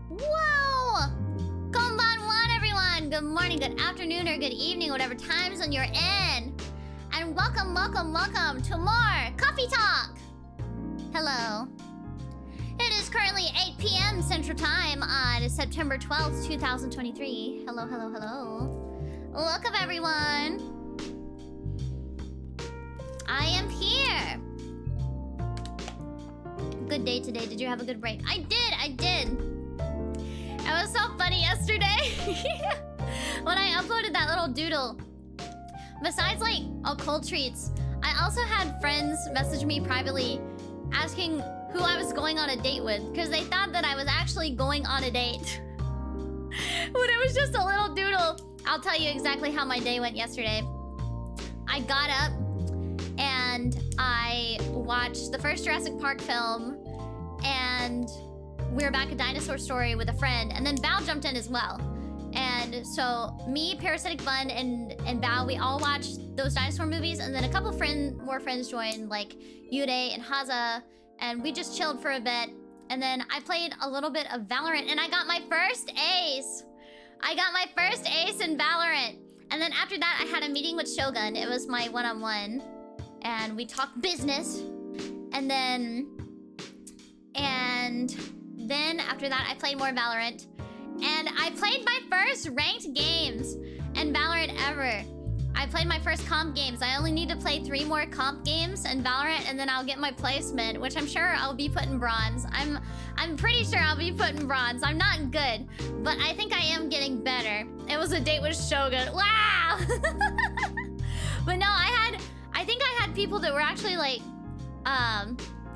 Whoa! Konbanwan, everyone! Good morning, good afternoon, or good evening, whatever time zone you're in. And welcome, welcome, welcome to more Coffee Talk! Hello. It is currently 8 p.m. Central Time on September 12th, 2023. Hello, hello, hello. Welcome, everyone. I am here. Good day today. Did you have a good break? I did. It was so funny yesterday. When I uploaded that little doodle. Besides, like, cold treats, I also had friends message me privately asking who I was going on a date with, because they thought that I was actually going on a date. When it was just a little doodle. I'll tell you exactly how my day went yesterday. I got up and I watched the first Jurassic Park film, and we were back at Dinosaur Story with a friend, and then Bao jumped in as well. And so me, Parasitic Bun, and Bao, we all watched those dinosaur movies, and then a couple more friends joined, like Yude and Haza, and we just chilled for a bit. And then I played a little bit of Valorant, and I got my first ace. I got my first ace in Valorant. And then after that, I had a meeting with Shogun. It was my one-on-one. And we talked business. And then after that, I played more Valorant. And I played my first ranked games in Valorant ever. I played my first comp games. I only need to play 3 more comp games in Valorant, and then I'll get my placement, which I'm sure I'll be putting bronze. I'm pretty sure I'll be putting bronze. I'm not good, but I think I am getting better. It was a date with Shogun. Wow! But no, I think I had people that were actually like,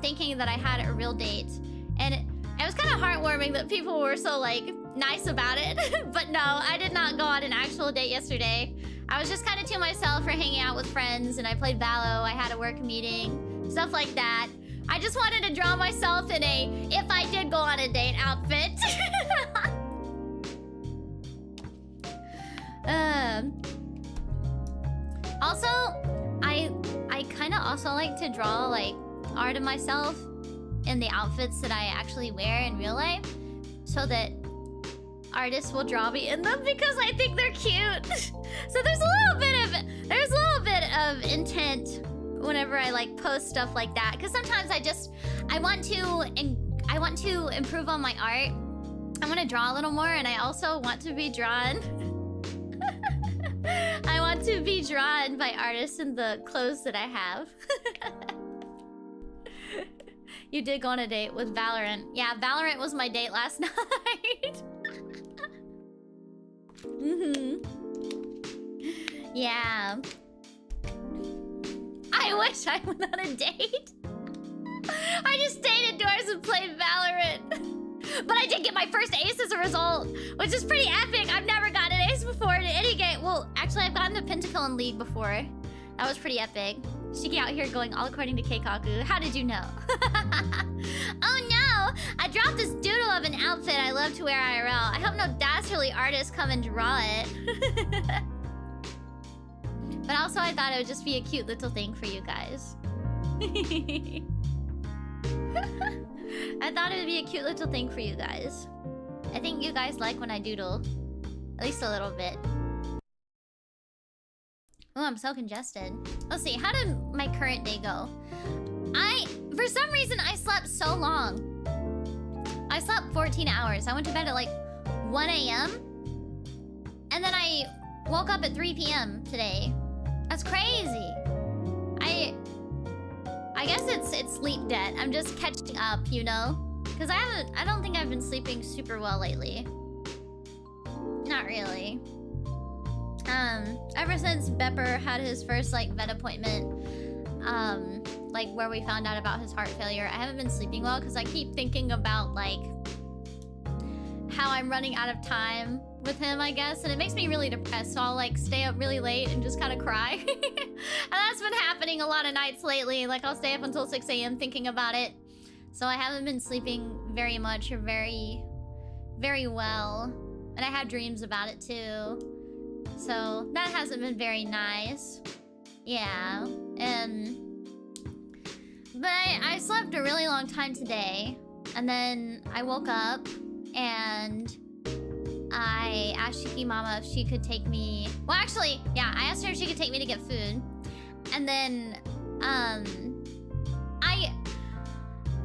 thinking that I had a real date. And it was kind of heartwarming that people were so like nice about it. But no, I did not go on an actual date yesterday. I was just kind of to myself for hanging out with friends, and I played Valo. I had a work meeting, stuff like that. I just wanted to draw myself in a if I did go on a date outfit. Also, I kind of also like to draw like art of myself in the outfits that I actually wear in real life, so that artists will draw me in them because I think they're cute. So there's a little bit of intent whenever I like post stuff like that, because sometimes I want to improve on my art. I want to draw a little more, and I also want to be drawn. I want to be drawn by artists in the clothes that I have. You did go on a date with Valorant. Yeah, Valorant was my date last night. Yeah. I wish I went on a date. I just stayed indoors and played Valorant. But I did get my first ace as a result, which is pretty epic. I've never gotten an ace before in any game. Well, actually, I've gotten the Pentacle in League before. That was pretty epic. Shiki out here going all according to Keikaku. How did you know? Oh no! I dropped this doodle of an outfit I love to wear IRL. I hope no dastardly artists come and draw it. But also I thought it would just be a cute little thing for you guys. I thought it would be a cute little thing for you guys. I think you guys like when I doodle. At least a little bit. Oh, I'm so congested. Let's see, how did my current day go? For some reason, I slept so long. I slept 14 hours. I went to bed at like 1 a.m. And then I woke up at 3 p.m. today. That's crazy. I guess it's sleep debt. I'm just catching up, you know? Because I don't think I've been sleeping super well lately. Not really. Ever since Bepper had his first like vet appointment, like where we found out about his heart failure, I haven't been sleeping well because I keep thinking about like how I'm running out of time with him, I guess, and it makes me really depressed. So I'll like stay up really late and just kind of cry. And that's been happening a lot of nights lately. Like I'll stay up until 6 a.m. thinking about it. So I haven't been sleeping very much or very well. And I had dreams about it too. So that hasn't been very nice. Yeah. But I slept a really long time today. And then I woke up and I asked Shiki Mama if she could take me... Well, actually, yeah, I asked her if she could take me to get food. And then,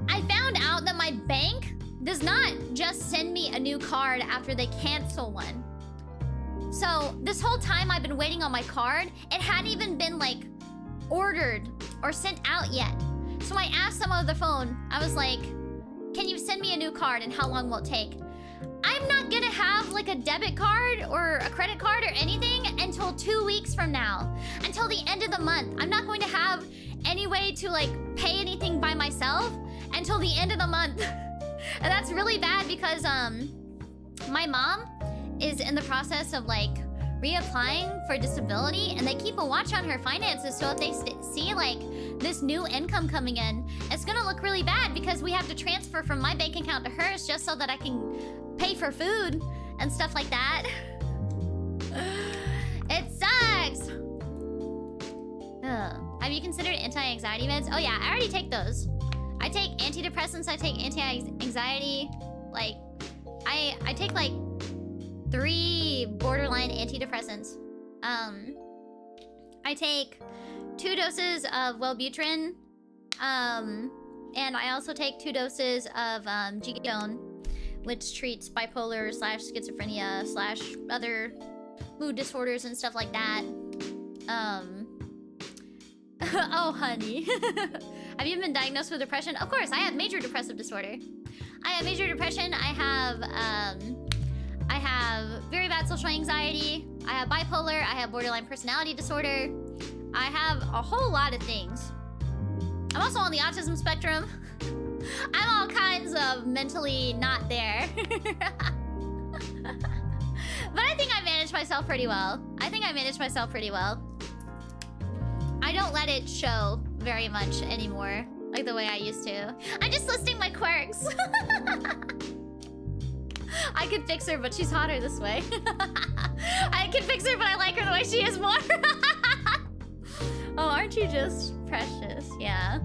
I found out that my bank does not just send me a new card after they cancel one. So, this whole time I've been waiting on my card, it hadn't even been, like, ordered or sent out yet. So I asked them over the phone, I was like, can you send me a new card and how long will it take? I'm not gonna have like a debit card or a credit card or anything until 2 weeks from now. Until the end of the month. I'm not going to have any way to like pay anything by myself until the end of the month. And that's really bad because my mom is in the process of like reapplying for disability, and they keep a watch on her finances, so if they see like this new income coming in, it's gonna look really bad because we have to transfer from my bank account to hers just so that I can pay for food and stuff like that. It sucks. Ugh. Have you considered anti-anxiety meds? Oh yeah, I already take those. I take antidepressants, I take anti-anxiety. Like, I take like 3 borderline antidepressants. I take 2 doses of Wellbutrin. And I also take 2 doses of Jigon, which treats bipolar / schizophrenia / other mood disorders and stuff like that. Oh, honey. Have you been diagnosed with depression? Of course, I have major depressive disorder. I have major depression. I have very bad social anxiety. I have bipolar. I have borderline personality disorder. I have a whole lot of things. I'm also on the autism spectrum. I'm all kinds of mentally not there. But I think I manage myself pretty well. I don't let it show very much anymore, like the way I used to. I'm just listing my quirks. I could fix her, but she's hotter this way. I could fix her, but I like her the way she is more. Oh, aren't you just precious? Yeah.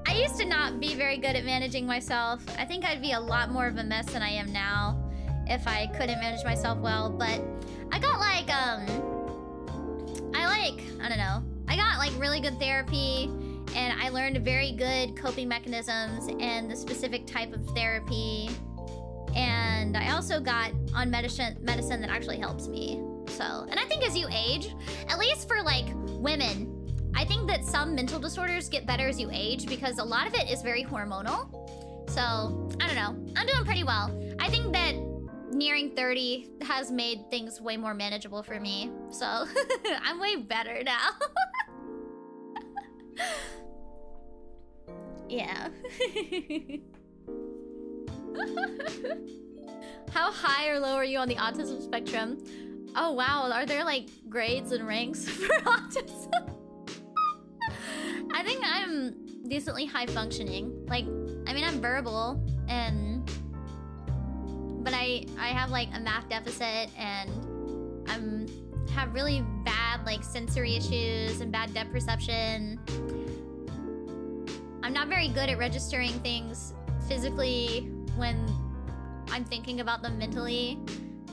I used to not be very good at managing myself. I think I'd be a lot more of a mess than I am now if I couldn't manage myself well. But I got like, I don't know. I got like really good therapy, and I learned very good coping mechanisms and the specific type of therapy. And I also got on medicine that actually helps me. So, and I think as you age, at least for like women, I think that some mental disorders get better as you age because a lot of it is very hormonal. So, I don't know. I'm doing pretty well. I think that nearing 30 has made things way more manageable for me. So, I'm way better now. Yeah. How high or low are you on the autism spectrum? Oh wow, are there like grades and ranks for autism? I think I'm decently high functioning. Like, I mean, I'm verbal, but I have like a math deficit, and have really bad like sensory issues and bad depth perception. I'm not very good at registering things physically when I'm thinking about them mentally,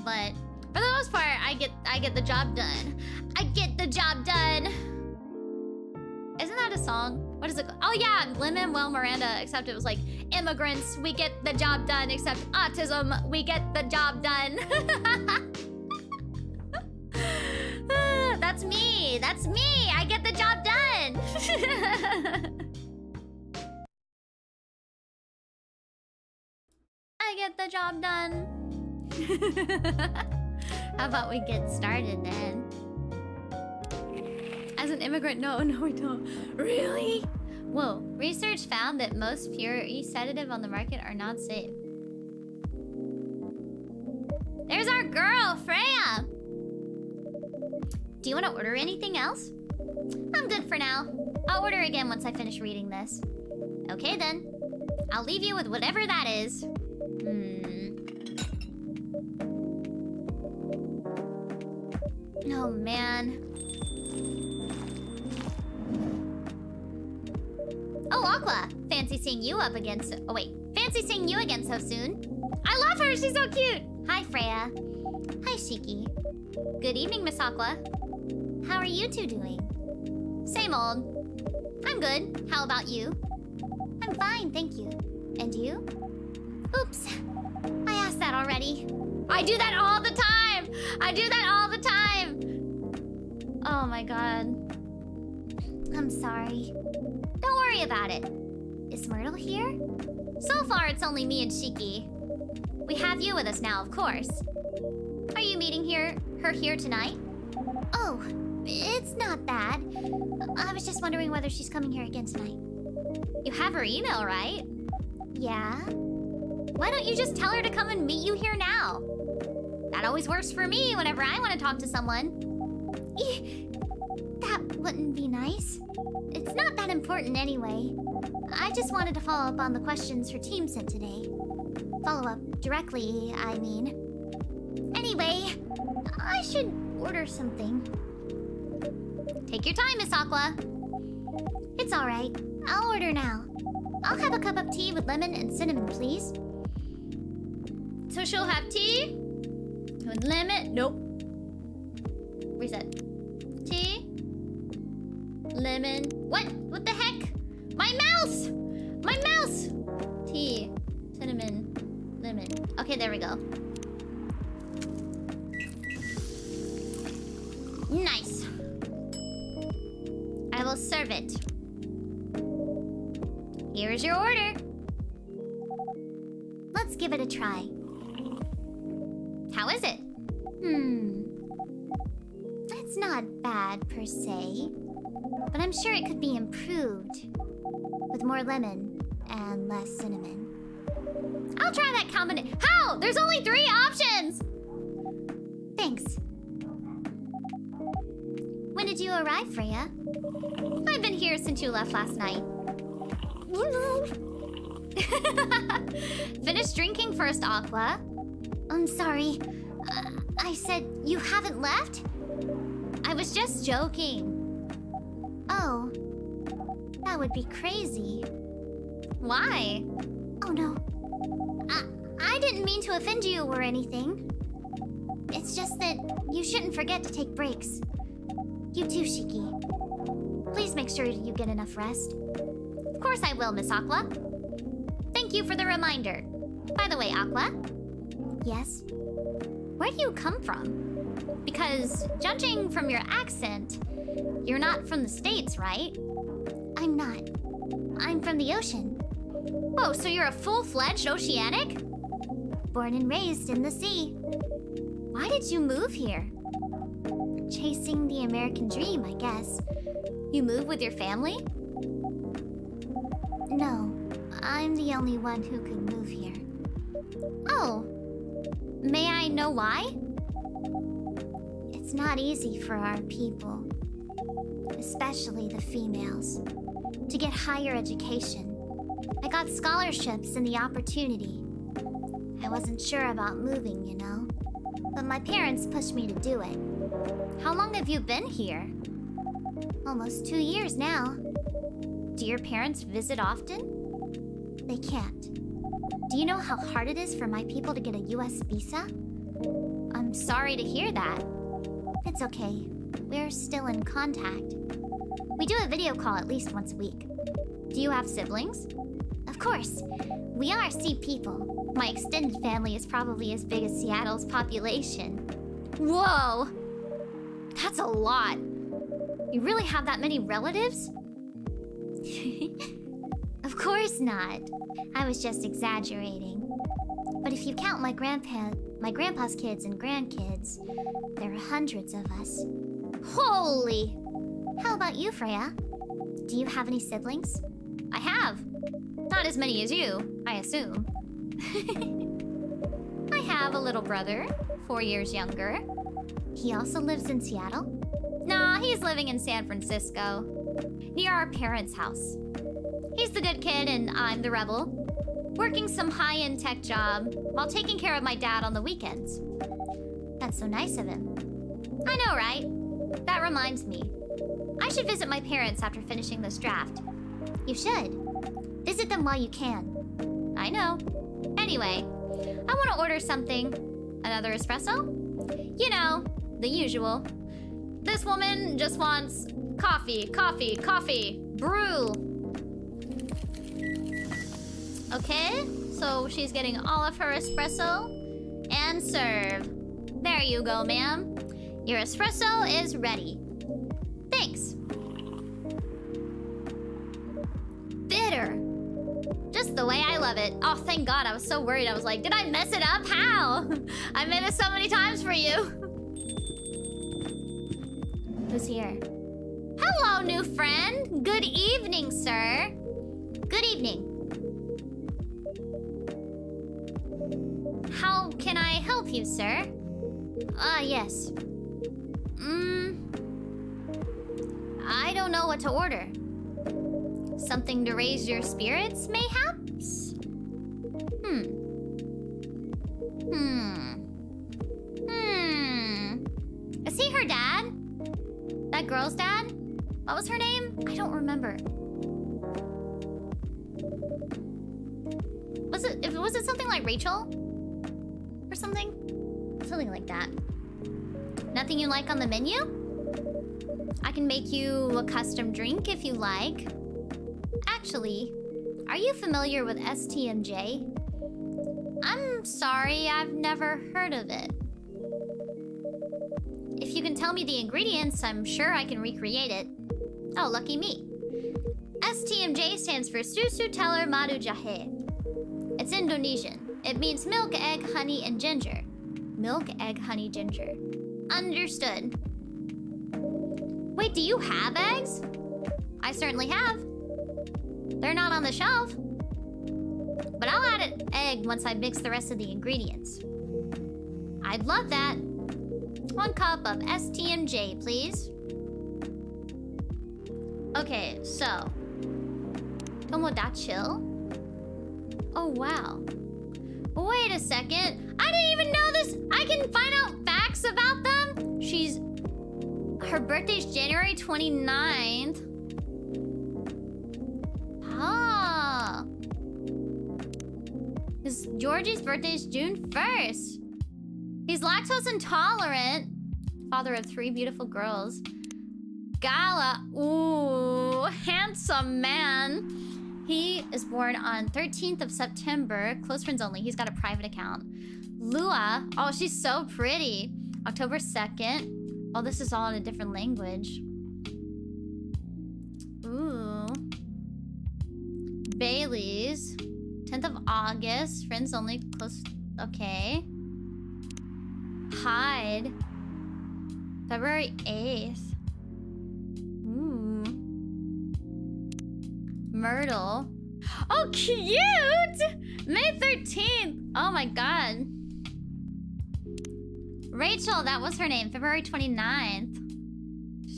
but for the most part, I get the job done. I get the job done. Isn't that a song? What is it called? Oh yeah, Lin-Manuel Miranda, except it was like, immigrants, we get the job done, except autism, we get the job done. That's me, I get the job done. I get the job done. How about we get started then? As an immigrant, no, we don't. Really? Whoa. Research found that most fury sedative on the market are not safe. There's our girl, Freya! Do you want to order anything else? I'm good for now. I'll order again once I finish reading this. Okay then. I'll leave you with whatever that is. Oh man. Oh, Aqua! Fancy seeing you up again so... Oh wait. Fancy seeing you again so soon. I love her, she's so cute. Hi, Freya. Hi, Shiki. Good evening, Miss Aqua. How are you two doing? Same old. I'm good. How about you? I'm fine, thank you. And you? Oops. I asked that already. I do that all the time! I do that all the time! Oh my god. I'm sorry. Don't worry about it. Is Myrtle here? So far, it's only me and Shiki. We have you with us now, of course. Are you meeting her here tonight? Oh, it's not bad. I was just wondering whether she's coming here again tonight. You have her email, right? Yeah. Why don't you just tell her to come and meet you here now? That always works for me whenever I want to talk to someone. That wouldn't be nice. It's not that important anyway. I just wanted to follow up on the questions her team sent today. Follow up directly, I mean. Anyway, I should order something. Take your time, Miss Aqua. It's alright. I'll order now. I'll have a cup of tea with lemon and cinnamon, please. So she'll have tea with lemon. Nope. Reset. Tea. Lemon. What? What the heck? My mouse! My mouse! Tea. Cinnamon. Lemon. Okay, there we go. Nice. I will serve it. Here's your order. Let's give it a try. How is it? It's not bad per se, but I'm sure it could be improved with more lemon and less cinnamon. I'll try that combination. How? There's only 3 options! Thanks. When did you arrive, Freya? I've been here since you left last night. Finish drinking first, Aqua. I'm sorry. I said you haven't left? I was just joking. Oh. That would be crazy. Why? Oh no. I didn't mean to offend you or anything. It's just that you shouldn't forget to take breaks. You too, Shiki. Please make sure you get enough rest. Of course I will, Miss Aqua. Thank you for the reminder. By the way, Aqua? Yes? Where do you come from? Because, judging from your accent, you're not from the States, right? I'm not. I'm from the ocean. Whoa, so you're a full-fledged oceanic? Born and raised in the sea. Why did you move here? Chasing the American dream, I guess. You move with your family? No, I'm the only one who could move here. Oh, may I know why? It's not easy for our people, especially the females, to get higher education. I got scholarships and the opportunity. I wasn't sure about moving, you know, but my parents pushed me to do it. How long have you been here? Almost 2 years now. Do your parents visit often? They can't. Do you know how hard it is for my people to get a US visa? I'm sorry to hear that. It's okay. We're still in contact. We do a video call at least once a week. Do you have siblings? Of course. We are sea people. My extended family is probably as big as Seattle's population. Whoa! That's a lot. You really have that many relatives? Of course not. I was just exaggerating. But if you count my grandpa's kids and grandkids, there are hundreds of us. Holy! How about you, Freya? Do you have any siblings? I have. Not as many as you, I assume. I have a little brother, 4 years younger. He also lives in Seattle? Nah, he's living in San Francisco, near our parents' house. He's the good kid and I'm the rebel, working some high-end tech job while taking care of my dad on the weekends. That's so nice of him. I know, right? That reminds me. I should visit my parents after finishing this draft. You should. Visit them while you can. I know. Anyway, I want to order something. Another espresso? You know, the usual. This woman just wants coffee, coffee, coffee. Brew. Okay, so she's getting all of her espresso and serve. There you go, ma'am. Your espresso is ready. Thanks. Bitter. Just the way I love it. Oh, thank God. I was so worried. I was like, did I mess it up? How? I made it so many times for you. Who's here? Hello, new friend. Good evening, sir. Good evening. How can I help you, sir? Yes. I don't know what to order. Something to raise your spirits, mayhaps? Is he her dad? That girl's dad? What was her name? I don't remember. Was it something like Rachel? Or something? Something like that. Nothing you like on the menu? I can make you a custom drink if you like. Actually, are you familiar with STMJ? I'm sorry, I've never heard of it. If you can tell me the ingredients, I'm sure I can recreate it. Oh, lucky me. STMJ stands for Susu Teller Madu Jahe. It's Indonesian. It means milk, egg, honey, and ginger. Milk, egg, honey, ginger. Understood. Wait, do you have eggs? I certainly have. They're not on the shelf. But I'll add an egg once I mix the rest of the ingredients. I'd love that. 1 cup of STMJ, please. Okay, so. Tomo da chill? Oh, wow. Wait a second. I didn't even know this. I can find out facts about them. Her birthday's January 29th. Ah. Because Georgie's birthday's June 1st. He's lactose intolerant. Father of 3 beautiful girls. Gala. Ooh, handsome man. He is born on 13th of September. Close friends only. He's got a private account. Lua. Oh, she's so pretty. October 2nd. Oh, this is all in a different language. Ooh. Bailey's. 10th of August. Friends only. Close. Okay. Hyde. February 8th. Ooh. Myrtle. Oh, cute! May 13th. Oh my god. Rachel, that was her name. February 29th.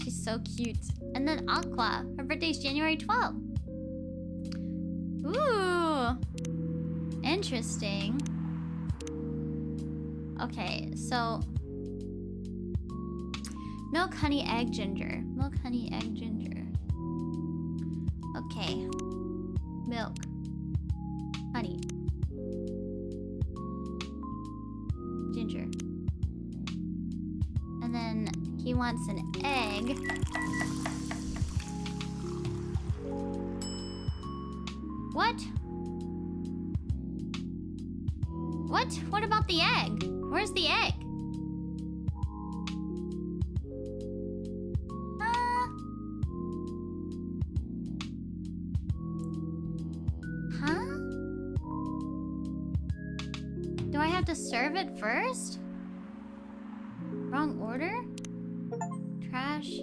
She's so cute. And then Aqua. Her birthday's January 12th. Ooh. Interesting. Okay, so... Milk, honey, egg, ginger. Milk, honey, egg, ginger. Okay. Milk. Honey. Ginger. And then he wants an egg. What? What? What about the egg? Where's the egg? Huh? Do I have to serve it first? Wrong order? Trash.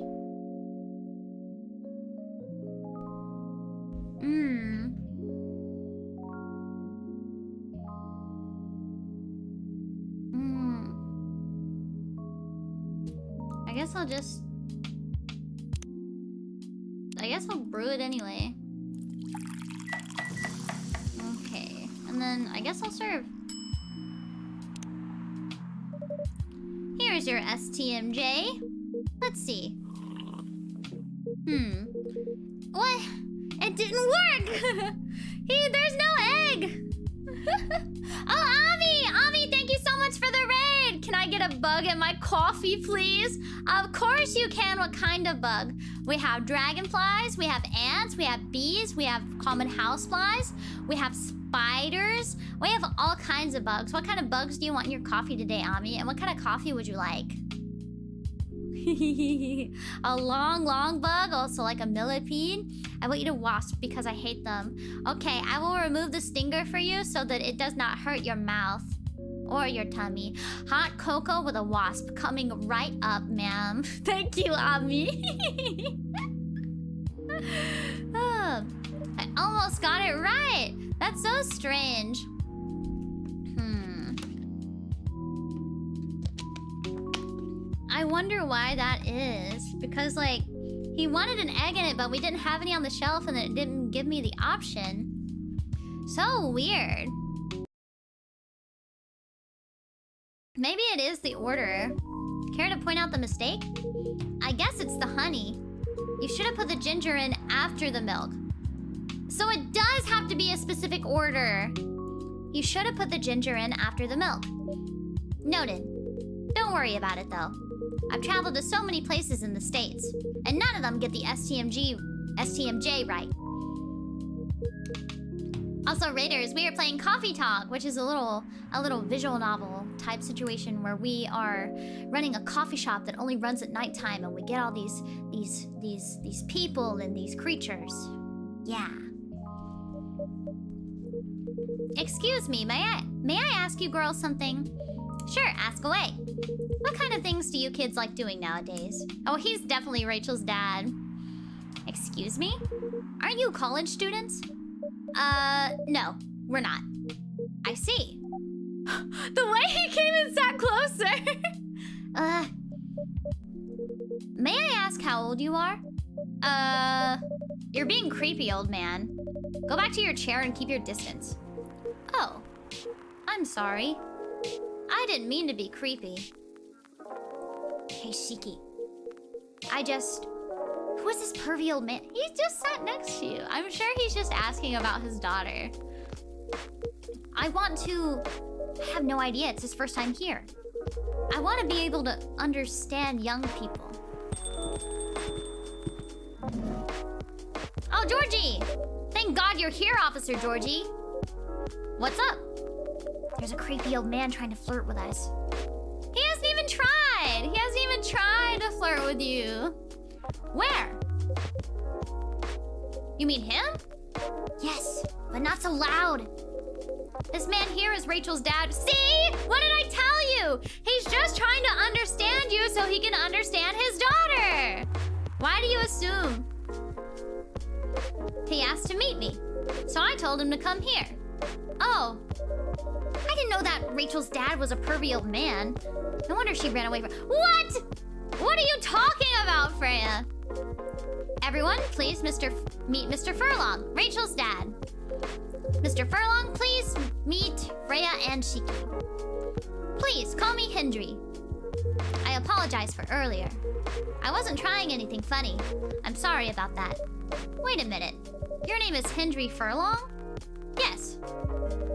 I guess I'll brew it anyway. Okay. And then I guess I'll serve. Here's your STMJ. Let's see. What? It didn't work! There's no egg! Oh, Ami! much for the raid! Can I get a bug in my coffee, please? Of course you can. What kind of bug? We have dragonflies, we have ants, we have bees, we have common houseflies, we have spiders. We have all kinds of bugs. What kind of bugs do you want in your coffee today, Ami? And what kind of coffee would you like? A long bug, also like a millipede. I want you to wasp because I hate them. Okay, I will remove the stinger for you so that it does not hurt your mouth or your tummy. Hot cocoa with a wasp coming right up, ma'am. Thank you, Ami. Oh, I almost got it right. That's so strange. I wonder why that is. Because, like, he wanted an egg in it, but we didn't have any on the shelf, and it didn't give me the option. So weird. Maybe it is the order. Care to point out the mistake? I guess it's the honey. You should have put the ginger in after the milk. So it does have to be a specific order. You should have put the ginger in after the milk. Noted. Don't worry about it, though. I've traveled to so many places in the States, and none of them get the STMJ right. Also, Raiders, we are playing Coffee Talk, which is a little visual novel type situation where we are running a coffee shop that only runs at nighttime, and we get all these people and these creatures. Yeah. Excuse me, may I ask you girls something? Sure, ask away. What kind of things do you kids like doing nowadays? Oh, he's definitely Rachel's dad. Excuse me? Aren't you college students? No, we're not. I see. The way he came and sat closer. May I ask how old you are? You're being creepy, old man. Go back to your chair and keep your distance. Oh, I'm sorry. I didn't mean to be creepy. Hey, Shiki. Who is this pervy old man? He just sat next to you. I'm sure he's just asking about his daughter. I have no idea. It's his first time here. I want to be able to understand young people. Oh, Georgie! Thank God you're here, Officer Georgie. What's up? There's a creepy old man trying to flirt with us. He hasn't even tried! He hasn't even tried to flirt with you. Where? You mean him? Yes, but not so loud. This man here is Rachel's dad. See? What did I tell you? He's just trying to understand you so he can understand his daughter. Why do you assume? He asked to meet me, so I told him to come here. Oh. I didn't know that Rachel's dad was a pervy old man. No wonder she ran away from— What? What are you talking about, Freya? Everyone, please meet Mr. Furlong, Rachel's dad. Mr. Furlong, please meet Freya and Shiki. Please, call me Hendry. I apologize for earlier. I wasn't trying anything funny. I'm sorry about that. Wait a minute. Your name is Hendry Furlong? Yes.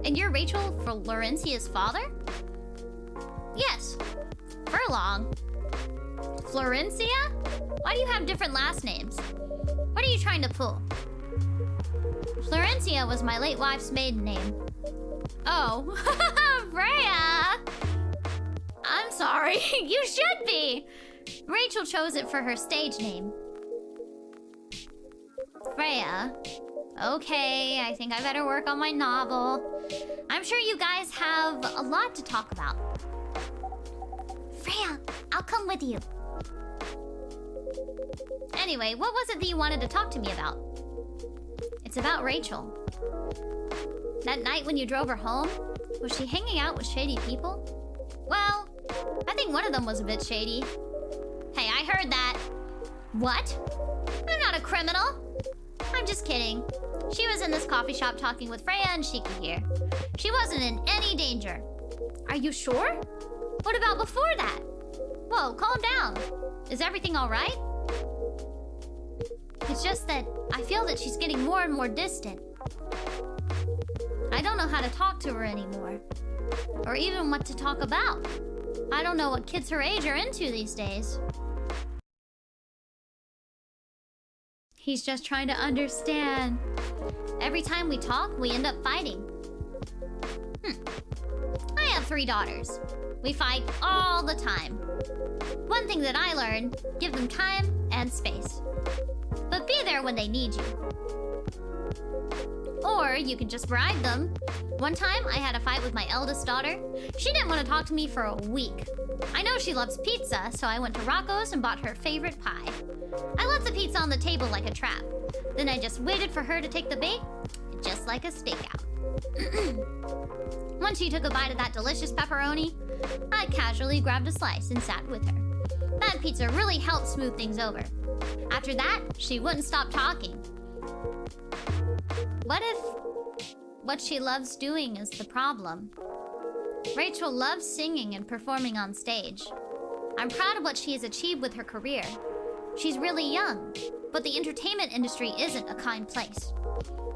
And you're Rachel Florencia's father? Yes. Furlong? Florencia? Why do you have different last names? What are you trying to pull? Florencia was my late wife's maiden name. Oh. Freya! I'm sorry. You should be. Rachel chose it for her stage name. Freya. Okay, I think I better work on my novel. I'm sure you guys have a lot to talk about. Freya, I'll come with you. Anyway, what was it that you wanted to talk to me about? It's about Rachel. That night when you drove her home, was she hanging out with shady people? Well, I think one of them was a bit shady. Hey, I heard that. What? I'm not a criminal. I'm just kidding. She was in this coffee shop talking with Freya and Shiki here. She wasn't in any danger. Are you sure? What about before that? Whoa, calm down. Is everything all right? It's just that I feel that she's getting more and more distant. I don't know how to talk to her anymore. Or even what to talk about. I don't know what kids her age are into these days. He's just trying to understand. Every time we talk, we end up fighting. I have 3 daughters. We fight all the time. One thing that I learned, give them time and space. But be there when they need you. Or you can just bribe them. One time, I had a fight with my eldest daughter. She didn't want to talk to me for a week. I know she loves pizza, so I went to Rocco's and bought her favorite pie. I left the pizza on the table like a trap. Then I just waited for her to take the bait, just like a stakeout. Once she took a bite of that delicious pepperoni, I casually grabbed a slice and sat with her. That pizza really helped smooth things over. After that, she wouldn't stop talking. What if what she loves doing is the problem? Rachel loves singing and performing on stage. I'm proud of what she has achieved with her career. She's really young, but the entertainment industry isn't a kind place.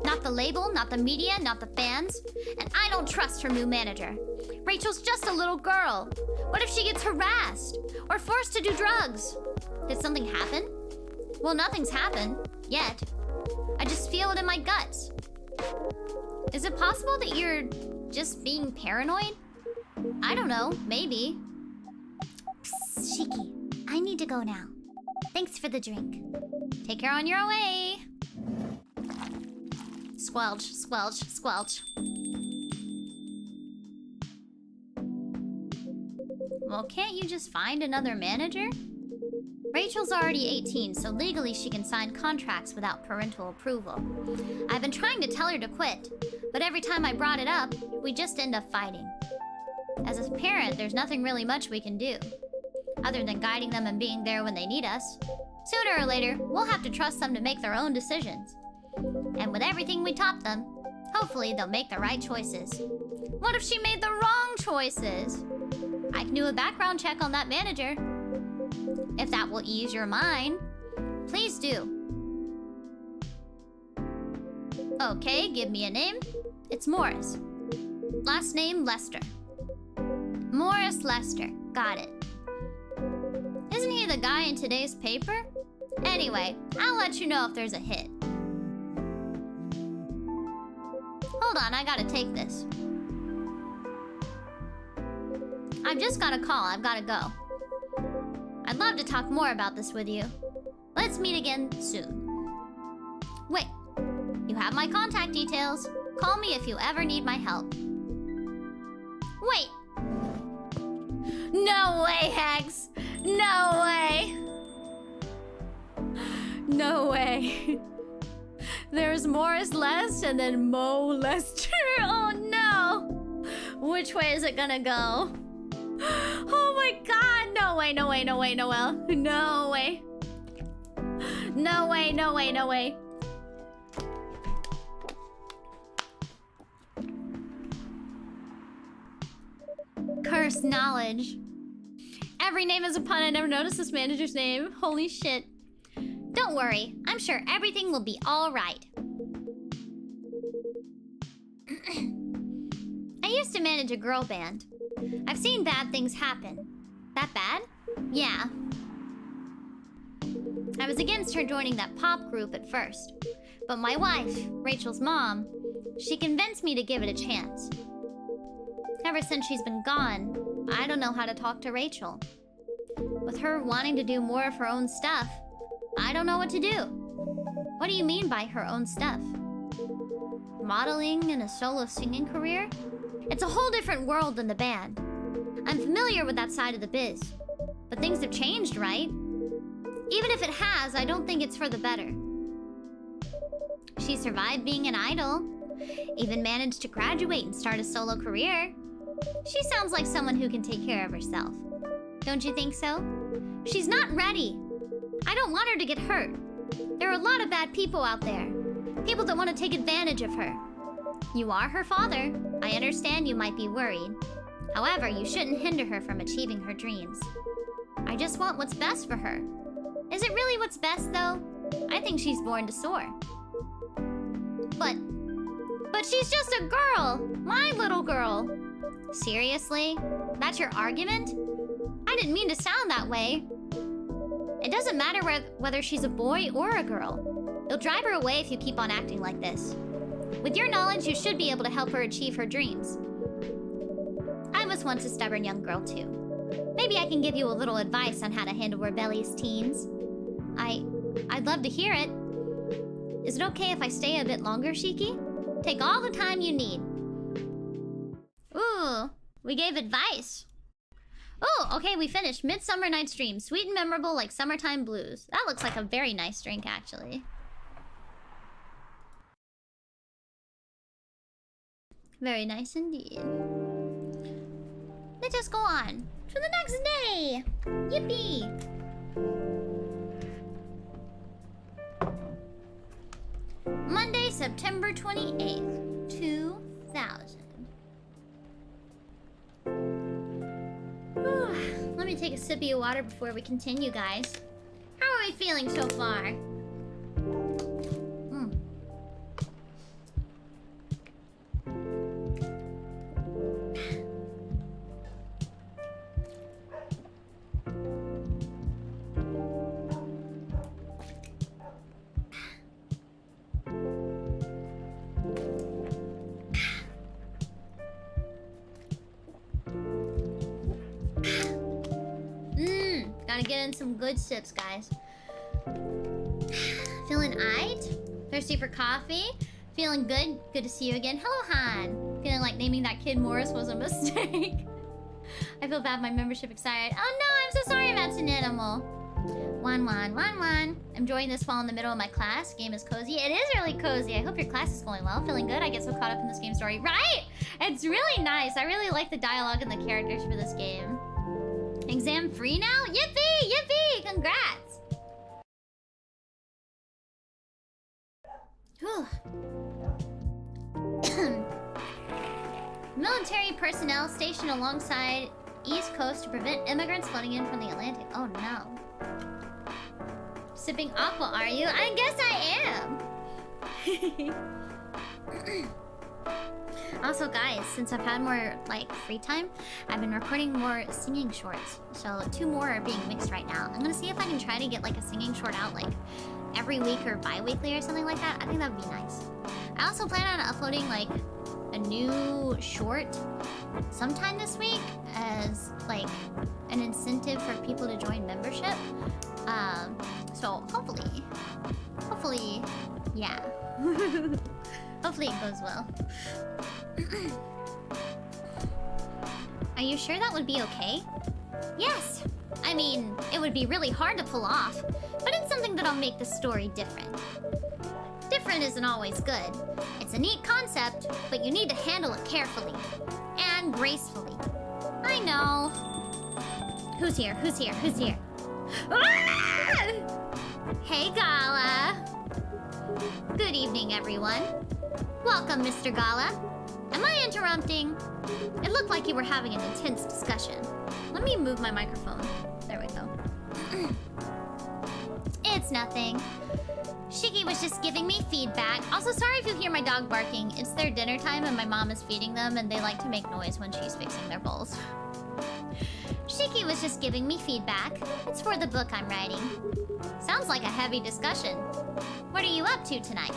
Not the label, not the media, not the fans, and I don't trust her new manager. Rachel's just a little girl. What if she gets harassed or forced to do drugs? Did something happen? Well, nothing's happened, yet. I just feel it in my guts. Is it possible that you're just being paranoid? I don't know, maybe. Psst, Shiki, I need to go now. Thanks for the drink. Take care on your way. Squelch, squelch, squelch. Well, can't you just find another manager? Rachel's already 18, so legally she can sign contracts without parental approval. I've been trying to tell her to quit, but every time I brought it up, we just end up fighting. As a parent, there's nothing really much we can do, other than guiding them and being there when they need us. Sooner or later, we'll have to trust them to make their own decisions. And with everything we taught them, hopefully they'll make the right choices. What if she made the wrong choices? I can do a background check on that manager. If that will ease your mind, please do. Okay, give me a name. It's Morris. Last name, Lester. Morris Lester. Got it. Isn't he the guy in today's paper? Anyway, I'll let you know if there's a hit. Hold on, I gotta take this. I've just got a call. I've gotta go. I'd love to talk more about this with you. Let's meet again soon. Wait, you have my contact details. Call me if you ever need my help. Wait. No way, Hex. No way. No way. There's Morris Lest and then Mo Lester. Oh no. Which way is it gonna go? Oh my god. No way, no way, no way, no way. No way. No way, no way, no way. Cursed knowledge. Every name is a pun. I never noticed this manager's name. Holy shit. Don't worry. I'm sure everything will be all right. I used to manage a girl band. I've seen bad things happen. That bad? Yeah. I was against her joining that pop group at first. But my wife, Rachel's mom, she convinced me to give it a chance. Ever since she's been gone, I don't know how to talk to Rachel. With her wanting to do more of her own stuff, I don't know what to do. What do you mean by her own stuff? Modeling and a solo singing career? It's a whole different world than the band. I'm familiar with that side of the biz. But things have changed, right? Even if it has, I don't think it's for the better. She survived being an idol, even managed to graduate and start a solo career. She sounds like someone who can take care of herself. Don't you think so? She's not ready. I don't want her to get hurt. There are a lot of bad people out there. People that want to take advantage of her. You are her father. I understand you might be worried. However, you shouldn't hinder her from achieving her dreams. I just want what's best for her. Is it really what's best, though? I think she's born to soar. But she's just a girl. My little girl. Seriously? That's your argument? I didn't mean to sound that way. It doesn't matter whether she's a boy or a girl. You'll drive her away if you keep on acting like this. With your knowledge, you should be able to help her achieve her dreams. I was once a stubborn young girl, too. Maybe I can give you a little advice on how to handle rebellious teens. I'd love to hear it. Is it okay if I stay a bit longer, Shiki? Take all the time you need. Ooh, we gave advice. Oh, okay, we finished. Midsummer Night's Dream. Sweet and memorable like summertime blues. That looks like a very nice drink, actually. Very nice indeed. Let us go on to the next day. Yippee! Monday, September 28th, 2000. Let me take a sip of water before we continue, guys. How are we feeling so far? Gotta get in some good sips, guys. Feeling aight? Thirsty for coffee? Feeling good? Good to see you again. Hello, Han. Feeling like naming that kid Morris was a mistake. I feel bad my membership expired. Oh no, I'm so sorry about an animal. Wan. I'm enjoying this while in the middle of my class. Game is cozy. It is really cozy. I hope your class is going well. Feeling good? I get so caught up in this game story. Right? It's really nice. I really like the dialogue and the characters for this game. Exam free now? Yippee! Yippee! Congrats! Whew. Military personnel stationed alongside East Coast to prevent immigrants flooding in from the Atlantic. Oh no. Sipping aqua, are you? I guess I am! Also, guys, since I've had more, like, free time, I've been recording more singing shorts. So 2 more are being mixed right now. I'm gonna see if I can try to get, like, a singing short out, like, every week or bi-weekly or something like that. I think that would be nice. I also plan on uploading, like, a new short sometime this week as, like, an incentive for people to join membership. So hopefully, yeah. Hopefully it goes well. Are you sure that would be okay? Yes! I mean, it would be really hard to pull off, but it's something that'll make the story different. Different isn't always good. It's a neat concept, but you need to handle it carefully. And gracefully. I know. Who's here? Who's here? Who's here? Ah! Hey, Gala. Good evening, everyone. Welcome, Mr. Gala. Am I interrupting? It looked like you were having an intense discussion. Let me move my microphone. There we go. It's nothing. Shiki was just giving me feedback. Also, sorry if you hear my dog barking. It's their dinner time and my mom is feeding them and they like to make noise when she's fixing their bowls. Shiki was just giving me feedback. It's for the book I'm writing. Sounds like a heavy discussion. What are you up to tonight?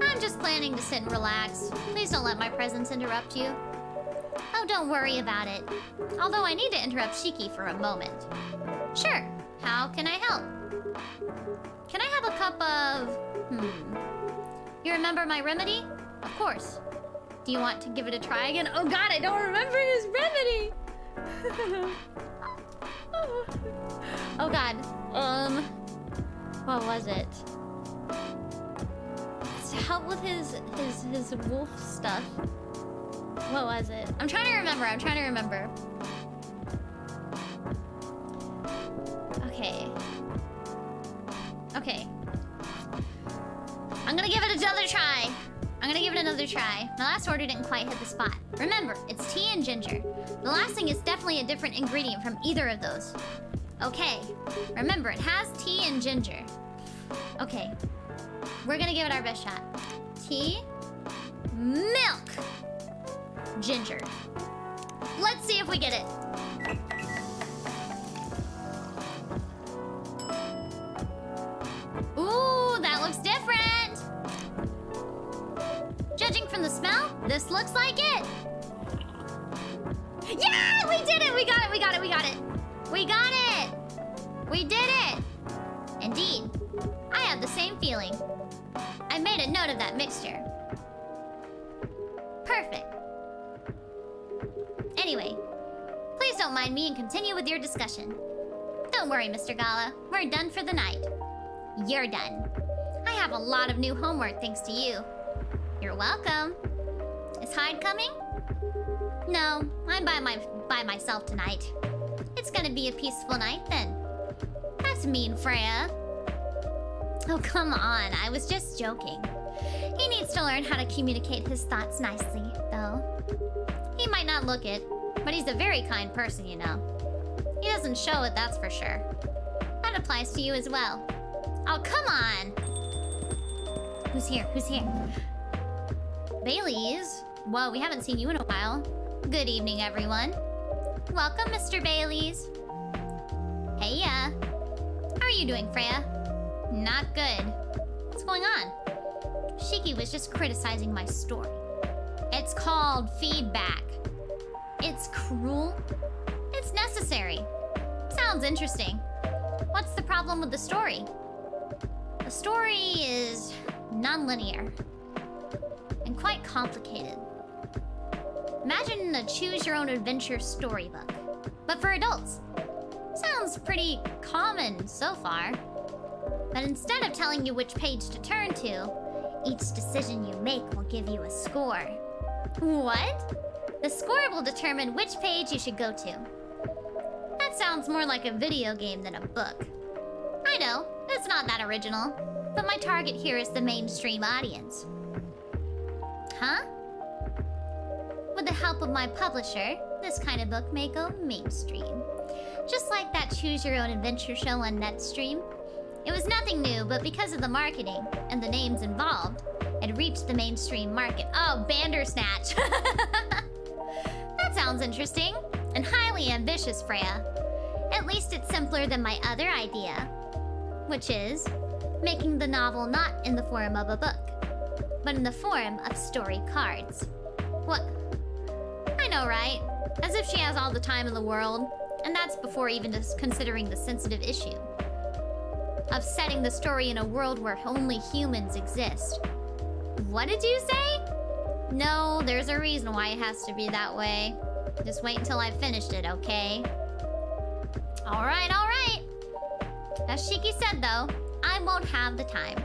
I'm just planning to sit and relax. Please don't let my presence interrupt you. Oh, don't worry about it. Although I need to interrupt Shiki for a moment. Sure. How can I help? Can I have a cup of... You remember my remedy? Of course. Do you want to give it a try again? Oh god, I don't remember his remedy! Oh god. What was it? To help with his wolf stuff. What was it? I'm trying to remember. Okay. I'm gonna give it another try. My last order didn't quite hit the spot. Remember, it's tea and ginger. The last thing is definitely a different ingredient from either of those. Okay. Remember, it has tea and ginger. Okay. We're gonna give it our best shot. Tea, milk, ginger. Let's see if we get it. Ooh, that looks different. Judging from the smell, this looks like it. Yeah, we did it. We got it. We got it. We got it. We got it. We did it. Indeed. I have the same feeling. I made a note of that mixture. Perfect. Anyway, please don't mind me and continue with your discussion. Don't worry, Mr. Gala. We're done for the night. You're done. I have a lot of new homework thanks to you. You're welcome. Is Hyde coming? No, I'm by myself tonight. It's gonna be a peaceful night then. That's mean, Freya. Oh, come on. I was just joking. He needs to learn how to communicate his thoughts nicely, though. He might not look it, but he's a very kind person, you know. He doesn't show it, that's for sure. That applies to you as well. Oh, come on! Who's here? Who's here? Bailey's? Whoa, we haven't seen you in a while. Good evening, everyone. Welcome, Mr. Bailey's. Hey, How are you doing, Freya? Not good. What's going on? Shiki was just criticizing my story. It's called feedback. It's cruel. It's necessary. Sounds interesting. What's the problem with the story? The story is non-linear and quite complicated. Imagine a choose-your-own-adventure storybook, but for adults. Sounds pretty common so far. But instead of telling you which page to turn to, each decision you make will give you a score. What? The score will determine which page you should go to. That sounds more like a video game than a book. I know, it's not that original, but my target here is the mainstream audience. Huh? With the help of my publisher, this kind of book may go mainstream. Just like that choose-your-own-adventure show on Netstream. It was nothing new, but because of the marketing and the names involved, it reached the mainstream market. Oh, Bandersnatch! That sounds interesting and highly ambitious, Freya. At least it's simpler than my other idea, which is making the novel not in the form of a book, but in the form of story cards. What? I know, right? As if she has all the time in the world, and that's before even just considering the sensitive issue of setting the story in a world where only humans exist. What did you say? No, there's a reason why it has to be that way. Just wait until I've finished it, okay? Alright, alright. As Shiki said, though, I won't have the time.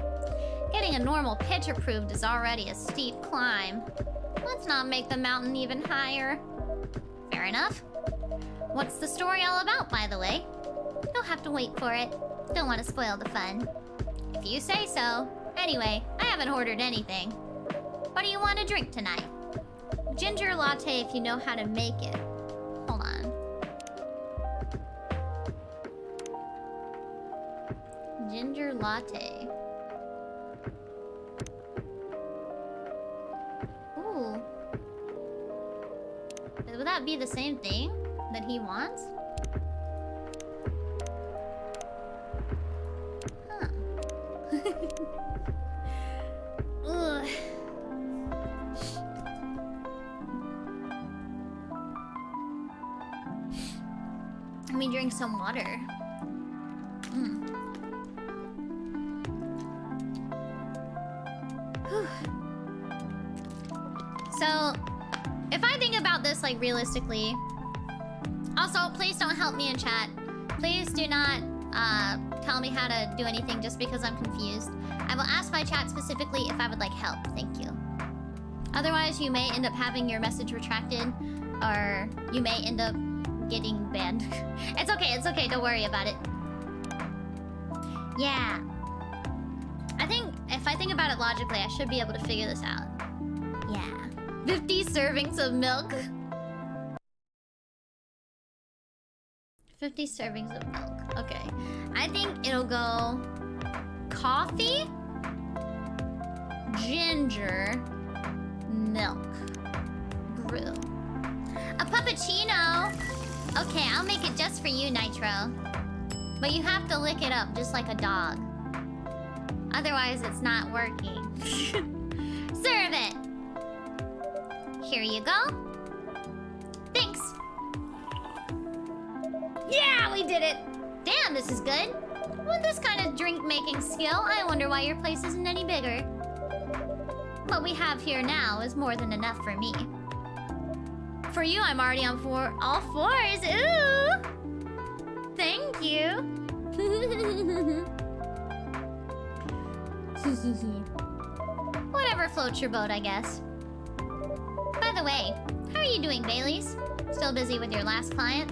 Getting a normal pitch approved is already a steep climb. Let's not make the mountain even higher. Fair enough. What's the story all about, by the way? You'll have to wait for it. Don't want to spoil the fun. If you say so. Anyway, I haven't ordered anything. What do you want to drink tonight? Ginger latte if you know how to make it. Hold on. Ginger latte. Ooh. Would that be the same thing that he wants? Huh. Ugh. Let me drink some water. So, if I think about this, like, realistically... Also, please don't help me in chat. Please do not tell me how to do anything just because I'm confused. I will ask my chat specifically if I would like help. Thank you. Otherwise, you may end up having your message retracted, or you may end up getting banned. It's okay, don't worry about it. Yeah. I think, if I think about it logically, I should be able to figure this out. Yeah. 50 servings of milk. 50 servings of milk. Okay. I think it'll go coffee, ginger, milk, brew. A puppuccino. Okay, I'll make it just for you, Nitro. But you have to lick it up just like a dog. Otherwise, it's not working. Serve it. Here you go. Thanks. Yeah, we did it. Damn, this is good. With this kind of drink-making skill, I wonder why your place isn't any bigger. What we have here now is more than enough for me. For you, I'm already on all fours. Ooh! Thank you. Whatever floats your boat, I guess. By the way, how are you doing, Baileys? Still busy with your last client?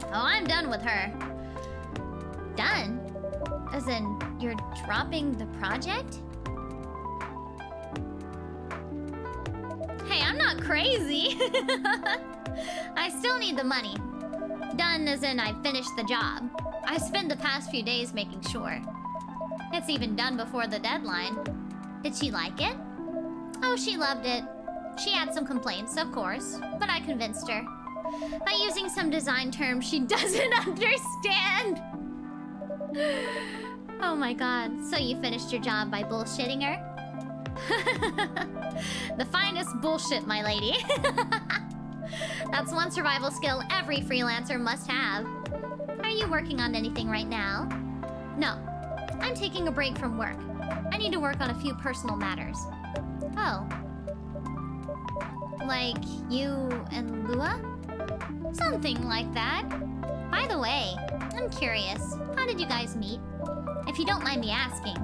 Oh, I'm done with her. Done? As in, you're dropping the project? Hey, I'm not crazy. I still need the money. Done as in I finished the job. I spent the past few days making sure. It's even done before the deadline. Did she like it? Oh, she loved it. She had some complaints, of course, but I convinced her. By using some design terms she doesn't understand. Oh my god, so you finished your job by bullshitting her? The finest bullshit, my lady. That's one survival skill every freelancer must have. Are you working on anything right now? No. I'm taking a break from work. I need to work on a few personal matters. Oh. Like you and Lua? Something like that. By the way, I'm curious. How did you guys meet? If you don't mind me asking.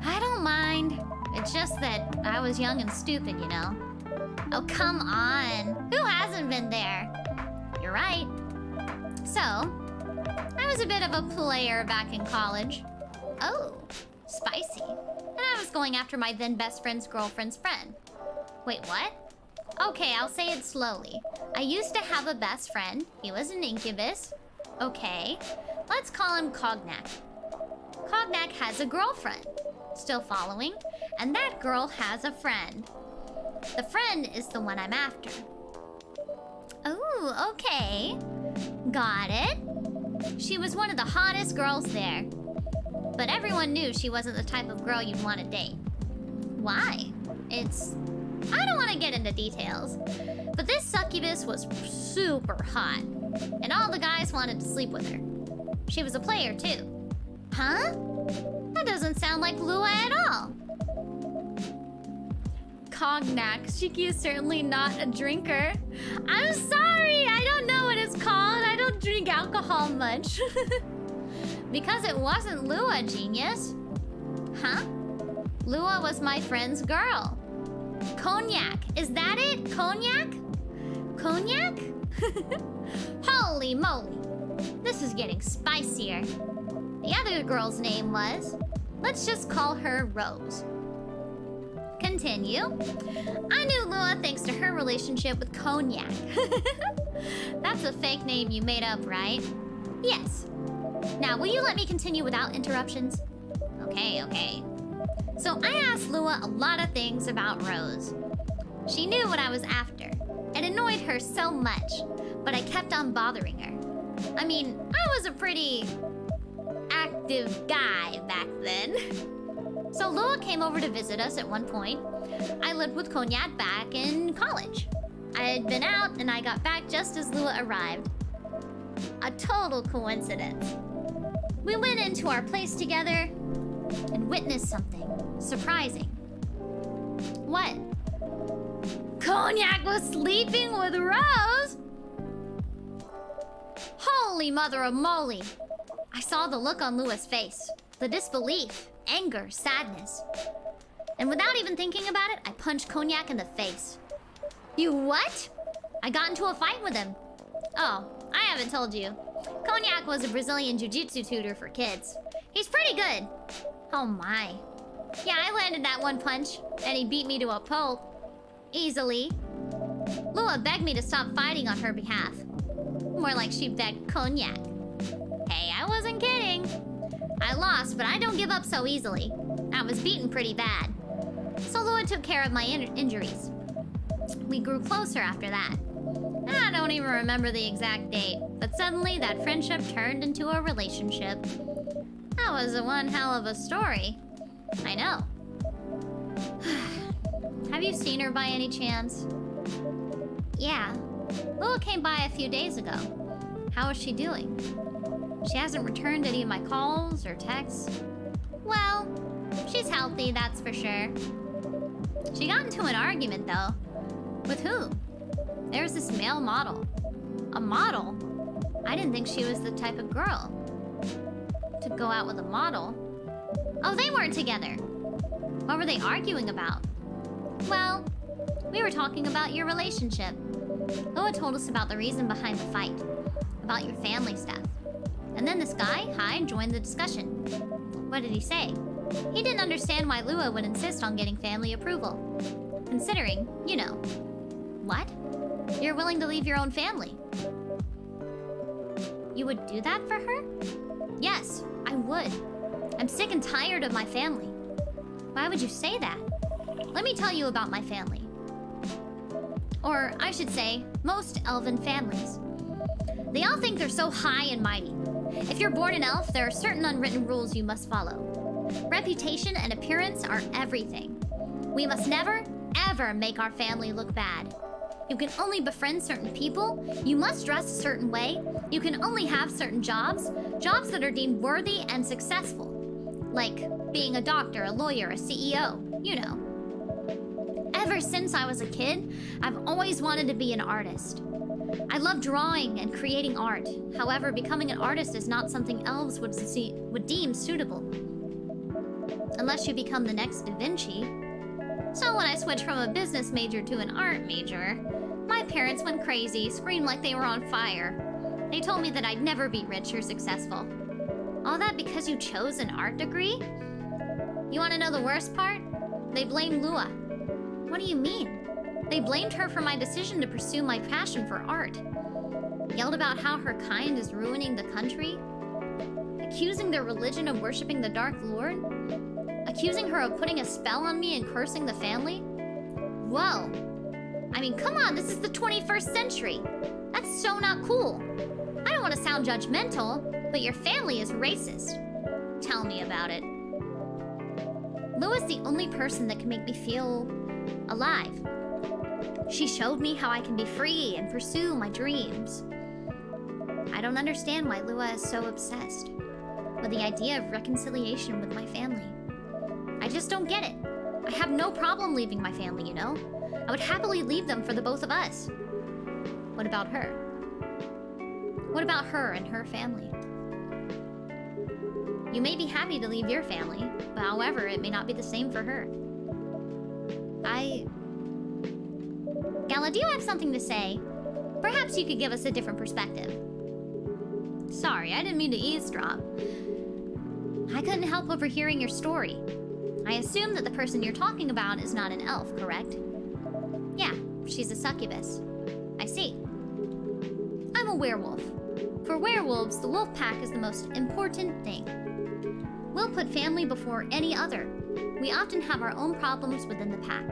I don't mind. It's just that I was young and stupid, you know. Oh, come on. Who hasn't been there? You're right. So, I was a bit of a player back in college. Oh, spicy. And I was going after my then best friend's girlfriend's friend. Wait, what? Okay, I'll say it slowly. I used to have a best friend. He was an incubus. Okay. Let's call him Cognac. Cognac has a girlfriend. Still following? And that girl has a friend. The friend is the one I'm after. Oh, okay. Got it. She was one of the hottest girls there. But everyone knew she wasn't the type of girl you'd want to date. Why? I don't want to get into details. But this succubus was super hot. And all the guys wanted to sleep with her. She was a player too. Huh? That doesn't sound like Lua at all. Cognac. Shiki is certainly not a drinker. I'm sorry, I don't know what it's called. I don't drink alcohol much. Because it wasn't Lua, genius. Huh? Lua was my friend's girl. Cognac. Is that it? Cognac? Cognac? Holy moly. This is getting spicier. The other girl's name was... Let's just call her Rose. Continue. I knew Lua thanks to her relationship with Cognac. That's a fake name you made up, right? Yes. Now, will you let me continue without interruptions? Okay. So I asked Lua a lot of things about Rose. She knew what I was after. It annoyed her so much, but I kept on bothering her. I mean, I was a pretty active guy back then. So Lua came over to visit us at one point. I lived with Cognac back in college. I had been out and I got back just as Lua arrived. A total coincidence. We went into our place together and witnessed something surprising. What? Cognac was sleeping with Rose? Holy mother of moly. I saw the look on Lua's face. The disbelief, anger, sadness. And without even thinking about it, I punched Cognac in the face. You what? I got into a fight with him. Oh, I haven't told you. Cognac was a Brazilian jiu-jitsu tutor for kids. He's pretty good. Oh my. Yeah, I landed that one punch, and he beat me to a pulp. Easily. Lua begged me to stop fighting on her behalf. More like she begged Cognac. Hey, I wasn't kidding. I lost, but I don't give up so easily. I was beaten pretty bad. So Lua took care of my injuries. We grew closer after that. I don't even remember the exact date, but suddenly that friendship turned into a relationship. That was one hell of a story. I know. Have you seen her by any chance? Yeah. Lua came by a few days ago. How is she doing? She hasn't returned any of my calls or texts. Well, she's healthy, that's for sure. She got into an argument, though. With who? There's this male model. A model? I didn't think she was the type of girl to go out with a model. Oh, they weren't together. What were they arguing about? Well, we were talking about your relationship. Lua told us about the reason behind the fight. About your family stuff. And then this guy, Hai, joined the discussion. What did he say? He didn't understand why Lua would insist on getting family approval. Considering, you know. What? You're willing to leave your own family? You would do that for her? Yes, I would. I'm sick and tired of my family. Why would you say that? Let me tell you about my family. Or, I should say, most elven families. They all think they're so high and mighty. If you're born an elf, there are certain unwritten rules you must follow. Reputation and appearance are everything. We must never, ever make our family look bad. You can only befriend certain people. You must dress a certain way. You can only have certain jobs. Jobs that are deemed worthy and successful. Like being a doctor, a lawyer, a CEO, you know. Ever since I was a kid, I've always wanted to be an artist. I love drawing and creating art. However, becoming an artist is not something elves would deem suitable. Unless you become the next Da Vinci. So when I switched from a business major to an art major, my parents went crazy, screamed like they were on fire. They told me that I'd never be rich or successful. All that because you chose an art degree? You want to know the worst part? They blamed Lua. What do you mean? They blamed her for my decision to pursue my passion for art. Yelled about how her kind is ruining the country. Accusing their religion of worshipping the Dark Lord. Accusing her of putting a spell on me and cursing the family. Whoa. I mean, come on, this is the 21st century. That's so not cool. I don't want to sound judgmental, but your family is racist. Tell me about it. Lua's the only person that can make me feel alive. She showed me how I can be free and pursue my dreams. I don't understand why Lua is so obsessed with the idea of reconciliation with my family. I just don't get it. I have no problem leaving my family, you know? I would happily leave them for the both of us. What about her? What about her and her family? You may be happy to leave your family, but however, it may not be the same for her. Gala, do you have something to say? Perhaps you could give us a different perspective. Sorry, I didn't mean to eavesdrop. I couldn't help overhearing your story. I assume that the person you're talking about is not an elf, correct? Yeah, she's a succubus. I see. I'm a werewolf. For werewolves, the wolf pack is the most important thing. We'll put family before any other. We often have our own problems within the pack.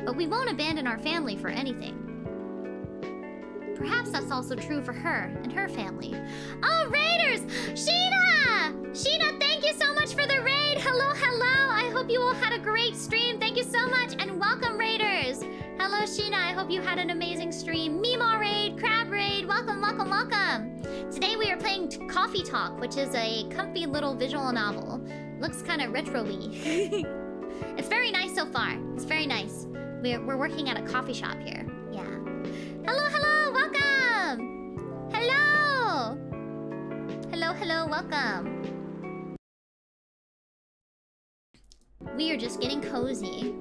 But we won't abandon our family for anything. Perhaps that's also true for her and her family. Oh, Raiders! Sheena! Sheena, thank you so much for the raid! Hello, hello! I hope you all had a great stream. Thank you so much, and welcome, Raiders! Hello, Sheena. I hope you had an amazing stream. Mima raid, Crab raid, welcome, welcome, welcome! Today we are playing Coffee Talk, which is a comfy little visual novel. Looks kind of retro-y. It's very nice so far. It's very nice. We're working at a coffee shop here. Yeah. Hello, hello, welcome! Hello! Hello, hello, welcome. We are just getting cozy.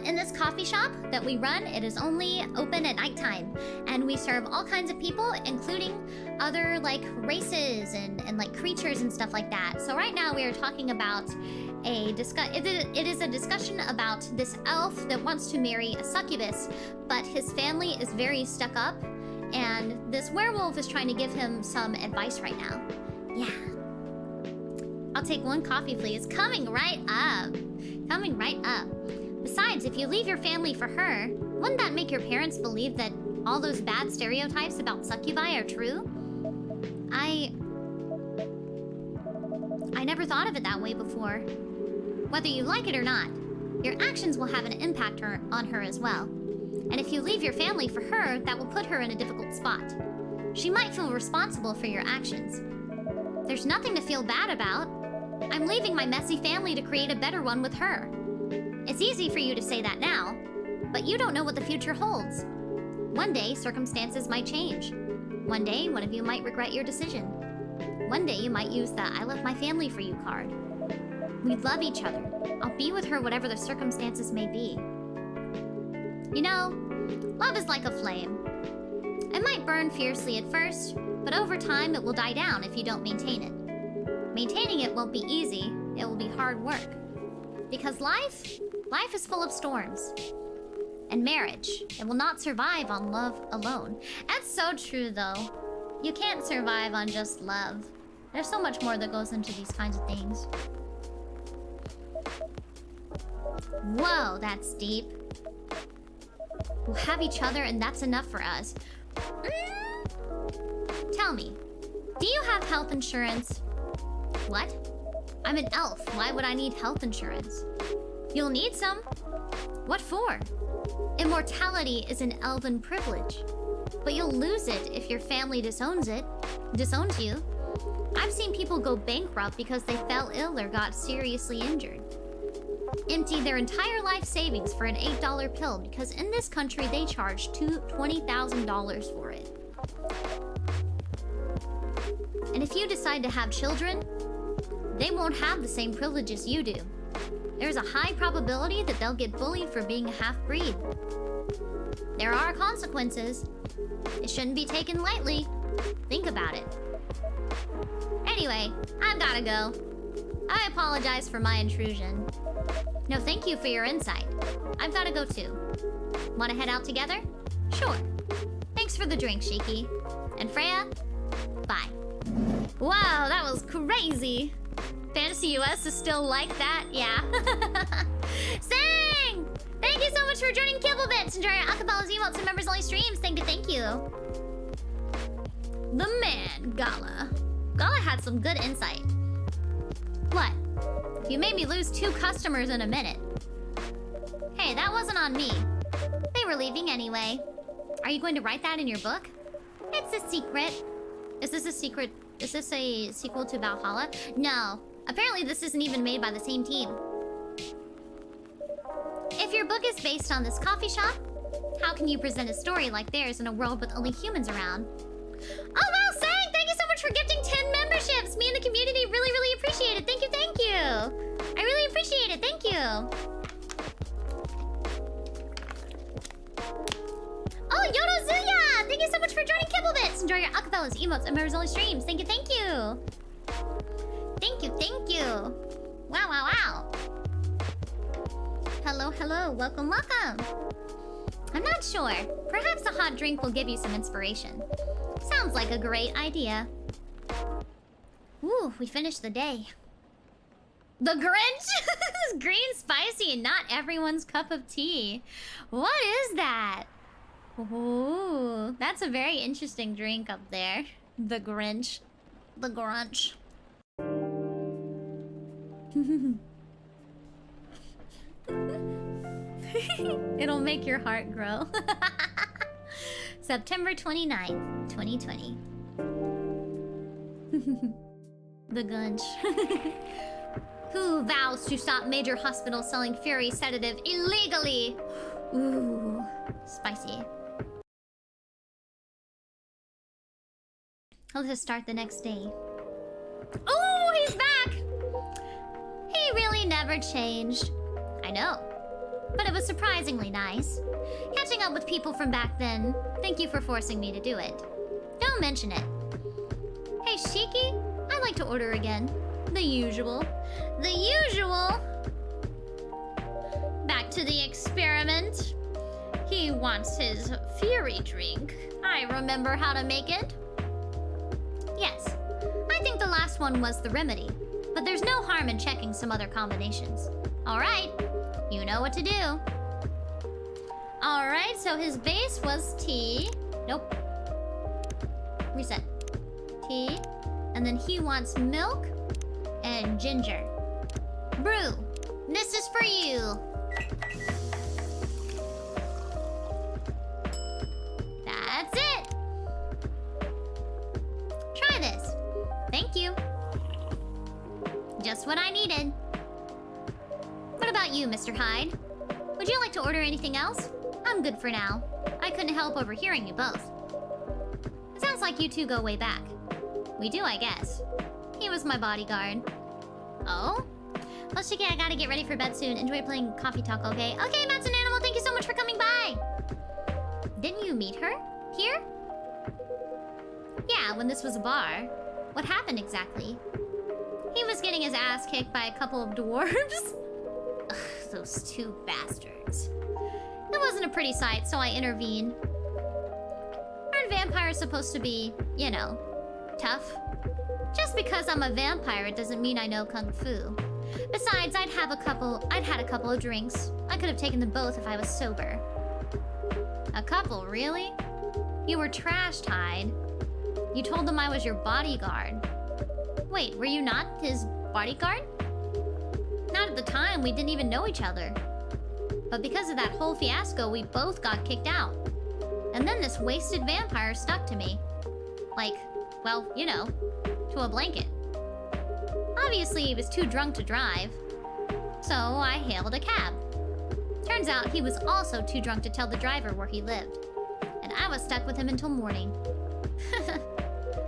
In this coffee shop that we run, it is only open at nighttime. And we serve all kinds of people, including other like races and like creatures and stuff like that. So right now we are talking about it is a discussion about this elf that wants to marry a succubus, but his family is very stuck up, and this werewolf is trying to give him some advice right now. Yeah. I'll take one coffee, please. Coming right up. Coming right up. Besides, if you leave your family for her, wouldn't that make your parents believe that all those bad stereotypes about succubi are true? I never thought of it that way before. Whether you like it or not, your actions will have an impact on her as well. And if you leave your family for her, that will put her in a difficult spot. She might feel responsible for your actions. There's nothing to feel bad about. I'm leaving my messy family to create a better one with her. It's easy for you to say that now, but you don't know what the future holds. One day, circumstances might change. One day, one of you might regret your decision. One day, you might use the I left my family for you card. We love each other. I'll be with her whatever the circumstances may be. You know, love is like a flame. It might burn fiercely at first, but over time it will die down if you don't maintain it. Maintaining it won't be easy, it will be hard work. Because life is full of storms. And marriage, it will not survive on love alone. That's so true though. You can't survive on just love. There's so much more that goes into these kinds of things. Whoa, that's deep. We'll have each other and that's enough for us. Tell me, do you have health insurance? What? I'm an elf. Why would I need health insurance? You'll need some. What for? Immortality is an elven privilege. But you'll lose it if your family disowns you. I've seen people go bankrupt because they fell ill or got seriously injured. Empty their entire life savings for an $8 pill because in this country they charge $20,000 for it. And if you decide to have children, they won't have the same privileges you do. There's a high probability that they'll get bullied for being a half-breed. There are consequences. It shouldn't be taken lightly. Think about it. Anyway, I've gotta go. I apologize for my intrusion. No, thank you for your insight. I've gotta go too. Wanna head out together? Sure. Thanks for the drink, Shiki. And Freya, bye. Wow, that was crazy. Fantasy US is still like that? Yeah. Sang! Thank you so much for joining Kibblebits. Enjoy your acapellas, emotes, and members-only streams. Thank you, thank you. The man, Gala. Gala had some good insight. What? You made me lose 2 customers in a minute. Hey, that wasn't on me. They were leaving anyway. Are you going to write that in your book? It's a secret. Is this a secret? Is this a sequel to Valhalla? No. Apparently this isn't even made by the same team. If your book is based on this coffee shop, how can you present a story like theirs in a world with only humans around? Oh wow, Sang! Thank you so much for gifting 10 memberships! Me and the community really, really appreciate it. Thank you, thank you! I really appreciate it, thank you! Oh, Yodozuya! Thank you so much for joining Kibblebits! Enjoy your acapellas, emotes, and members-only streams. Thank you, thank you! Thank you, thank you! Wow, wow, wow! Hello, hello, welcome, welcome! I'm not sure. Perhaps a hot drink will give you some inspiration. Sounds like a great idea. Ooh, we finished the day. The Grinch? Green, spicy, and not everyone's cup of tea. What is that? Ooh, that's a very interesting drink up there. The Grinch. The Grunch. It'll make your heart grow. September 29th, 2020. The Gunch. Who vows to stop major hospitals selling fury sedative illegally? Ooh, spicy. I'll just start the next day. Oh, he's back! He really never changed. I know. But it was surprisingly nice. Catching up with people from back then. Thank you for forcing me to do it. Don't mention it. Hey, Shiki, I'd like to order again. The usual. The usual! Back to the experiment. He wants his fury drink. I remember how to make it. Yes, I think the last one was the remedy. But there's no harm in checking some other combinations. Alright, you know what to do. Alright, so his base was tea. Nope. Reset. Tea. And then he wants milk and ginger. Brew. This is for you. That's it. Try this. Thank you. Just what I needed. What about you, Mr. Hyde? Would you like to order anything else? I'm good for now. I couldn't help overhearing you both. It sounds like you two go way back. We do, I guess. He was my bodyguard. Oh? Well, Shiki, I gotta get ready for bed soon. Enjoy playing Coffee Talk, okay? Okay, Matsun Animal, thank you so much for coming by! Didn't you meet her? Here? Yeah, when this was a bar. What happened exactly? He was getting his ass kicked by a couple of dwarves. Ugh, those two bastards. It wasn't a pretty sight, so I intervened. Aren't vampires supposed to be, you know, tough? Just because I'm a vampire, it doesn't mean I know kung fu. Besides, I'd had a couple of drinks. I could have taken them both if I was sober. A couple, really? You were trashed, Hyde. You told them I was your bodyguard. Wait, were you not his bodyguard? Not at the time, we didn't even know each other. But because of that whole fiasco, we both got kicked out. And then this wasted vampire stuck to me. Like, well, you know, to a blanket. Obviously, he was too drunk to drive. So I hailed a cab. Turns out he was also too drunk to tell the driver where he lived. And I was stuck with him until morning.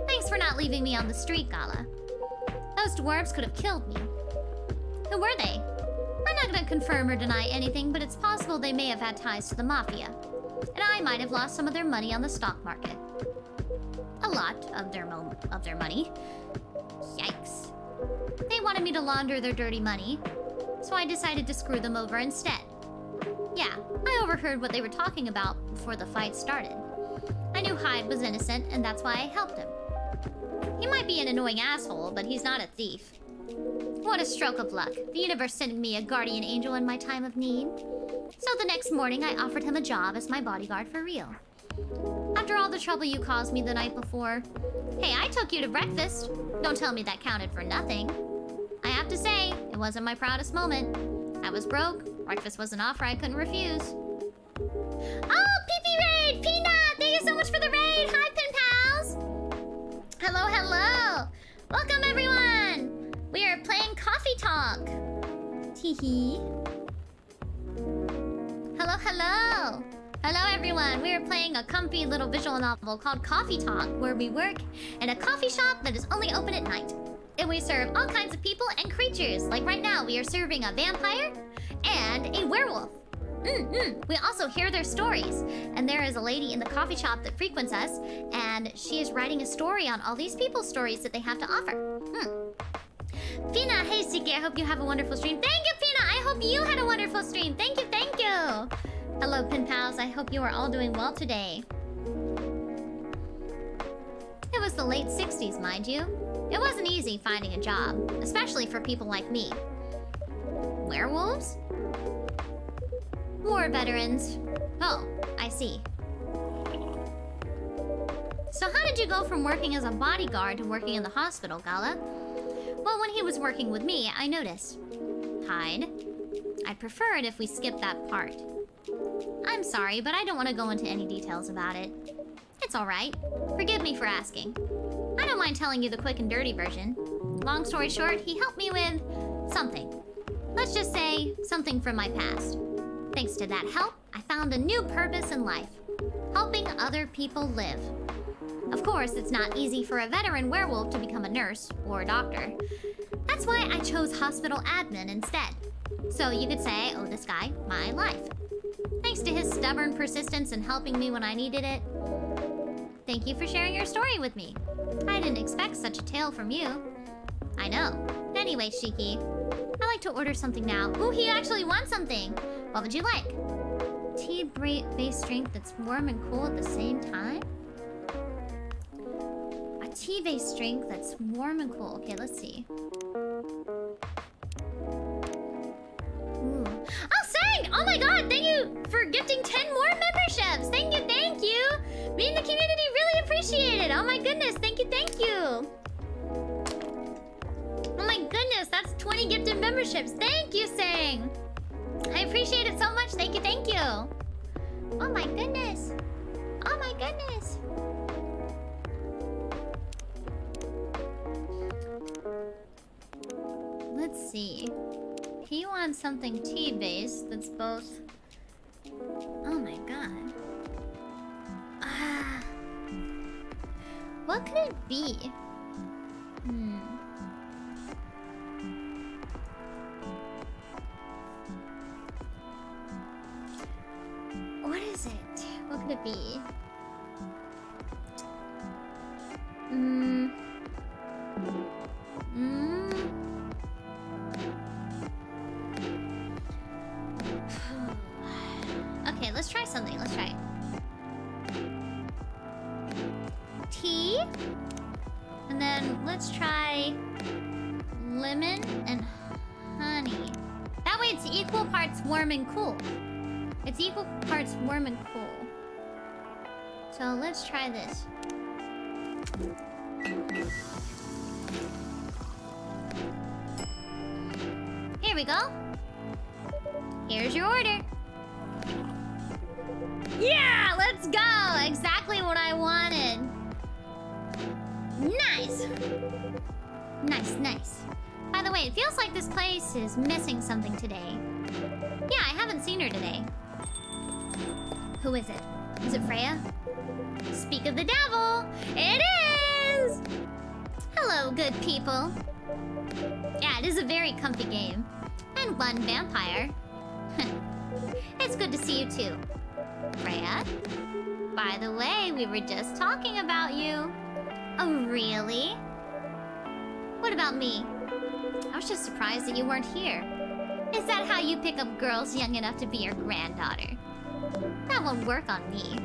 Thanks for not leaving me on the street, Gala. Those dwarves could have killed me. Who were they? I'm not gonna confirm or deny anything, but it's possible they may have had ties to the Mafia. And I might have lost some of their money on the stock market. A lot of their money. Yikes. They wanted me to launder their dirty money, so I decided to screw them over instead. Yeah, I overheard what they were talking about before the fight started. I knew Hyde was innocent, and that's why I helped him. He might be an annoying asshole, but he's not a thief. What a stroke of luck. The universe sending me a guardian angel in my time of need. So the next morning, I offered him a job as my bodyguard for real. After all the trouble you caused me the night before. Hey, I took you to breakfast. Don't tell me that counted for nothing. I have to say, it wasn't my proudest moment. I was broke. Breakfast was an offer I couldn't refuse. Oh, PP Raid! Peanut! Thank you so much for the raid! Hi, Pen Pals! Hello, hello! Welcome, everyone! We are playing Coffee Talk. Teehee. Hello, hello! Hello, everyone! We are playing a comfy little visual novel called Coffee Talk, where we work in a coffee shop that is only open at night. And we serve all kinds of people and creatures. Like right now, we are serving a vampire and a werewolf. We also hear their stories. And there is a lady in the coffee shop that frequents us, and she is writing a story on all these people's stories that they have to offer. Pina, hey Shiki, I hope you have a wonderful stream. Thank you, Pina! I hope you had a wonderful stream. Thank you, thank you! Hello, Pen Pals. I hope you are all doing well today. It was the late 60s, mind you. It wasn't easy finding a job, especially for people like me. Werewolves? War veterans. Oh, I see. So how did you go from working as a bodyguard to working in the hospital, Gala? Well, when he was working with me, I noticed. Hyde, I'd prefer it if we skipped that part. I'm sorry, but I don't want to go into any details about it. It's alright. Forgive me for asking. I don't mind telling you the quick and dirty version. Long story short, he helped me with something. Let's just say, something from my past. Thanks to that help, I found a new purpose in life. Helping other people live. Of course, it's not easy for a veteran werewolf to become a nurse or a doctor. That's why I chose hospital admin instead. So you could say I owe this guy my life. Thanks to his stubborn persistence in helping me when I needed it. Thank you for sharing your story with me. I didn't expect such a tale from you. I know. Anyway, Shiki, I'd like to order something now. Ooh, he actually wants something. What would you like? Tea-based drink that's warm and cool at the same time? A tea-based drink that's warm and cool. Okay, let's see. Ooh. Oh, Sang! Oh my god, thank you for gifting gifting 10 more memberships. Thank you, thank you. Me and the community really appreciate it. Oh my goodness, thank you, thank you. Oh my goodness, that's 20 gifted memberships. Thank you, Sang. I appreciate it so much. Thank you, thank you. Oh my goodness. Oh my goodness. Let's see. He wants something tea-based that's both... Oh my god. What could it be? What is it? What could it be? Okay, let's try something. Let's try tea. And then let's try lemon and honey. That way it's equal parts warm and cool. It's equal parts warm and cool. So let's try this. Here we go. Here's your order. Yeah, let's go! Exactly what I wanted. Nice! Nice, nice. By the way, it feels like this place is missing something today. Yeah, I haven't seen her today. Who is it? Is it Freya? Speak of the devil! It is! Hello, good people. Yeah, it is a very comfy game. And one vampire. It's good to see you too. Freya? By the way, we were just talking about you. Oh, really? What about me? I was just surprised that you weren't here. Is that how you pick up girls young enough to be your granddaughter? That won't work on me.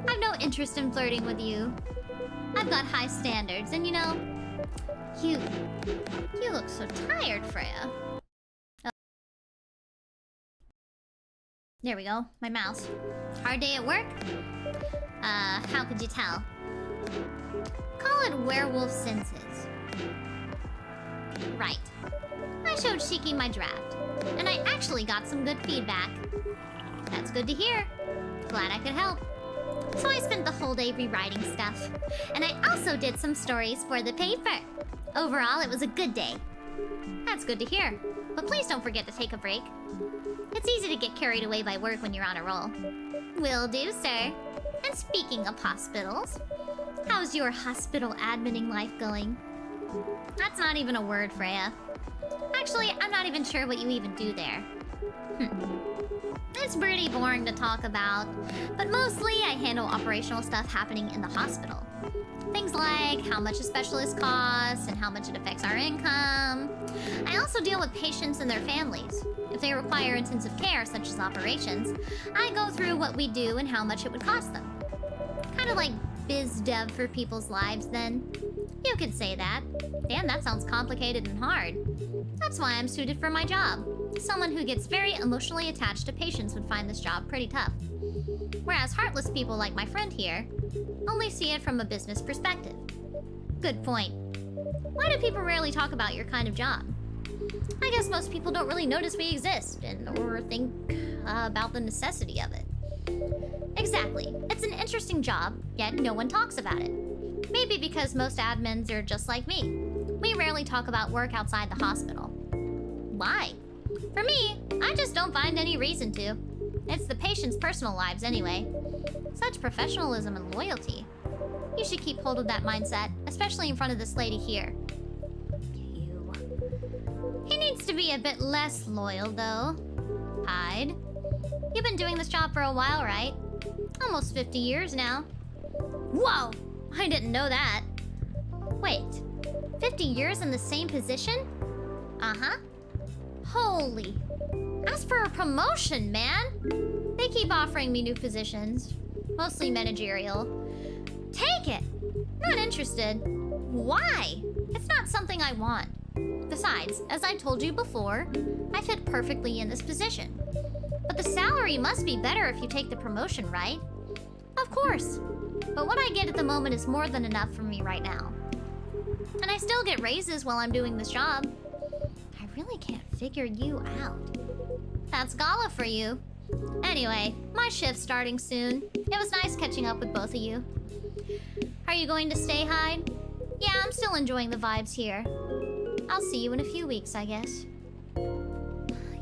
I've no interest in flirting with you. I've got high standards, and you know... You look so tired, Freya. Oh. There we go, my mouse. Hard day at work? How could you tell? Call it werewolf senses. Right. I showed Shiki my draft, and I actually got some good feedback. That's good to hear. Glad I could help. So I spent the whole day rewriting stuff. And I also did some stories for the paper. Overall, it was a good day. That's good to hear. But please don't forget to take a break. It's easy to get carried away by work when you're on a roll. Will do, sir. And speaking of hospitals, how's your hospital adminning life going? That's not even a word, Freya. Actually, I'm not even sure what you even do there. It's pretty boring to talk about, but mostly I handle operational stuff happening in the hospital. Things like how much a specialist costs and how much it affects our income. I also deal with patients and their families. If they require intensive care, such as operations, I go through what we do and how much it would cost them. Kind of like biz dev for people's lives, then. You could say that. Damn, that sounds complicated and hard. That's why I'm suited for my job. Someone who gets very emotionally attached to patients would find this job pretty tough. Whereas heartless people like my friend here only see it from a business perspective. Good point. Why do people rarely talk about your kind of job? I guess most people don't really notice we exist or think about the necessity of it. Exactly. It's an interesting job, yet no one talks about it. Maybe because most admins are just like me. We rarely talk about work outside the hospital. Why? For me, I just don't find any reason to. It's the patient's personal lives anyway. Such professionalism and loyalty. You should keep hold of that mindset, especially in front of this lady here. You. He needs to be a bit less loyal, though. Hyde. You've been doing this job for a while, right? Almost 50 years now. Whoa! I didn't know that. Wait, 50 years in the same position? Uh-huh. Holy. Ask for a promotion, man! They keep offering me new positions. Mostly managerial. Take it! Not interested. Why? It's not something I want. Besides, as I told you before, I fit perfectly in this position. But the salary must be better if you take the promotion, right? Of course. But what I get at the moment is more than enough for me right now. And I still get raises while I'm doing this job. I really can't figure you out. That's Gala for you. Anyway, my shift's starting soon. It was nice catching up with both of you. Are you going to stay, Hyde? Yeah, I'm still enjoying the vibes here. I'll see you in a few weeks, I guess.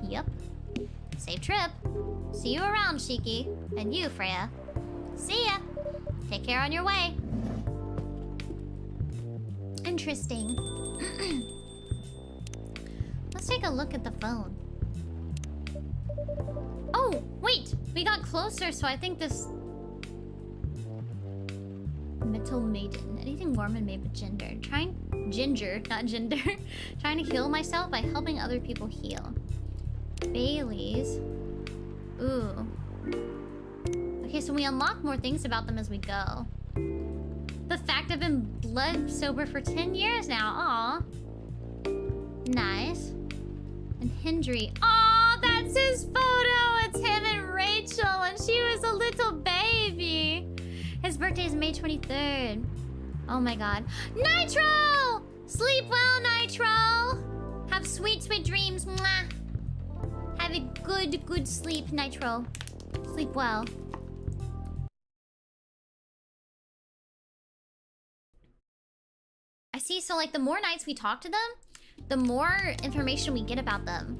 Yep. Safe trip. See you around, Shiki. And you, Freya. See ya. Take care on your way. Interesting. Let's take a look at the phone. Oh, wait! We got closer, so I think this... Metal Maiden. Anything Mormon made with ginger. Ginger, not gender. Trying to heal myself by helping other people heal. Bailey's. Ooh. Okay, so we unlock more things about them as we go. The fact I've been blood sober for 10 years now. Aw. Nice. And Hendry. Aw, that's his photo. It's him and Rachel, and she was a little baby. His birthday is May 23rd. Oh my god. Nitro! Sleep well, Nitro! Have sweet, sweet dreams. Mwah. Have a good, good sleep, Nitro. Sleep well. I see, so like the more nights we talk to them, the more information we get about them.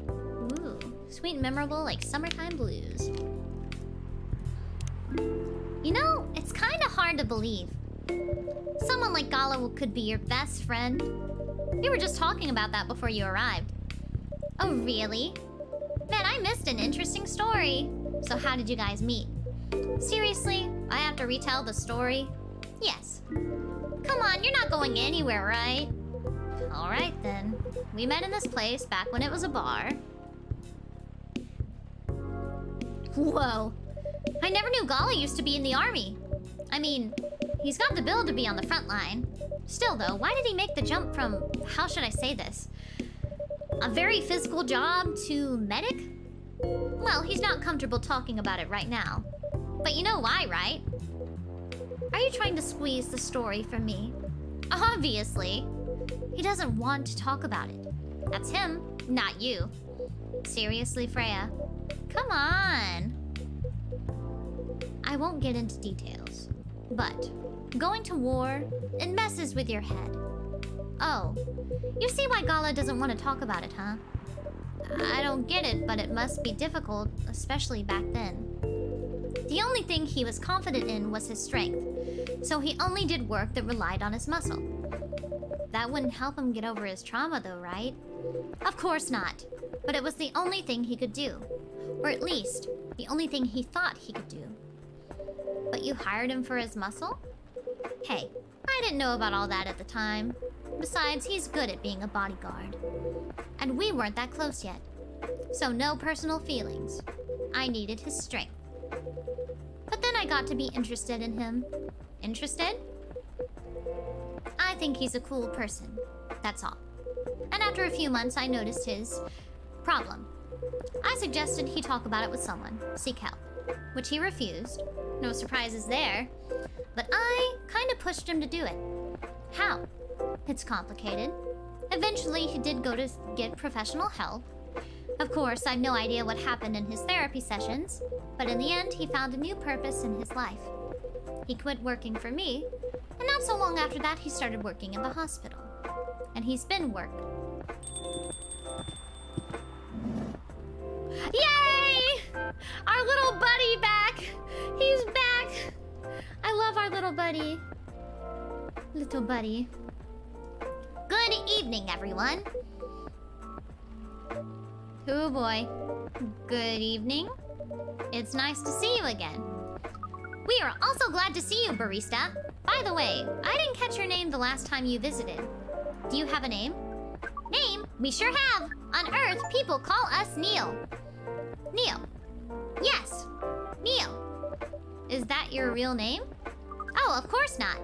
Ooh, sweet and memorable like summertime blues. You know, it's kind of hard to believe. Someone like Gala could be your best friend. We were just talking about that before you arrived. Oh, really? Man, I missed an interesting story. So how did you guys meet? Seriously? I have to retell the story? Yes. Come on, you're not going anywhere, right? Alright then. We met in this place back when it was a bar. Whoa. I never knew Gala used to be in the army. I mean, he's got the build to be on the front line. Still though, why did he make the jump from, how should I say this? A very physical job to medic? Well, he's not comfortable talking about it right now. But you know why, right? Are you trying to squeeze the story from me? Obviously. He doesn't want to talk about it. That's him, not you. Seriously, Freya. Come on. I won't get into details. But going to war, it messes with your head. Oh, you see why Gala doesn't want to talk about it, huh? I don't get it, but it must be difficult, especially back then. The only thing he was confident in was his strength, so he only did work that relied on his muscle. That wouldn't help him get over his trauma though, right? Of course not, but it was the only thing he could do. Or at least, the only thing he thought he could do. But you hired him for his muscle? Hey, I didn't know about all that at the time. Besides, he's good at being a bodyguard. And we weren't that close yet. So no personal feelings. I needed his strength. But then I got to be interested in him. Interested? I think he's a cool person. That's all. And after a few months, I noticed his problem. I suggested he talk about it with someone, seek help, which he refused. No surprises there. But I kind of pushed him to do it. How? It's complicated. Eventually, he did go to get professional help. Of course, I have no idea what happened in his therapy sessions, but in the end, he found a new purpose in his life. He quit working for me, and not so long after that, he started working in the hospital. And he's been working. Yay! Our little buddy back! He's back! I love our little buddy. Little buddy. Good evening, everyone. Oh boy. Good evening. It's nice to see you again. We are also glad to see you, barista. By the way, I didn't catch your name the last time you visited. Do you have a name? Name? We sure have. On Earth, people call us Neil. Neil. Yes. Neil. Is that your real name? Oh, of course not.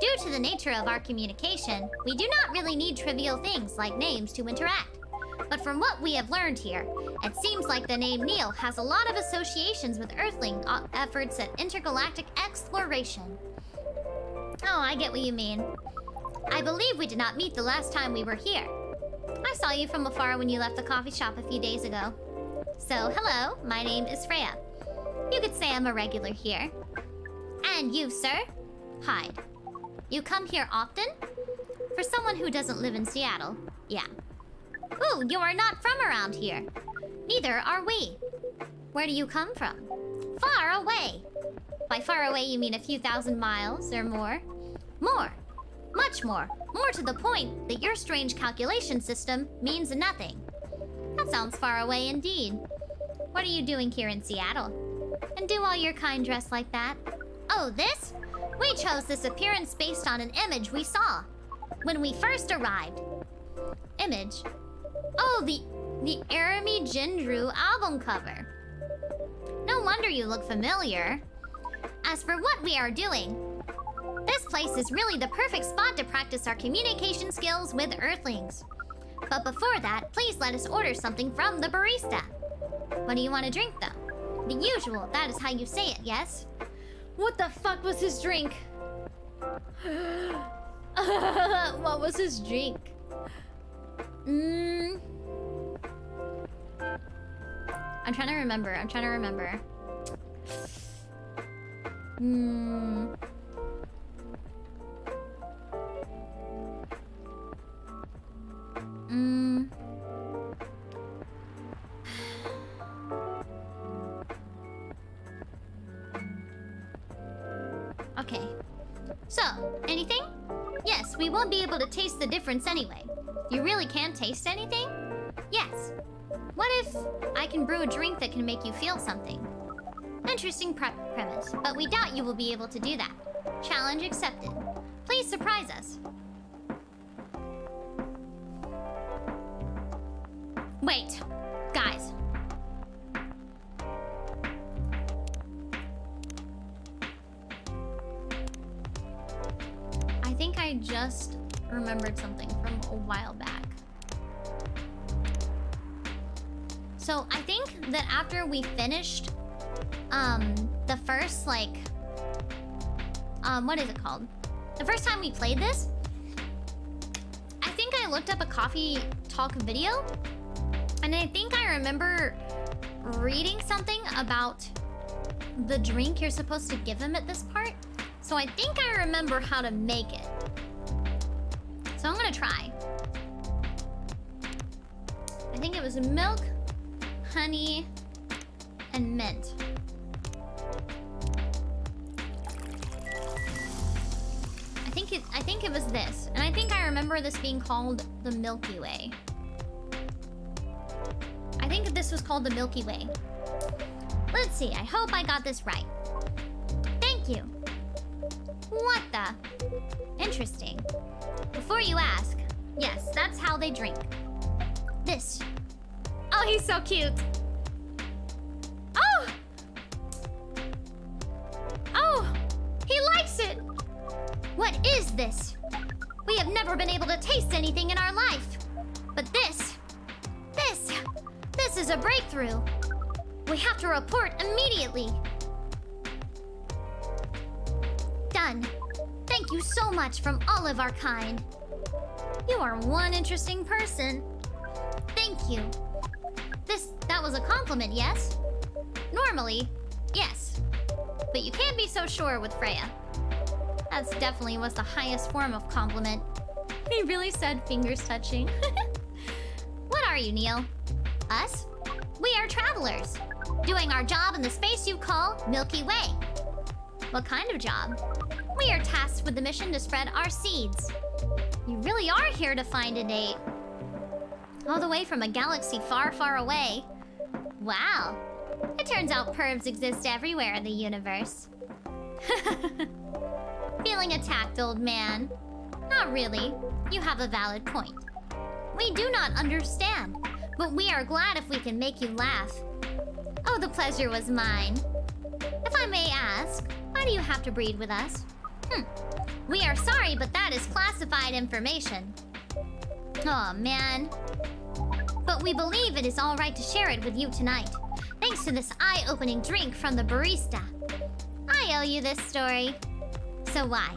Due to the nature of our communication, we do not really need trivial things like names to interact. But from what we have learned here, it seems like the name Neil has a lot of associations with Earthling efforts at intergalactic exploration. Oh, I get what you mean. I believe we did not meet the last time we were here. I saw you from afar when you left the coffee shop a few days ago. So, hello, my name is Freya. You could say I'm a regular here. And you, sir? Hyde. You come here often? For someone who doesn't live in Seattle, yeah. Ooh, you are not from around here. Neither are we. Where do you come from? Far away. By far away, you mean a few thousand miles or more? More. Much more. More to the point that your strange calculation system means nothing. That sounds far away indeed. What are you doing here in Seattle? And do all your kind dress like that? Oh, this? We chose this appearance based on an image we saw when we first arrived. Image? Oh, the Arami Jindru album cover. No wonder you look familiar. As for what we are doing, this place is really the perfect spot to practice our communication skills with Earthlings. But before that, please let us order something from the barista. What do you want to drink, though? The usual, that is how you say it, yes? What the fuck was his drink? What was his drink? I'm trying to remember. Okay. So, anything? Yes, we won't be able to taste the difference anyway. You really can't taste anything? Yes. What if I can brew a drink that can make you feel something? Interesting premise, but we doubt you will be able to do that. Challenge accepted. Please surprise us. Wait, guys. I think I just remembered something from a while back. So I think that after we finished the first, like, what is it called? The first time we played this, I think I looked up a coffee talk video, and I think I remember reading something about the drink you're supposed to give him at this part. So I think I remember how to make it. So I'm gonna try. I think it was milk, honey, and mint. I think it was this. And I think I remember this being called the Milky Way. I think this was called the Milky Way. Let's see, I hope I got this right. Thank you. What the? Interesting. Before you ask, yes, that's how they drink. This. Oh, he's so cute. Oh! Oh! He likes it! What is this? We have never been able to taste anything in our life. But this is a breakthrough. We have to report immediately. Done. Thank you so much from all of our kind. You are one interesting person. Thank you. That was a compliment, yes? Normally, yes. But you can't be so sure with Freya. That definitely was the highest form of compliment. He really said fingers touching. What are you, Neil? Us? We are travelers, doing our job in the space you call Milky Way. What kind of job? We are tasked with the mission to spread our seeds. You really are here to find a date. All the way from a galaxy far, far away. Wow. It turns out pervs exist everywhere in the universe. Feeling attacked, old man? Not really. You have a valid point. We do not understand, but we are glad if we can make you laugh. Oh, the pleasure was mine. If I may ask, why do you have to breed with us? We are sorry, but that is classified information. Oh, man. But we believe it is alright to share it with you tonight, thanks to this eye-opening drink from the barista. I owe you this story. So why?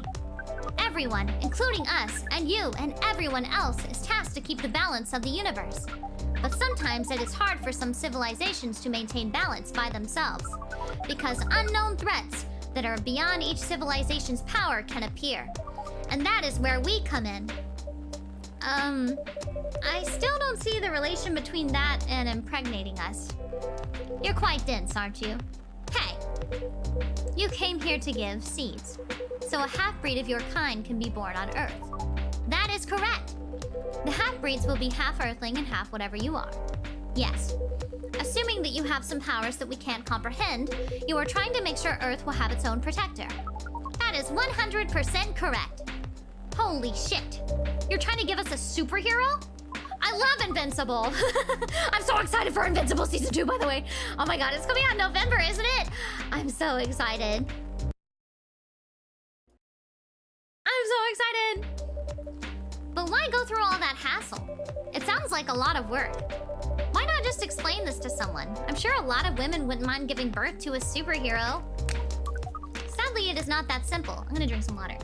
Everyone, including us, and you, and everyone else, is tasked to keep the balance of the universe. But sometimes it is hard for some civilizations to maintain balance by themselves, because unknown threats that are beyond each civilization's power can appear. And that is where we come in. I still don't see the relation between that and impregnating us. You're quite dense, aren't you? Hey, you came here to give seeds, so a half-breed of your kind can be born on Earth. That is correct. The half-breeds will be half Earthling and half whatever you are. Yes. Assuming that you have some powers that we can't comprehend, you are trying to make sure Earth will have its own protector. That is 100% correct. Holy shit. You're trying to give us a superhero? I love Invincible. I'm so excited for Invincible Season 2, by the way. Oh my god, it's coming out in November, isn't it? I'm so excited. I'm so excited. But why go through all that hassle? It sounds like a lot of work. Why not just explain this to someone? I'm sure a lot of women wouldn't mind giving birth to a superhero. Sadly, it is not that simple. I'm gonna drink some water.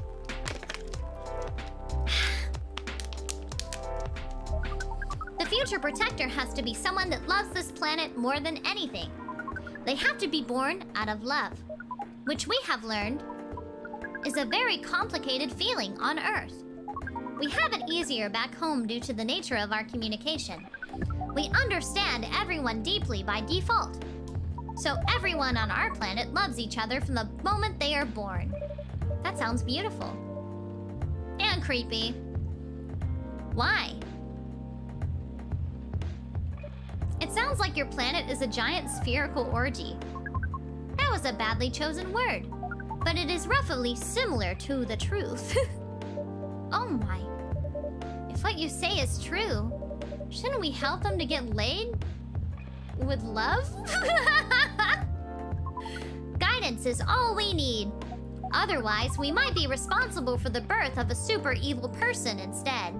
The future protector has to be someone that loves this planet more than anything. They have to be born out of love, which we have learned is a very complicated feeling on Earth. We have it easier back home due to the nature of our communication. We understand everyone deeply by default. So everyone on our planet loves each other from the moment they are born. That sounds beautiful. And creepy. Why? It sounds like your planet is a giant spherical orgy. That was a badly chosen word, but it is roughly similar to the truth. Oh my. If what you say is true, shouldn't we help them to get laid? With love? Guidance is all we need. Otherwise, we might be responsible for the birth of a super evil person instead.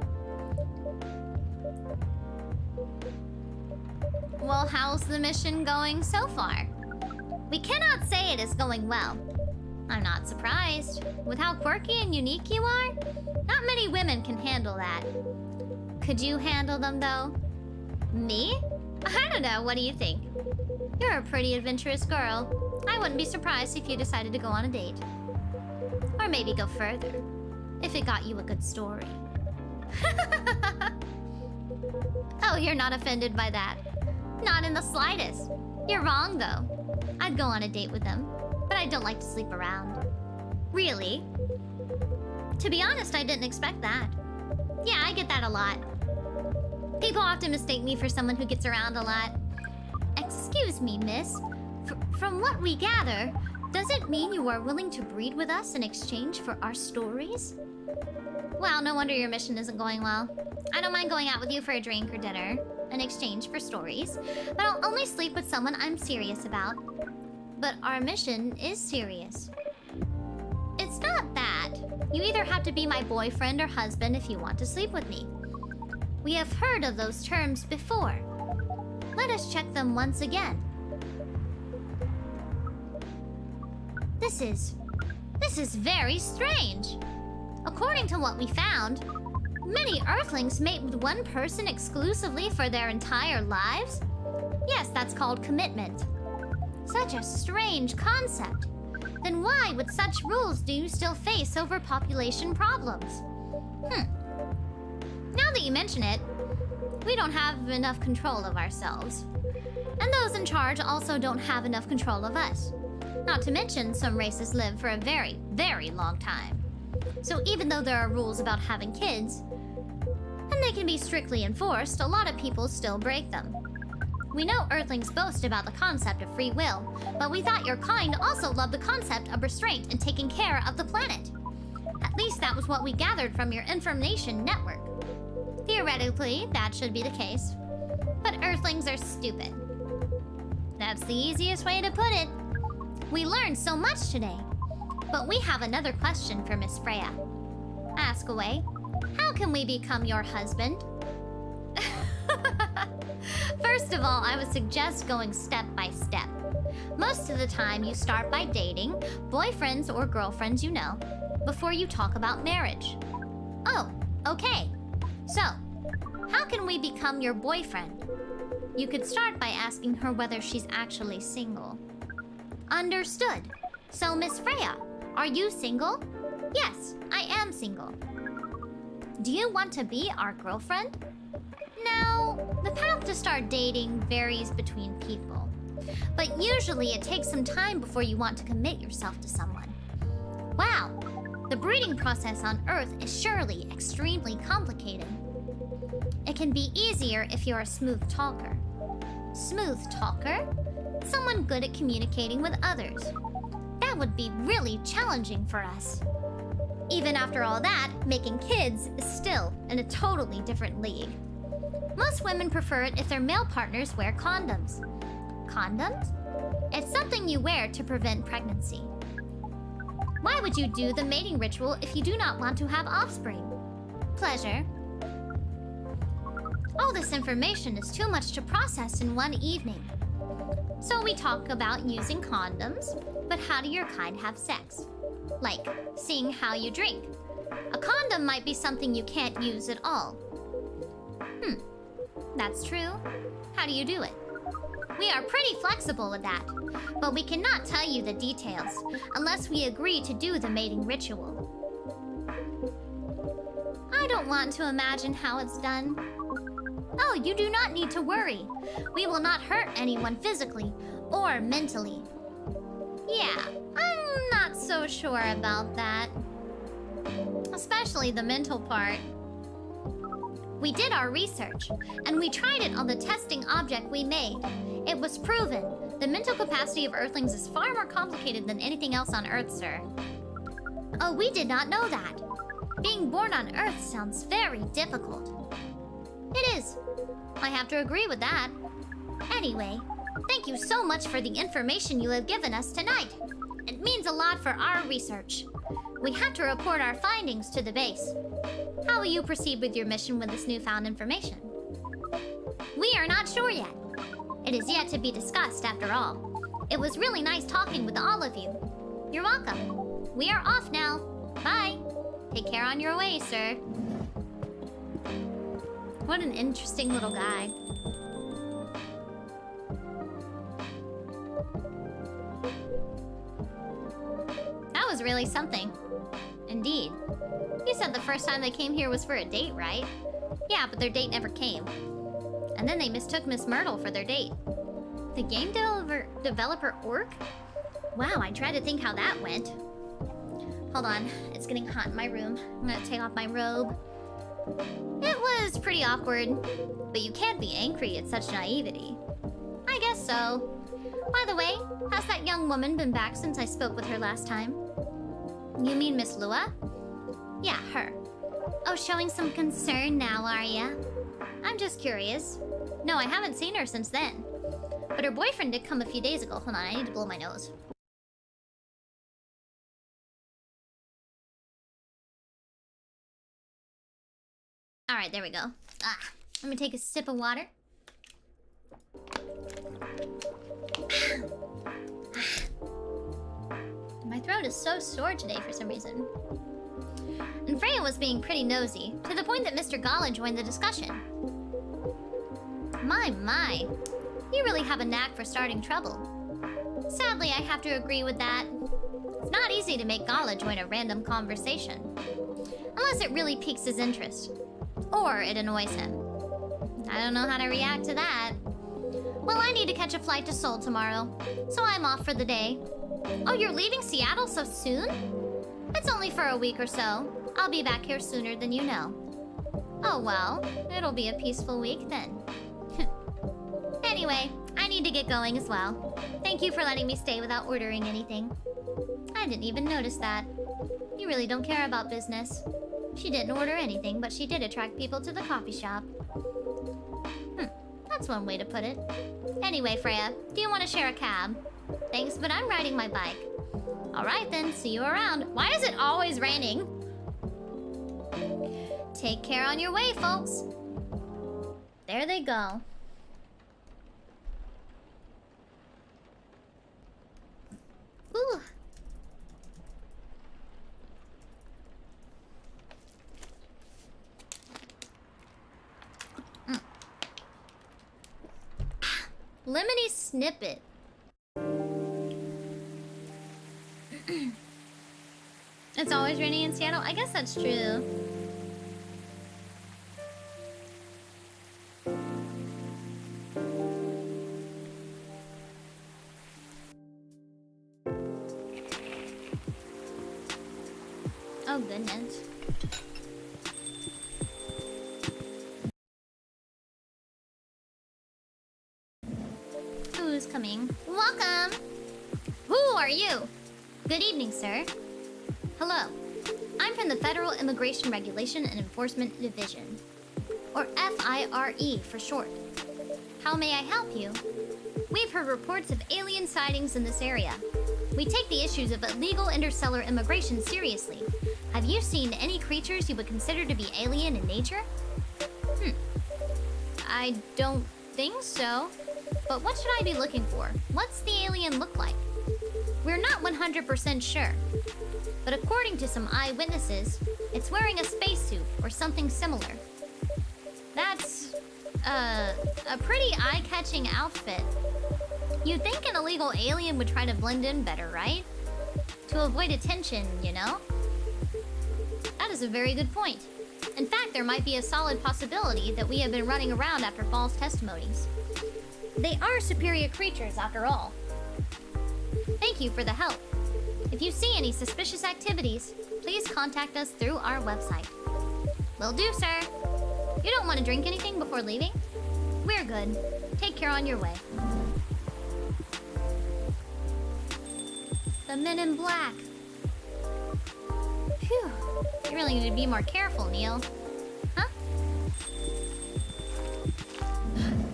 Well, how's the mission going so far? We cannot say it is going well. I'm not surprised. With how quirky and unique you are, not many women can handle that. Could you handle them, though? Me? I don't know, what do you think? You're a pretty adventurous girl. I wouldn't be surprised if you decided to go on a date. Or maybe go further, if it got you a good story. Oh, you're not offended by that? Not in the slightest. You're wrong, though. I'd go on a date with them, but I don't like to sleep around. Really? To be honest, I didn't expect that. Yeah, I get that a lot. People often mistake me for someone who gets around a lot. Excuse me, miss. From what we gather, does it mean you are willing to breed with us in exchange for our stories? Well, no wonder your mission isn't going well. I don't mind going out with you for a drink or dinner in exchange for stories, but I'll only sleep with someone I'm serious about. But our mission is serious. It's not that. You either have to be my boyfriend or husband if you want to sleep with me. We have heard of those terms before. Let us check them once again. This is very strange. According to what we found, many Earthlings mate with one person exclusively for their entire lives? Yes, that's called commitment. Such a strange concept. Then why, with such rules, do you still face overpopulation problems? Now that you mention it, we don't have enough control of ourselves. And those in charge also don't have enough control of us. Not to mention, some races live for a very, very long time. So even though there are rules about having kids, and they can be strictly enforced, a lot of people still break them. We know Earthlings boast about the concept of free will, but we thought your kind also loved the concept of restraint and taking care of the planet. At least that was what we gathered from your information network. Theoretically, that should be the case. But Earthlings are stupid. That's the easiest way to put it. We learned so much today. But we have another question for Miss Freya. Ask away. How can we become your husband? First of all, I would suggest going step by step. Most of the time, you start by dating boyfriends or girlfriends you know before you talk about marriage. Oh, okay. So, how can we become your boyfriend? You could start by asking her whether she's actually single. Understood. So, Miss Freya, are you single? Yes, I am single. Do you want to be our girlfriend? Now, the path to start dating varies between people. But usually it takes some time before you want to commit yourself to someone. Wow, the breeding process on Earth is surely extremely complicated. It can be easier if you're a smooth talker. Smooth talker? Someone good at communicating with others. That would be really challenging for us. Even after all that, making kids is still in a totally different league. Most women prefer it if their male partners wear condoms. Condoms? It's something you wear to prevent pregnancy. Why would you do the mating ritual if you do not want to have offspring? Pleasure. All this information is too much to process in one evening. So we talk about using condoms, but how do your kind have sex? Like, seeing how you drink. A condom might be something you can't use at all. That's true. How do you do it? We are pretty flexible with that, but we cannot tell you the details unless we agree to do the mating ritual. I don't want to imagine how it's done. Oh, you do not need to worry. We will not hurt anyone physically or mentally. Yeah, I'm not so sure about that. Especially the mental part. We did our research, and we tried it on the testing object we made. It was proven. The mental capacity of Earthlings is far more complicated than anything else on Earth, sir. Oh, we did not know that. Being born on Earth sounds very difficult. It is. I have to agree with that. Anyway, thank you so much for the information you have given us tonight. It means a lot for our research. We have to report our findings to the base. How will you proceed with your mission with this newfound information? We are not sure yet. It is yet to be discussed, after all. It was really nice talking with all of you. You're welcome. We are off now. Bye. Take care on your way, sir. What an interesting little guy. That was really something. Indeed. You said the first time they came here was for a date, right? Yeah, but their date never came. And then they mistook Miss Myrtle for their date. The game developer orc? Wow, I tried to think how that went. Hold on, it's getting hot in my room. I'm gonna take off my robe. It was pretty awkward, but you can't be angry at such naivety. I guess so. By the way, has that young woman been back since I spoke with her last time? You mean Miss Lua? Yeah, her. Oh, showing some concern now, are ya? I'm just curious. No, I haven't seen her since then. But her boyfriend did come a few days ago. Hold on, I need to blow my nose. Alright, there we go. Let me take a sip of water. My throat is so sore today for some reason. And Freya was being pretty nosy, to the point that Mr. Gollin joined the discussion. My. You really have a knack for starting trouble. Sadly, I have to agree with that. It's not easy to make Gala join a random conversation. Unless it really piques his interest. Or it annoys him. I don't know how to react to that. Well, I need to catch a flight to Seoul tomorrow, so I'm off for the day. Oh, you're leaving Seattle so soon? It's only for a week or so. I'll be back here sooner than you know. Oh well, it'll be a peaceful week then. Anyway, I need to get going as well. Thank you for letting me stay without ordering anything. I didn't even notice that. You really don't care about business. She didn't order anything, but she did attract people to the coffee shop. That's one way to put it. Anyway, Freya, do you want to share a cab? Thanks, but I'm riding my bike. Alright then, see you around. Why is it always raining? Take care on your way, folks. There they go. Ooh. Lemony Snippet. It's always raining in Seattle? I guess that's true. Oh goodness. Who's coming? Welcome! Who are you? Good evening, sir. Hello. I'm from the Federal Immigration Regulation and Enforcement Division, or FIRE for short. How may I help you? We've heard reports of alien sightings in this area. We take the issues of illegal interstellar immigration seriously. Have you seen any creatures you would consider to be alien in nature? I don't think so. But what should I be looking for? What's the alien look like? We're not 100% sure. But according to some eyewitnesses, it's wearing a spacesuit or something similar. That's a pretty eye-catching outfit. You'd think an illegal alien would try to blend in better, right? To avoid attention, you know? That is a very good point. In fact, there might be a solid possibility that we have been running around after false testimonies. They are superior creatures, after all. Thank you for the help. If you see any suspicious activities, please contact us through our website. Will do, sir. You don't want to drink anything before leaving? We're good. Take care on your way. The men in black. Phew. You really need to be more careful, Neil. Huh?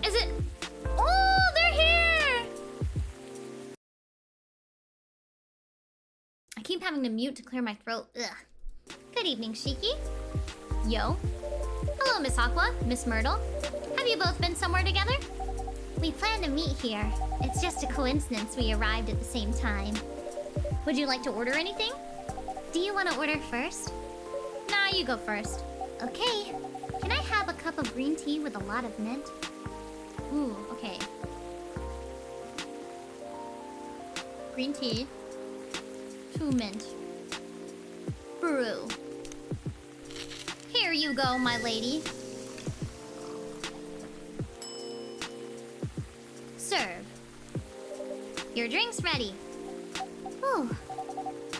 Is it... Oh, they're here! I keep having to mute to clear my throat. Ugh. Good evening, Shiki. Yo. Hello, Miss Aqua, Miss Myrtle. Have you both been somewhere together? We plan to meet here. It's just a coincidence we arrived at the same time. Would you like to order anything? Do you want to order first? Nah, you go first. Okay. Can I have a cup of green tea with a lot of mint? Ooh, okay. Green tea. 2 mint. Brew. Here you go, my lady. Serve. Your drink's ready. Ooh,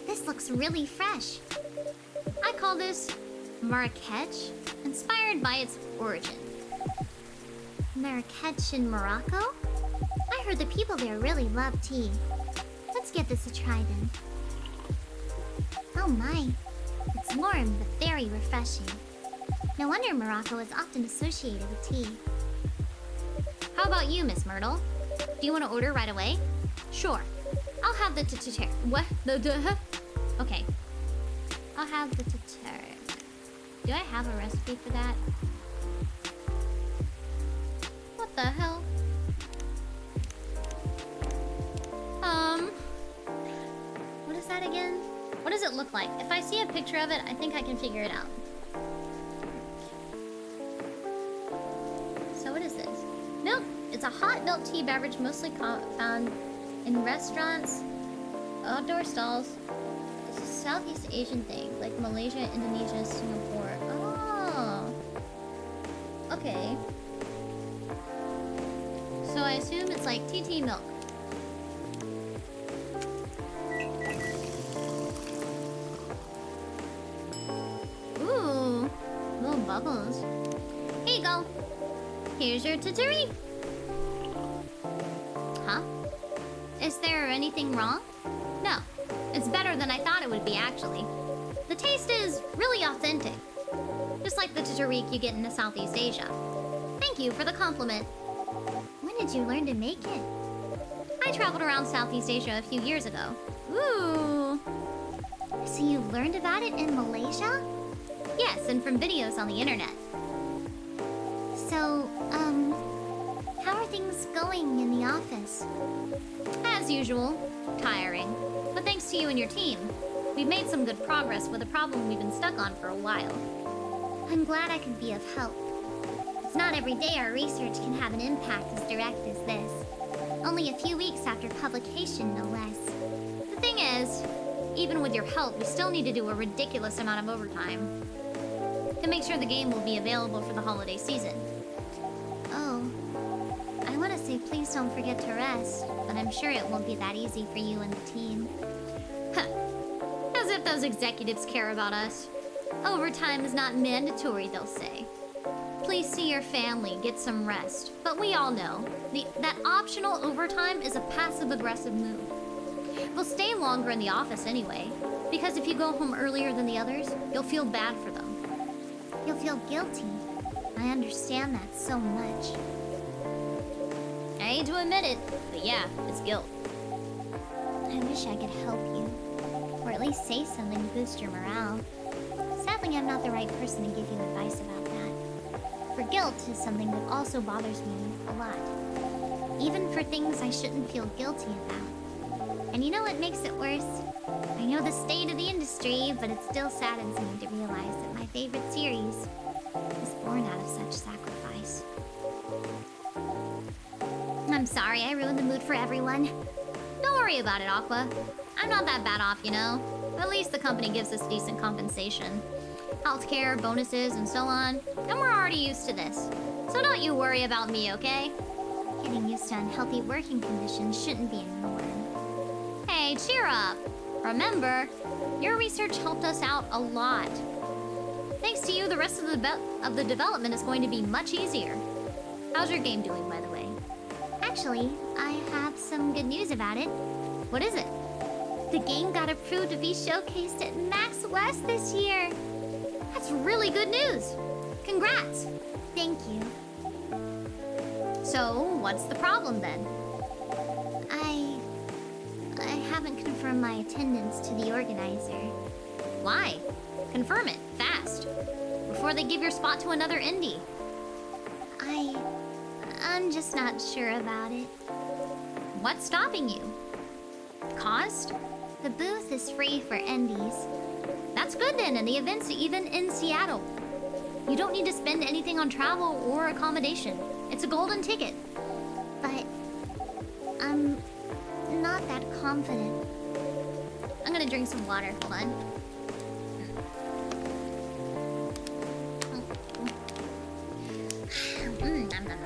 this looks really fresh. I call this Marrakech, inspired by its origin. Marrakech in Morocco? I heard the people there really love tea. Let's give this a try then. Oh my, it's warm but very refreshing. No wonder Morocco is often associated with tea. How about you, Miss Myrtle? Do you want to order right away? Sure. I'll have the what? Okay. I'll have the Do I have a recipe for that? What the hell? What is that again? What does it look like? If I see a picture of it, I think I can figure it out. So what is this? Milk. It's a hot milk tea beverage mostly found in restaurants, outdoor stalls. It's a Southeast Asian thing, like Malaysia, Indonesia, Singapore. Oh. Okay. So I assume it's like tea milk. Ooh. Little bubbles. Here you go. Here's your tatari. Huh? Is there anything wrong? No. It's better than I thought it would be, actually. The taste is really authentic. Just like the tatarik you get in Southeast Asia. Thank you for the compliment. When did you learn to make it? I traveled around Southeast Asia a few years ago. Ooh. So you learned about it in Malaysia? Yes, and from videos on the internet. So, going in the office? As usual, tiring. But thanks to you and your team, we've made some good progress with a problem we've been stuck on for a while. I'm glad I could be of help. It's not every day our research can have an impact as direct as this. Only a few weeks after publication, no less. The thing is, even with your help, we still need to do a ridiculous amount of overtime to make sure the game will be available for the holiday season. Oh, I want to say please don't forget to rest, but I'm sure it won't be that easy for you and the team. Huh. As if those executives care about us. Overtime is not mandatory, they'll say. Please see your family, get some rest. But we all know, that optional overtime is a passive-aggressive move. We'll stay longer in the office anyway, because if you go home earlier than the others, you'll feel bad for them. You'll feel guilty. I understand that so much. I hate to admit it, but yeah, it's guilt. I wish I could help you, or at least say something to boost your morale. Sadly, I'm not the right person to give you advice about that. For guilt is something that also bothers me a lot. Even for things I shouldn't feel guilty about. And you know what makes it worse? I know the state of the industry, but it still saddens me to realize that my favorite series is born out of such sacrifice. I'm sorry I ruined the mood for everyone. Don't worry about it, Aqua. I'm not that bad off, you know? At least the company gives us decent compensation. Healthcare, bonuses, and so on. And we're already used to this. So don't you worry about me, okay? Getting used to unhealthy working conditions shouldn't be a norm. Hey, cheer up. Remember, your research helped us out a lot. Thanks to you, the rest of the development is going to be much easier. How's your game doing, by the way? Actually, I have some good news about it. What is it? The game got approved to be showcased at Max West this year. That's really good news. Congrats. Thank you. So, what's the problem then? I haven't confirmed my attendance to the organizer. Why? Confirm it, fast. Before they give your spot to another indie. I'm just not sure about it. What's stopping you? Cost? The booth is free for indies. That's good then, and the event's even in Seattle. You don't need to spend anything on travel or accommodation. It's a golden ticket. But I'm not that confident. I'm gonna drink some water. Hold on. Nom, nom, nom.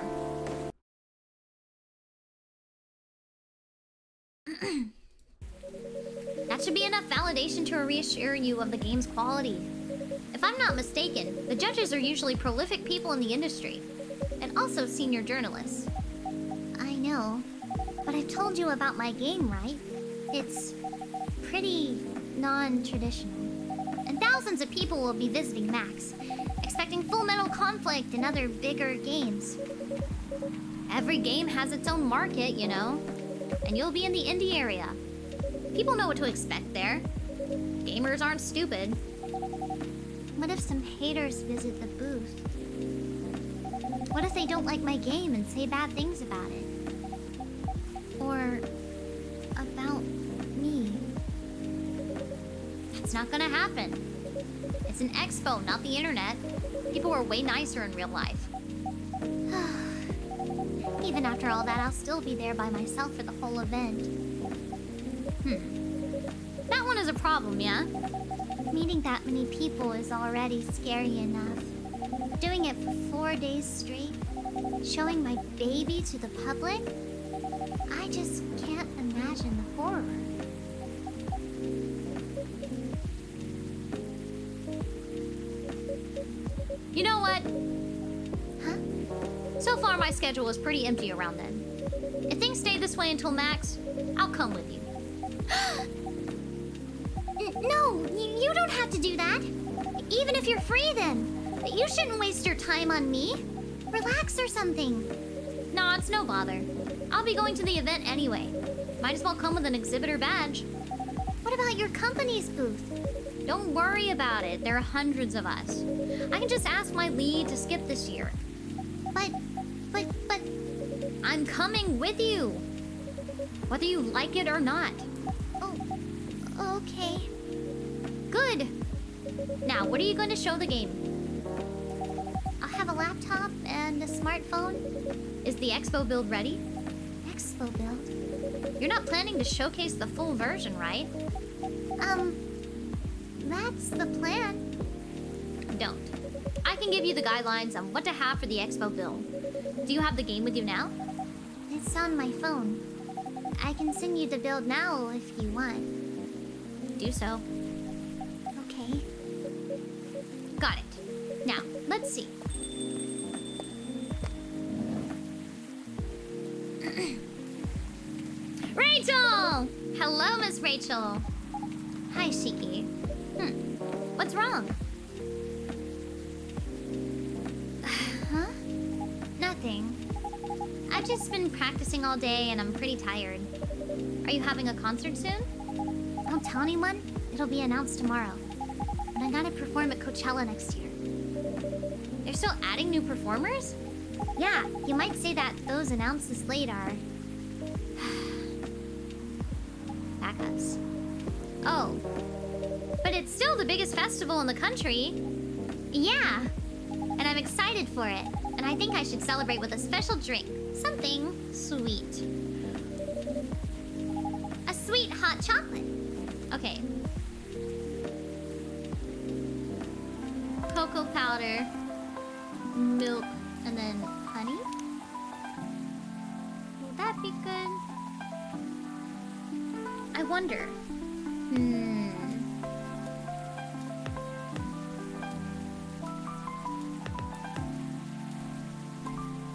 That should be enough validation to reassure you of the game's quality. If I'm not mistaken, the judges are usually prolific people in the industry, and also senior journalists. I know, but I've told you about my game, right? It's pretty non-traditional. And thousands of people will be visiting Max, expecting Full Metal Conflict and other bigger games. Every game has its own market, you know, and you'll be in the indie area. People know what to expect there. Gamers aren't stupid. What if some haters visit the booth? What if they don't like my game and say bad things about it? Or about me? That's not gonna happen. It's an expo, not the internet. People are way nicer in real life. Even after all that, I'll still be there by myself for the whole event. That one is a problem, yeah? Meeting that many people is already scary enough. Doing it for 4 days straight, showing my baby to the public, I just can't imagine the horror. You know what? Huh? So far, my schedule is pretty empty around then. If things stay this way until Max, I'll come with you. No, you don't have to do that. Even if you're free then. You shouldn't waste your time on me. Relax or something. Nah, it's no bother. I'll be going to the event anyway. Might as well come with an exhibitor badge. What about your company's booth? Don't worry about it. There are hundreds of us. I can just ask my lead to skip this year. But... I'm coming with you. Whether you like it or not. Oh, okay. Good. Now, what are you going to show the game? I'll have a laptop and a smartphone. Is the Expo build ready? Expo build? You're not planning to showcase the full version, right? That's the plan. Don't. I can give you the guidelines on what to have for the Expo build. Do you have the game with you now? It's on my phone. I can send you the build now if you want. Do so. Okay. Got it. Now, let's see. Rachel! Hello, Miss Rachel. Hi, Shiki. What's wrong? Huh? Nothing. I've just been practicing all day and I'm pretty tired. Are you having a concert soon? Don't tell anyone. It'll be announced tomorrow. But I gotta perform at Coachella next year. They're still adding new performers? Yeah, you might say that those announced this late are... backups. Oh. But it's still the biggest festival in the country. Yeah. And I'm excited for it. And I think I should celebrate with a special drink. Something sweet. A sweet hot chocolate. Okay. Cocoa powder, milk, and then honey? Will that be good? I wonder.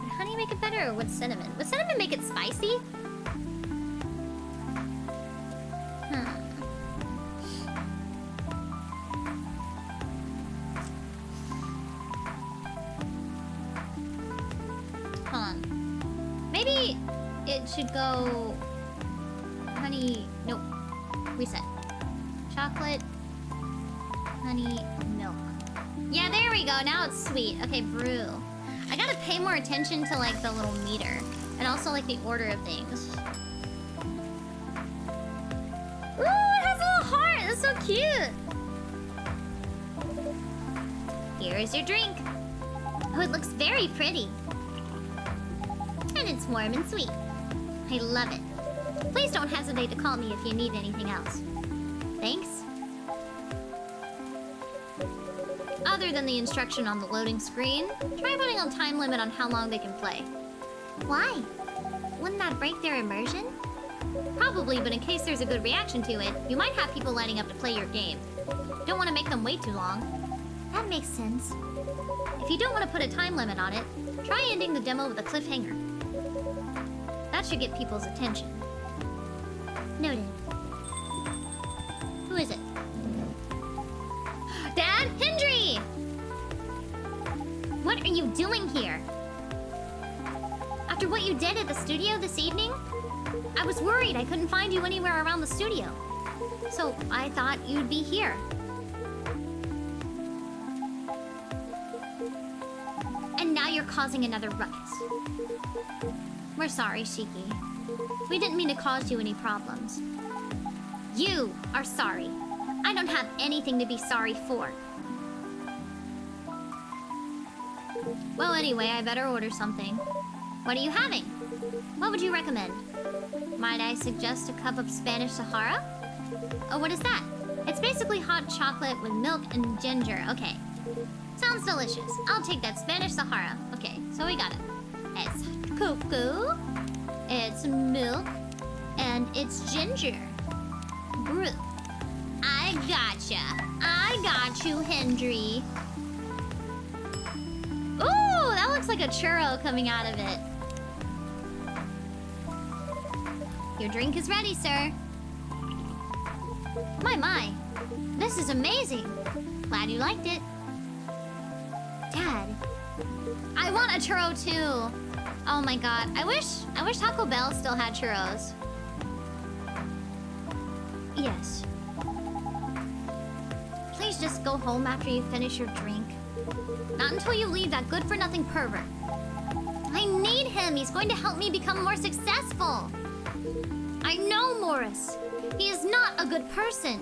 Would honey make it better or would cinnamon? Would cinnamon make it spicy? Hold on. Maybe it should go... honey... Nope. Reset. Chocolate. Honey. Milk. Yeah, there we go. Now it's sweet. Okay, brew. I gotta pay more attention to, like, the little meter. And also, like, the order of things. Ooh, it has a little heart! That's so cute! Here is your drink. Oh, it looks very pretty. And it's warm and sweet. I love it. Please don't hesitate to call me if you need anything else. Thanks. Other than the instruction on the loading screen, try putting a time limit on how long they can play. Why? Wouldn't that break their immersion? Probably, but in case there's a good reaction to it, you might have people lining up to play your game. Don't want to make them wait too long. That makes sense. If you don't want to put a time limit on it, try ending the demo with a cliffhanger. That should get people's attention. Noted. Who is it? Dad? Hendry! What are you doing here? After what you did at the studio this evening, I was worried I couldn't find you anywhere around the studio. So I thought you'd be here. And now you're causing another ruckus. We're sorry, Shiki. We didn't mean to cause you any problems. You are sorry. I don't have anything to be sorry for. Well, anyway, I better order something. What are you having? What would you recommend? Might I suggest a cup of Spanish Sahara? Oh, what is that? It's basically hot chocolate with milk and ginger. Okay. Sounds delicious. I'll take that Spanish Sahara. Okay, so we got it. It's cocoa, it's milk, and it's ginger. Brew. I gotcha. I got you, Hendry. Ooh, that looks like a churro coming out of it. Your drink is ready, sir. My. This is amazing. Glad you liked it. Dad, I want a churro too. Oh my god, I wish Taco Bell still had churros. Yes. Please just go home after you finish your drink. Not until you leave that good-for-nothing pervert. I need him. He's going to help me become more successful. I know Morris. He is not a good person.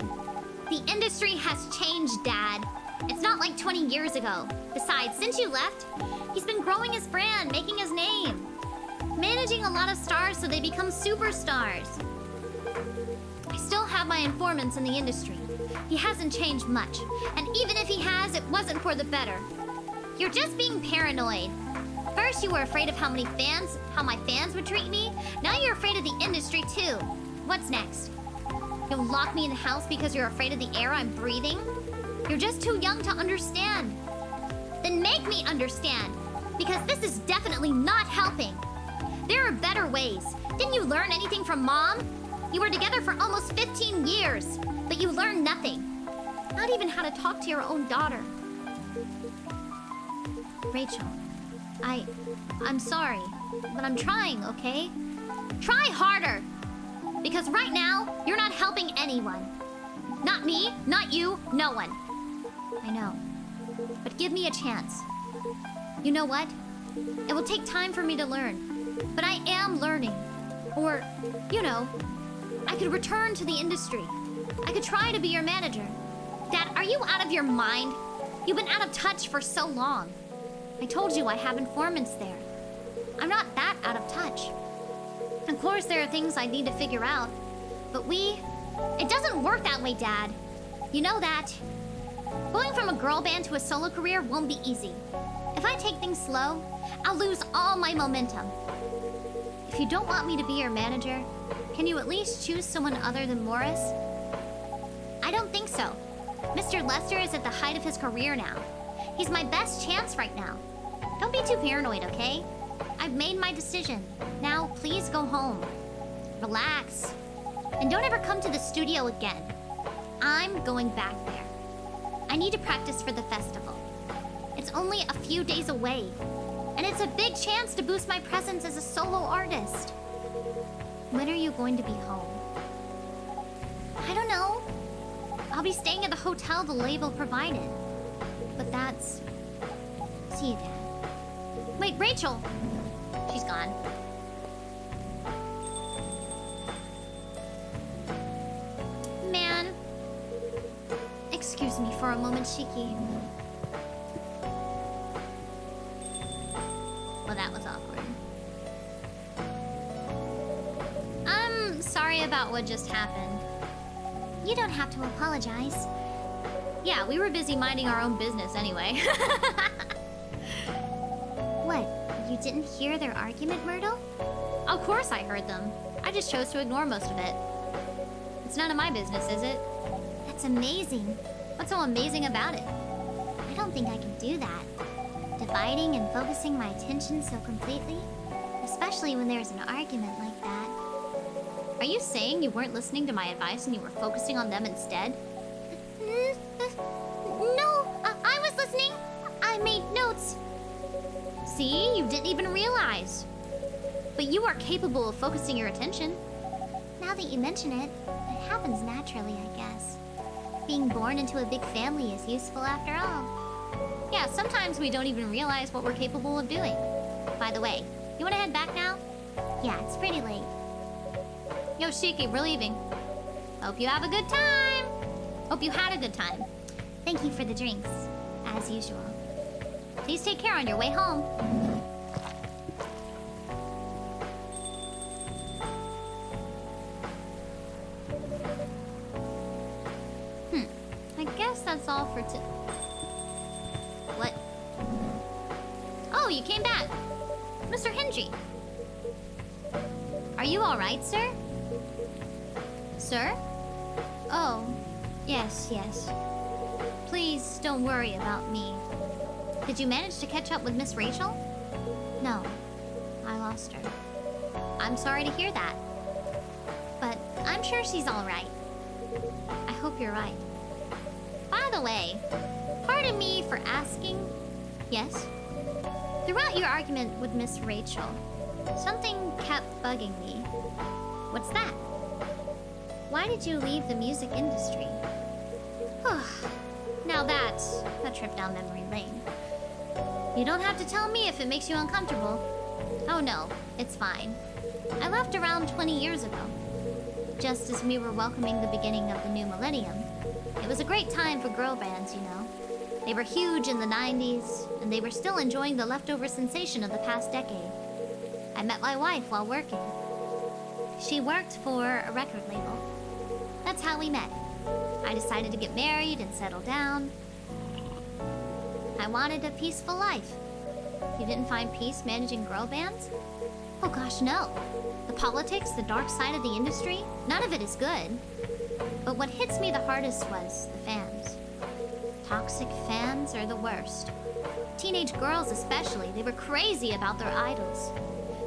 The industry has changed, Dad. It's not like 20 years ago. Besides, since you left, he's been growing his brand, making his name. Managing a lot of stars so they become superstars. I still have my informants in the industry. He hasn't changed much. And even if he has, it wasn't for the better. You're just being paranoid. First you were afraid of how my fans would treat me. Now you're afraid of the industry too. What's next? You'll lock me in the house because you're afraid of the air I'm breathing? You're just too young to understand. Then make me understand, because this is definitely not helping. There are better ways. Didn't you learn anything from Mom? You were together for almost 15 years, but you learned nothing. Not even how to talk to your own daughter. Rachel, I'm sorry, but I'm trying, okay? Try harder! Because right now, you're not helping anyone. Not me, not you, no one. I know. But give me a chance. You know what? It will take time for me to learn. But I am learning. Or, you know, I could return to the industry. I could try to be your manager. Dad, are you out of your mind? You've been out of touch for so long. I told you I have informants there. I'm not that out of touch. Of course, there are things I need to figure out. But it doesn't work that way, Dad. You know that. Going from a girl band to a solo career won't be easy. If I take things slow, I'll lose all my momentum. If you don't want me to be your manager, can you at least choose someone other than Morris? I don't think so. Mr. Lester is at the height of his career now. He's my best chance right now. Don't be too paranoid, okay? I've made my decision. Now, please go home. Relax. And don't ever come to the studio again. I'm going back there. I need to practice for the festival. It's only a few days away. And it's a big chance to boost my presence as a solo artist. When are you going to be home? I don't know. I'll be staying at the hotel the label provided. But that's... See you, Dad. Wait, Rachel! She's gone. Man. Excuse me for a moment, Shiki. Well, that was awkward. I'm sorry about what just happened. You don't have to apologize. Yeah, we were busy minding our own business anyway. What? You didn't hear their argument, Myrtle? Of course I heard them. I just chose to ignore most of it. It's none of my business, is it? That's amazing. What's so amazing about it? I don't think I can do that. Dividing and focusing my attention so completely. Especially when there's an argument like that. Are you saying you weren't listening to my advice and you were focusing on them instead? No, I was listening. I made notes. See, you didn't even realize. But you are capable of focusing your attention. Now that you mention it, it happens naturally, I guess. Being born into a big family is useful after all. Yeah, sometimes we don't even realize what we're capable of doing. By the way, you wanna head back now? Yeah, it's pretty late. Yo, Shiki, we're leaving. Hope you have a good time. Hope you had a good time. Thank you for the drinks, as usual. Please take care on your way home. I guess that's all for What? Oh, you came back. Mr. Hendry. Are you alright, sir? Sir? Oh, yes. Please don't worry about me. Did you manage to catch up with Miss Rachel? No, I lost her. I'm sorry to hear that. But I'm sure she's alright. I hope you're right. By the way, pardon me for asking. Yes? Throughout your argument with Miss Rachel, something kept bugging me. What's that? Why did you leave the music industry? Now that's a trip down memory lane. You don't have to tell me if it makes you uncomfortable. Oh no, it's fine. I left around 20 years ago. Just as we were welcoming the beginning of the new millennium. It was a great time for girl bands, you know. They were huge in the 90s, and they were still enjoying the leftover sensation of the past decade. I met my wife while working. She worked for a record label. That's how we met. I decided to get married and settle down. I wanted a peaceful life. You didn't find peace managing girl bands? Oh gosh, no. The politics, the dark side of the industry, none of it is good. But what hits me the hardest was the fans. Toxic fans are the worst. Teenage girls especially, they were crazy about their idols.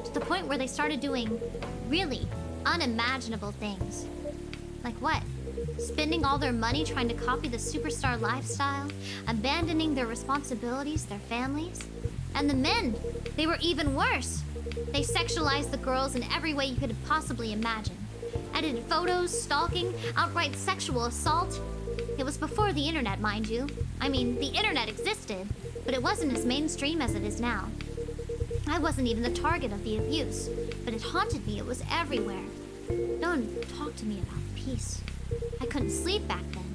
To the point where they started doing really unimaginable things. Like what? Spending all their money trying to copy the superstar lifestyle, abandoning their responsibilities, their families. And the men, they were even worse. They sexualized the girls in every way you could possibly imagine. Edited photos, stalking, outright sexual assault. It was before the internet, mind you. I mean, the internet existed, but it wasn't as mainstream as it is now. I wasn't even the target of the abuse, but it haunted me. It was everywhere. No one talked to me about peace. I couldn't sleep back then.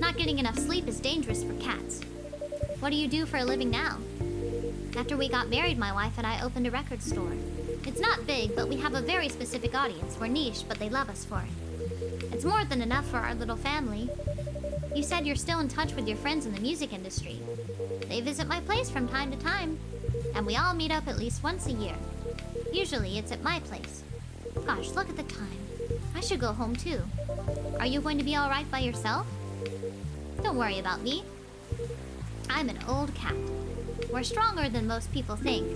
Not getting enough sleep is dangerous for cats. What do you do for a living now? After we got married, my wife and I opened a record store. It's not big, but we have a very specific audience. We're niche, but they love us for it. It's more than enough for our little family. You said you're still in touch with your friends in the music industry. They visit my place from time to time, and we all meet up at least once a year. Usually, it's at my place. Gosh, look at the time. I should go home too. Are you going to be alright by yourself? Don't worry about me. I'm an old cat. We're stronger than most people think.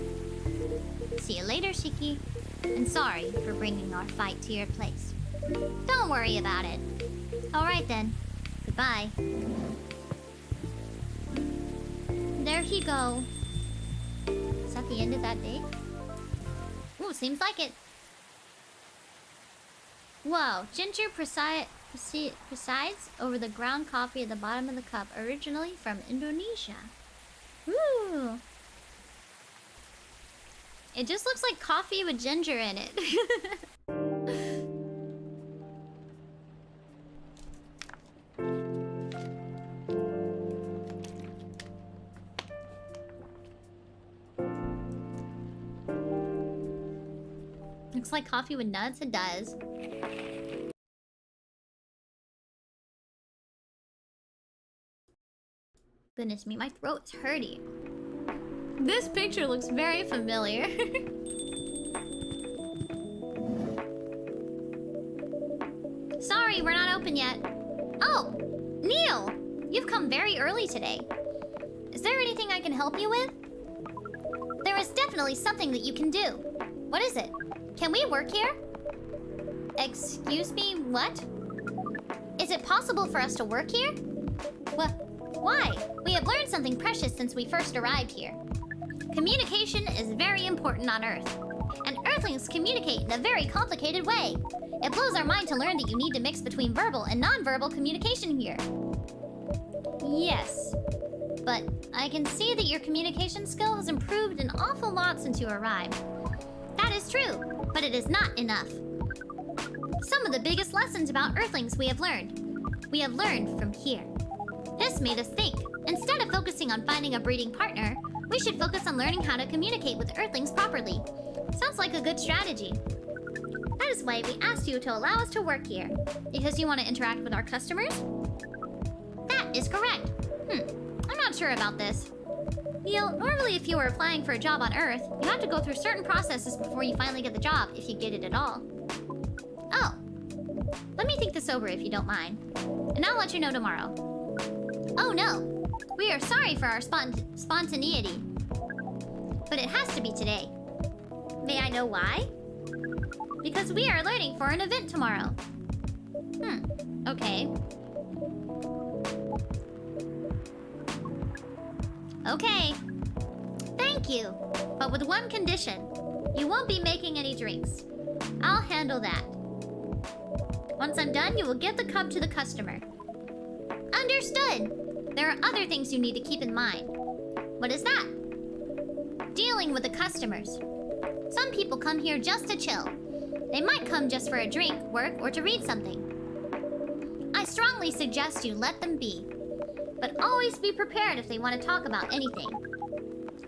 See you later, Shiki. And sorry for bringing our fight to your place. Don't worry about it. Alright then. Goodbye. There he go. Is that the end of that day? Ooh, seems like it. Whoa, ginger presides over the ground coffee at the bottom of the cup, originally from Indonesia. Ooh. It just looks like coffee with ginger in it. Looks like coffee with nuts. It does. Goodness me, my throat's hurting. This picture looks very familiar. Sorry, we're not open yet. Oh, Neil! You've come very early today. Is there anything I can help you with? There is definitely something that you can do. What is it? Can we work here? Excuse me, what? Is it possible for us to work here? Why? We have learned something precious since we first arrived here. Communication is very important on Earth. And Earthlings communicate in a very complicated way. It blows our mind to learn that you need to mix between verbal and non-verbal communication here. Yes. But I can see that your communication skill has improved an awful lot since you arrived. That is true, but it is not enough. Some of the biggest lessons about Earthlings we have learned from here. This made us think. Instead of focusing on finding a breeding partner, we should focus on learning how to communicate with Earthlings properly. Sounds like a good strategy. That is why we asked you to allow us to work here. Because you want to interact with our customers? That is correct. I'm not sure about this. Neil, normally if you were applying for a job on Earth, you have to go through certain processes before you finally get the job, if you get it at all. Oh. Let me think this over if you don't mind. And I'll let you know tomorrow. Oh no. We are sorry for our spontaneity. But it has to be today. May I know why? Because we are learning for an event tomorrow. Okay. Okay. Thank you. But with one condition. You won't be making any drinks. I'll handle that. Once I'm done, you will give the cup to the customer. Understood. There are other things you need to keep in mind. What is that? Dealing with the customers. Some people come here just to chill. They might come just for a drink, work, or to read something. I strongly suggest you let them be. But always be prepared if they want to talk about anything.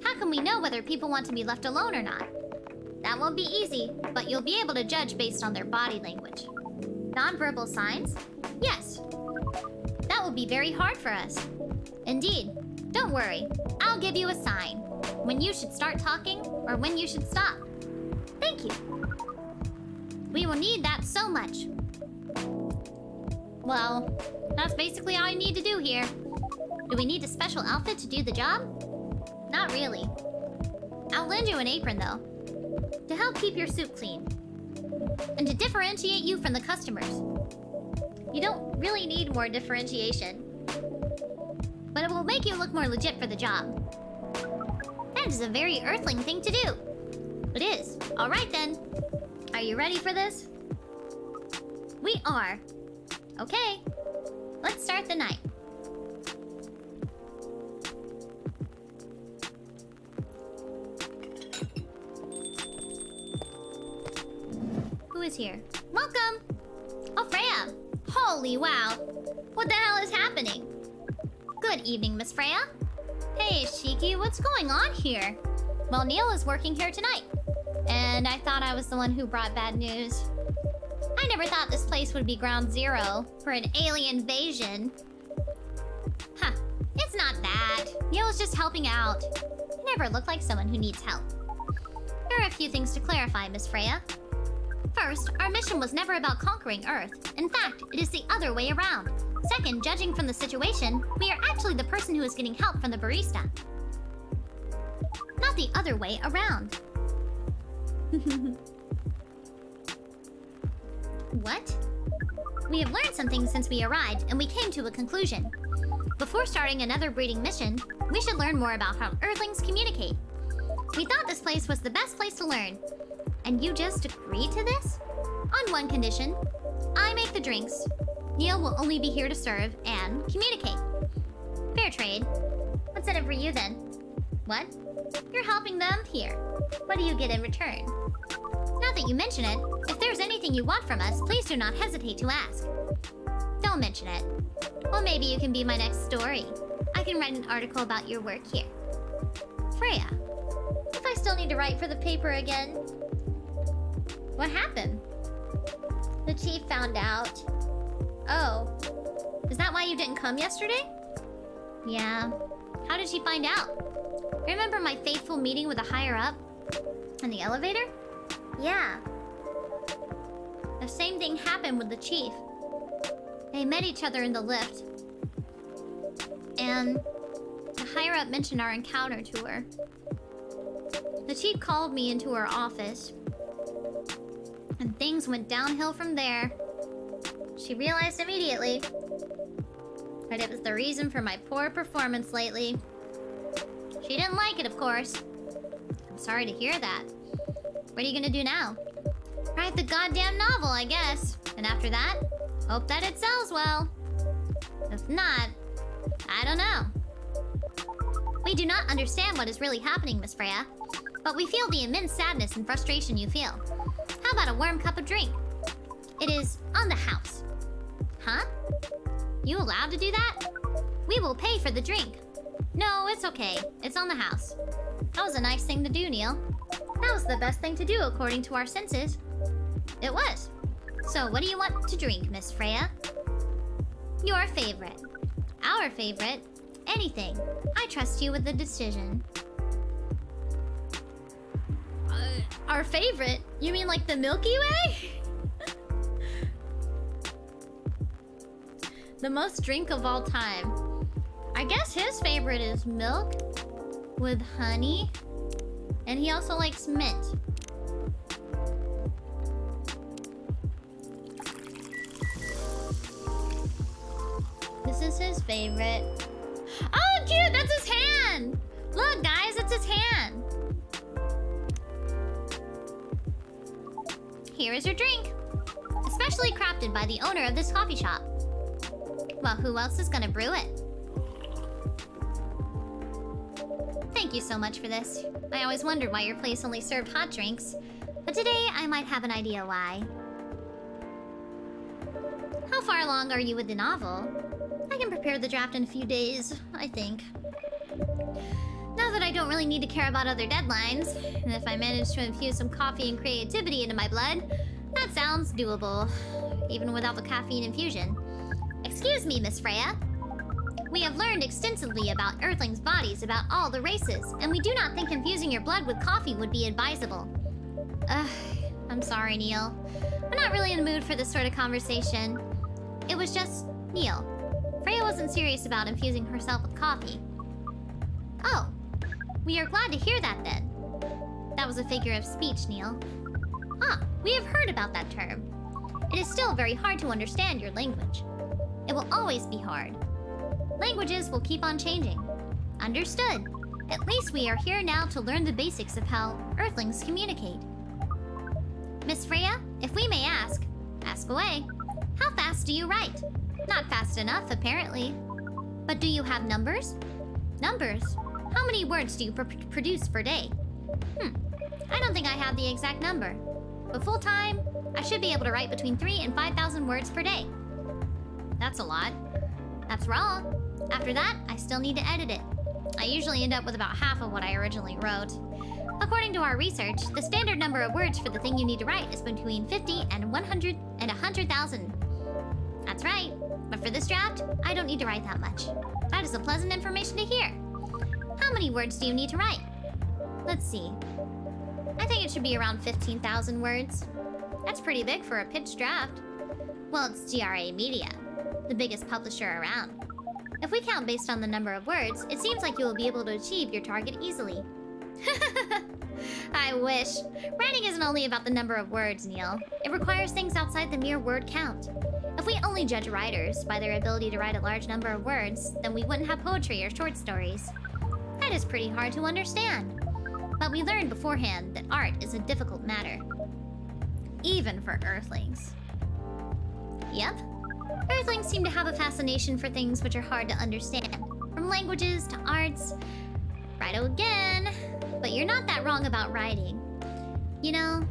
How can we know whether people want to be left alone or not? That won't be easy, but you'll be able to judge based on their body language. Non-verbal signs? Yes. That will be very hard for us. Indeed. Don't worry. I'll give you a sign. When you should start talking, or when you should stop. Thank you. We will need that so much. Well, that's basically all you need to do here. Do we need a special outfit to do the job? Not really. I'll lend you an apron, though, to help keep your suit clean. And to differentiate you from the customers. You don't really need more differentiation. But it will make you look more legit for the job. That is a very Earthling thing to do. It is. Alright then. Are you ready for this? We are. Okay. Let's start the night. Who is here? Welcome! Oh, Freya! Holy wow! What the hell is happening? Good evening, Miss Freya. Hey, Shiki, what's going on here? Well, Neil is working here tonight. And I thought I was the one who brought bad news. I never thought this place would be ground zero for an alien invasion. Huh, it's not that. Neil is just helping out. He never looked like someone who needs help. There are a few things to clarify, Miss Freya. First, our mission was never about conquering Earth. In fact, it is the other way around. Second, judging from the situation, we are actually the person who is getting help from the barista. Not the other way around. What? We have learned something since we arrived, and we came to a conclusion. Before starting another breeding mission, we should learn more about how Earthlings communicate. We thought this place was the best place to learn. And you just agreed to this? On one condition. I make the drinks. Neil will only be here to serve and communicate. Fair trade. What's in it for you then? What? You're helping them here. What do you get in return? Now that you mention it, if there's anything you want from us, please do not hesitate to ask. Don't mention it. Well, maybe you can be my next story. I can write an article about your work here. Freya, if I still need to write for the paper again. What happened? The chief found out. Oh. Is that why you didn't come yesterday? Yeah. How did she find out? Remember my fateful meeting with a higher up? In the elevator? Yeah. The same thing happened with the chief. They met each other in the lift. And the higher up mentioned our encounter to her. The chief called me into her office. And things went downhill from there. She realized immediately that it was the reason for my poor performance lately. She didn't like it, of course. I'm sorry to hear that. What are you gonna do now? Write the goddamn novel, I guess. And after that, hope that it sells well. If not, I don't know. We do not understand what is really happening, Miss Freya. But we feel the immense sadness and frustration you feel. How about a warm cup of drink? It is on the house. Huh? You allowed to do that? We will pay for the drink. No, it's okay. It's on the house. That was a nice thing to do, Neil. That was the best thing to do according to our senses. It was. So what do you want to drink, Miss Freya? Your favorite. Our favorite. Anything. I trust you with the decision. Our favorite? You mean like the Milky Way? The most drink of all time. I guess his favorite is milk with honey. And he also likes mint. This is his favorite. Oh, cute! That's his hand! Look, guys, it's his hand. Here is your drink. Especially crafted by the owner of this coffee shop. Well, who else is gonna brew it? Thank you so much for this. I always wondered why your place only served hot drinks. But today, I might have an idea why. How far along are you with the novel? I can prepare the draft in a few days, I think. Now that I don't really need to care about other deadlines, and if I manage to infuse some coffee and creativity into my blood, that sounds doable, even without the caffeine infusion. Excuse me, Miss Freya. We have learned extensively about Earthlings' bodies about all the races, and we do not think infusing your blood with coffee would be advisable. I'm sorry, Neil. I'm not really in the mood for this sort of conversation. It was just... Neil. Freya wasn't serious about infusing herself with coffee. Oh. We are glad to hear that, then. That was a figure of speech, Neil. Ah, we have heard about that term. It is still very hard to understand your language. It will always be hard. Languages will keep on changing. Understood. At least we are here now to learn the basics of how Earthlings communicate. Miss Freya, if we may ask away. How fast do you write? Not fast enough, apparently. But do you have numbers? Numbers? How many words do you produce per day? I don't think I have the exact number. But full-time, I should be able to write between 3,000 and 5,000 words per day. That's a lot. That's wrong. After that, I still need to edit it. I usually end up with about half of what I originally wrote. According to our research, the standard number of words for the thing you need to write is between 50 and 100 and 100,000. That's right. But for this draft, I don't need to write that much. That is a pleasant information to hear. How many words do you need to write? Let's see. I think it should be around 15,000 words. That's pretty big for a pitch draft. Well, it's GRA Media, the biggest publisher around. If we count based on the number of words, it seems like you will be able to achieve your target easily. I wish. Writing isn't only about the number of words, Neil. It requires things outside the mere word count. If we only judge writers by their ability to write a large number of words, then we wouldn't have poetry or short stories. That is pretty hard to understand. But we learned beforehand that art is a difficult matter. Even for Earthlings. Yep. Earthlings seem to have a fascination for things which are hard to understand. From languages to arts. Righto again. But you're not that wrong about writing. You know,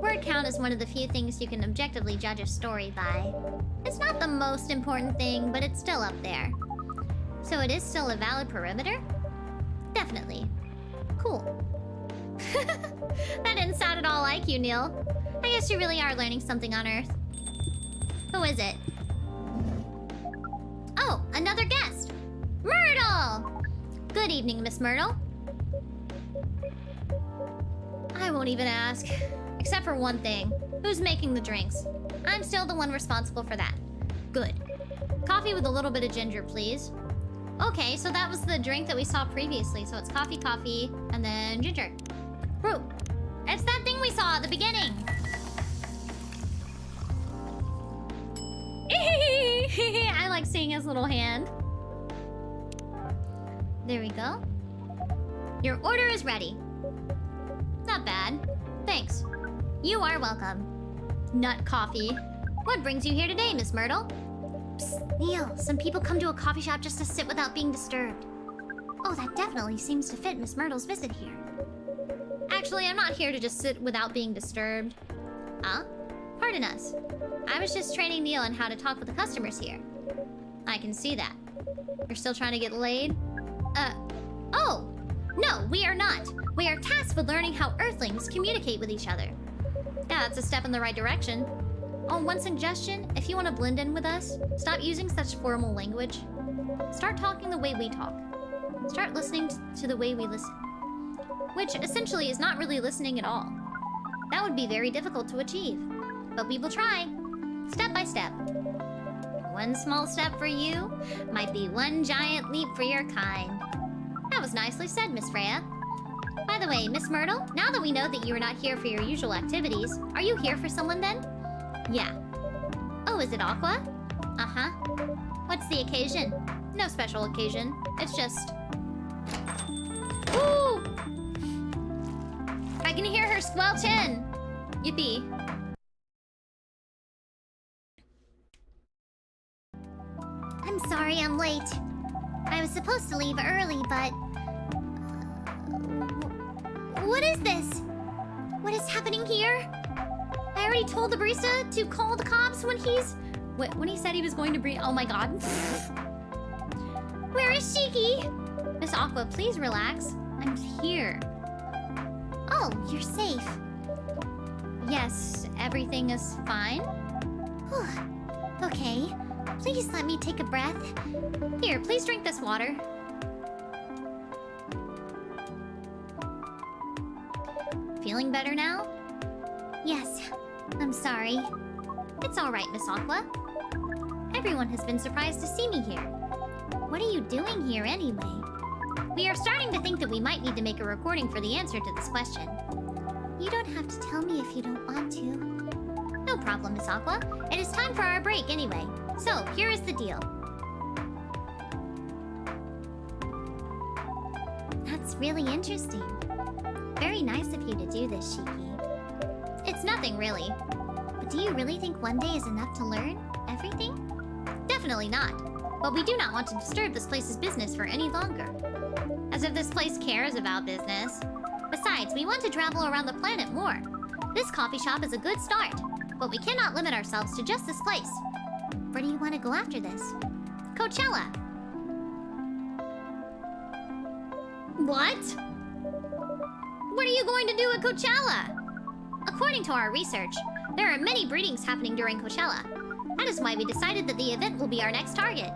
word count is one of the few things you can objectively judge a story by. It's not the most important thing, but it's still up there. So it is still a valid parameter? Definitely. Cool. That didn't sound at all like you, Neil. I guess you really are learning something on Earth. Who is it? Oh, another guest! Myrtle! Good evening, Miss Myrtle. I won't even ask. Except for one thing. Who's making the drinks? I'm still the one responsible for that. Good. Coffee with a little bit of ginger, please. Okay, so that was the drink that we saw previously. So it's coffee, and then ginger. Brew. It's that thing we saw at the beginning. I like seeing his little hand. There we go. Your order is ready. Not bad. Thanks. You are welcome. Nut coffee. What brings you here today, Miss Myrtle? Psst, Neil, some people come to a coffee shop just to sit without being disturbed. Oh, that definitely seems to fit Miss Myrtle's visit here. Actually, I'm not here to just sit without being disturbed. Huh? Pardon us. I was just training Neil on how to talk with the customers here. I can see that. You're still trying to get laid? Oh! No, we are not. We are tasked with learning how Earthlings communicate with each other. Yeah, that's a step in the right direction. Oh, one suggestion, if you want to blend in with us, stop using such formal language. Start talking the way we talk. Start listening to the way we listen. Which, essentially, is not really listening at all. That would be very difficult to achieve. But we will try. Step by step. One small step for you might be one giant leap for your kind. That was nicely said, Miss Freya. By the way, Miss Myrtle, now that we know that you are not here for your usual activities, are you here for someone then? Yeah. Oh, is it Aqua? Uh-huh. What's the occasion? No special occasion. It's just... Woo! I can hear her squelch in. Yippee. I'm sorry I'm late. I was supposed to leave early, but... What is this? What is happening here? I already told the barista to call the cops when he's... When he said he was going to bring... Oh my god. Where is Shiki? Miss Aqua, please relax. I'm here. Oh, you're safe. Yes, everything is fine. Whew. Okay. Please let me take a breath. Here, please drink this water. Feeling better now? Yes. I'm sorry. It's alright, Miss Aqua. Everyone has been surprised to see me here. What are you doing here anyway? We are starting to think that we might need to make a recording for the answer to this question. You don't have to tell me if you don't want to. No problem, Miss Aqua. It is time for our break anyway. So, here is the deal. That's really interesting. Very nice of you to do this, Shiki. It's nothing, really. But do you really think one day is enough to learn everything? Definitely not. But we do not want to disturb this place's business for any longer. As if this place cares about business. Besides, we want to travel around the planet more. This coffee shop is a good start, but we cannot limit ourselves to just this place. Where do you want to go after this? Coachella. What? What are you going to do at Coachella? According to our research, there are many breedings happening during Coachella. That is why we decided that the event will be our next target.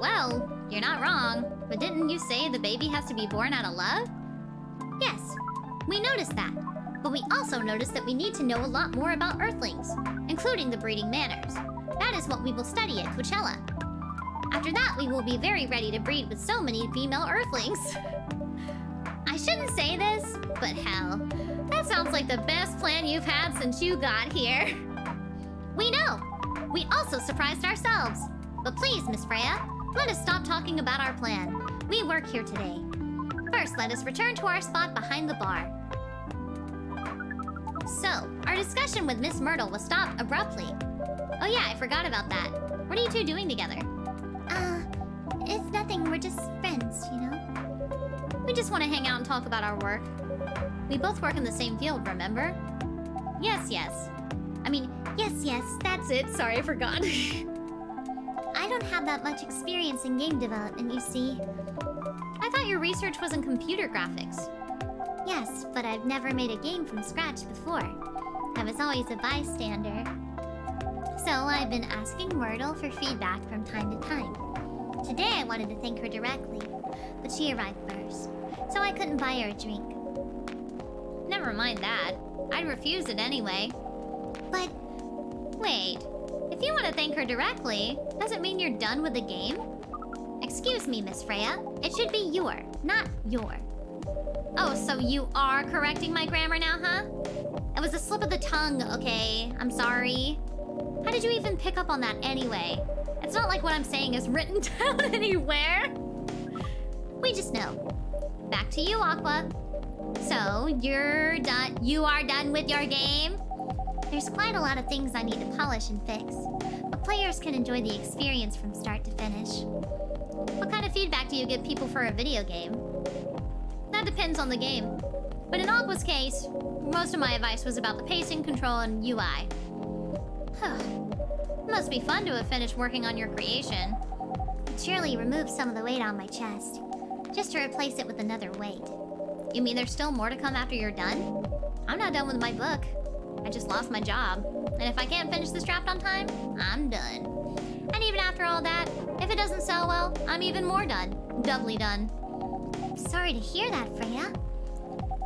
Well, you're not wrong, but didn't you say the baby has to be born out of love? Yes, we noticed that. But we also noticed that we need to know a lot more about Earthlings, including the breeding manners. That is what we will study at Coachella. After that, we will be very ready to breed with so many female Earthlings. I shouldn't say this, but hell, that sounds like the best plan you've had since you got here. We know. We also surprised ourselves. But please, Miss Freya, let us stop talking about our plan. We work here today. First, let us return to our spot behind the bar. So, our discussion with Miss Myrtle was stopped abruptly. Oh yeah, I forgot about that. What are you two doing together? It's nothing. We're just friends, you know? We just want to hang out and talk about our work. We both work in the same field, remember? Yes, yes. I mean, Yes, that's it. Sorry, I forgot. I don't have that much experience in game development, you see. I thought your research was in computer graphics. Yes, but I've never made a game from scratch before. I was always a bystander. So I've been asking Myrtle for feedback from time to time. Today I wanted to thank her directly, but she arrived first, so I couldn't buy her a drink. Never mind that. I'd refuse it anyway. But... Wait, if you want to thank her directly, does it mean you're done with the game? Excuse me, Miss Freya. It should be your, not your. Oh, so you are correcting my grammar now, huh? It was a slip of the tongue, okay? I'm sorry. How did you even pick up on that anyway? It's not like what I'm saying is written down anywhere. We just know. Back to you, Aqua. So, you're done. You are done with your game? There's quite a lot of things I need to polish and fix, but players can enjoy the experience from start to finish. What kind of feedback do you give people for a video game? That depends on the game. But in Aqua's case, most of my advice was about the pacing, control, and UI. It must be fun to have finished working on your creation. It surely removed some of the weight on my chest, just to replace it with another weight. You mean there's still more to come after you're done? I'm not done with my book. I just lost my job. And if I can't finish this draft on time, I'm done. And even after all that, if it doesn't sell well, I'm even more done. Doubly done. Sorry to hear that, Freya.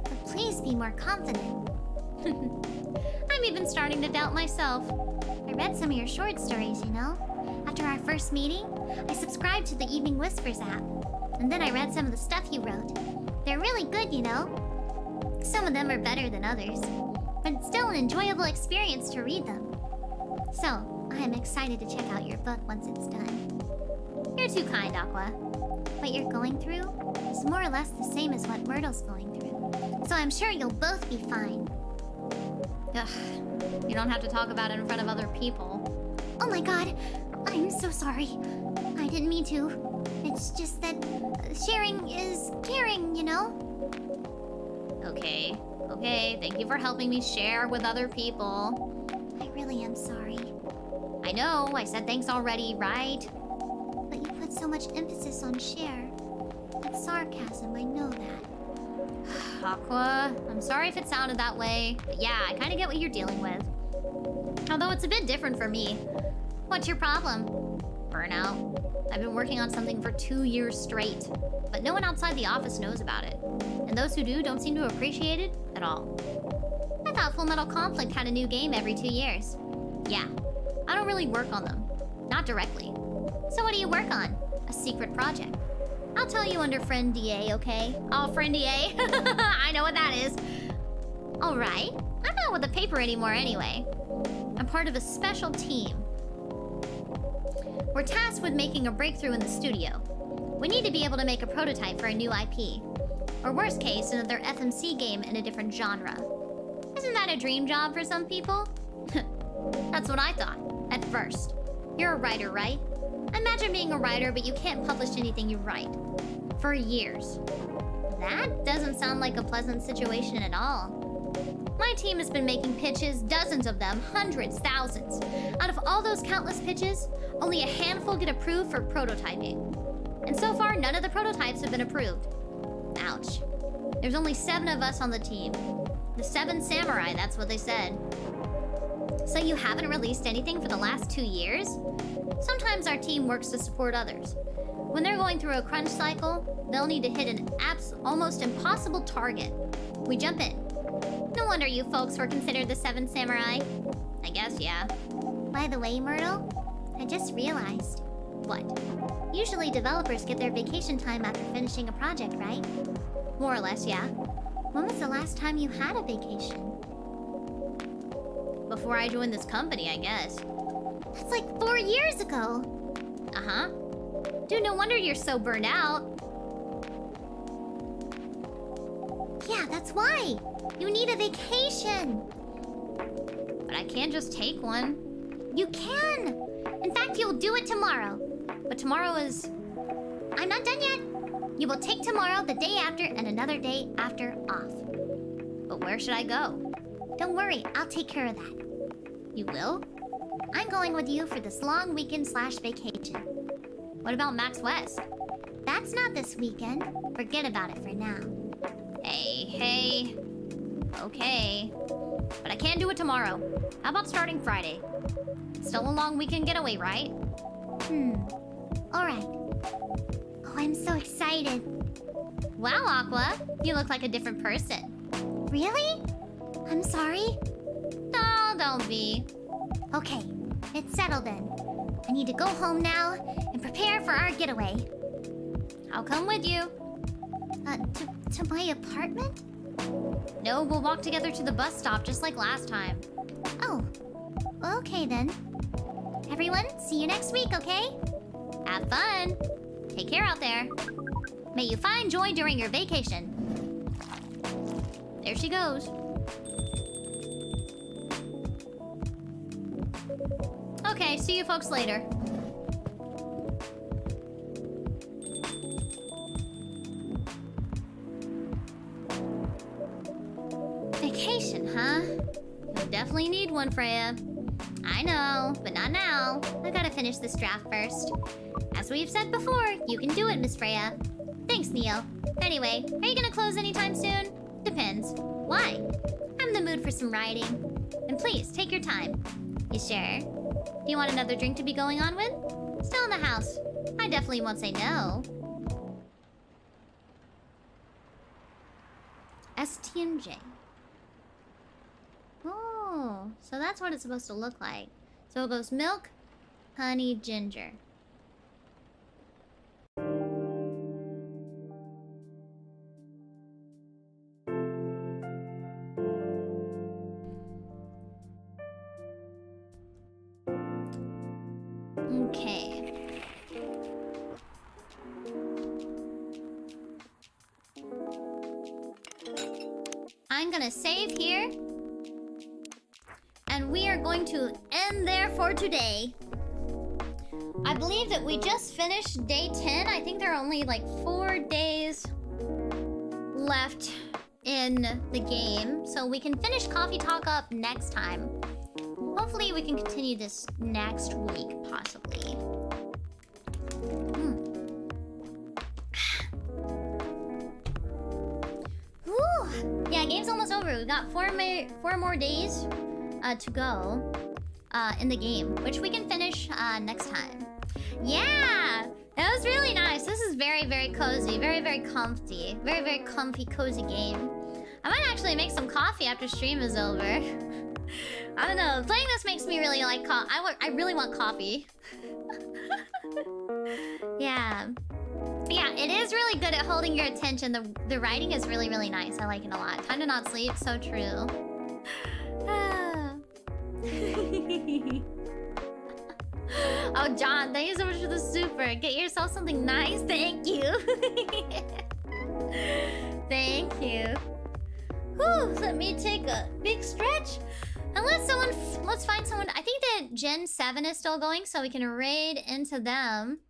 But please be more confident. I'm even starting to doubt myself. I read some of your short stories, you know? After our first meeting, I subscribed to the Evening Whispers app. And then I read some of the stuff you wrote. They're really good, you know? Some of them are better than others. But it's still an enjoyable experience to read them. So, I am excited to check out your book once it's done. You're too kind, Aqua. What you're going through is more or less the same as what Myrtle's going through. So I'm sure you'll both be fine. Ugh. You don't have to talk about it in front of other people. Oh my god! I'm so sorry. I didn't mean to. It's just that sharing is caring, you know? Okay. Okay, thank you for helping me share with other people. I really am sorry. I know, I said thanks already, right? But you put so much emphasis on share. It's sarcasm, I know that. Aqua, I'm sorry if it sounded that way. But yeah, I kind of get what you're dealing with. Although it's a bit different for me. What's your problem? Burnout. I've been working on something for 2 years straight, but no one outside the office knows about it. And those who do don't seem to appreciate it at all. I thought Fullmetal Conflict had a new game every 2 years. Yeah, I don't really work on them. Not directly. So what do you work on? A secret project. I'll tell you under Friend DA, okay? Oh, Friend DA. I know what that is. Alright. I'm not with the paper anymore anyway. I'm part of a special team. We're tasked with making a breakthrough in the studio. We need to be able to make a prototype for a new IP. Or worst case, another FMC game in a different genre. Isn't that a dream job for some people? That's what I thought, at first. You're a writer, right? Imagine being a writer, but you can't publish anything you write. For years. That doesn't sound like a pleasant situation at all. My team has been making pitches, dozens of them, hundreds, thousands. Out of all those countless pitches, only a handful get approved for prototyping. And so far, none of the prototypes have been approved. Ouch. There's only 7 of us on the team. The 7 samurai, that's what they said. So you haven't released anything for the last 2 years? Sometimes our team works to support others. When they're going through a crunch cycle, they'll need to hit an almost impossible target. We jump in. No wonder you folks were considered the 7 samurai. I guess, yeah. By the way, Myrtle, I just realized. What? Usually developers get their vacation time after finishing a project, right? More or less, yeah. When was the last time you had a vacation? Before I joined this company, I guess. That's like 4 years ago. Uh-huh. Dude, no wonder you're so burnt out. Yeah, that's why. You need a vacation. But I can't just take one. You can. In fact, you'll do it tomorrow. But tomorrow is... I'm not done yet. You will take tomorrow, the day after, and another day after off. But where should I go? Don't worry, I'll take care of that. You will? I'm going with you for this long weekend/vacation. What about Max West? That's not this weekend. Forget about it for now. Hey. Okay. But I can't do it tomorrow. How about starting Friday? It's still a long weekend getaway, right? Alright. Oh, I'm so excited. Wow, Aqua. You look like a different person. Really? I'm sorry? No, don't be. Okay, it's settled then. I need to go home now and prepare for our getaway. I'll come with you. To my apartment? No, we'll walk together to the bus stop just like last time. Oh, okay then. Everyone, see you next week, okay? Have fun. Take care out there. May you find joy during your vacation. There she goes. Okay, see you folks later. Vacation, huh? You'll definitely need one, Freya. I know, but not now. I gotta finish this draft first. As we've said before, you can do it, Miss Freya. Thanks, Neo. Anyway, are you gonna close anytime soon? Depends. Why? I'm in the mood for some writing. And please, take your time. You sure? Do you want another drink to be going on with? Still in the house. I definitely won't say no. ST&J. Oh, so that's what it's supposed to look like. So it goes milk, honey, ginger. Okay. I'm gonna save here. And we are going to end there for today. I believe that we just finished day 10. I think there are only like 4 days left in the game, so we can finish Coffee Talk up next time. Hopefully we can continue this next week, possibly. Whew. Yeah, game's almost over. We got four more days to go in the game, which we can finish next time. Yeah! That was really nice. This is very, very cozy. Very, very comfy. Very, very comfy, cozy game. I might actually make some coffee after stream is over. I don't know. Playing this makes me really like I really want coffee. Yeah. Yeah, it is really good at holding your attention. The writing is really, really nice. I like it a lot. Time to not sleep. So true. Oh, John, thank you so much for the super. Get yourself something nice. Thank you. Thank you. Whew, let me take a big stretch. Let's find someone. I think that Gen 7 is still going, so we can raid into them.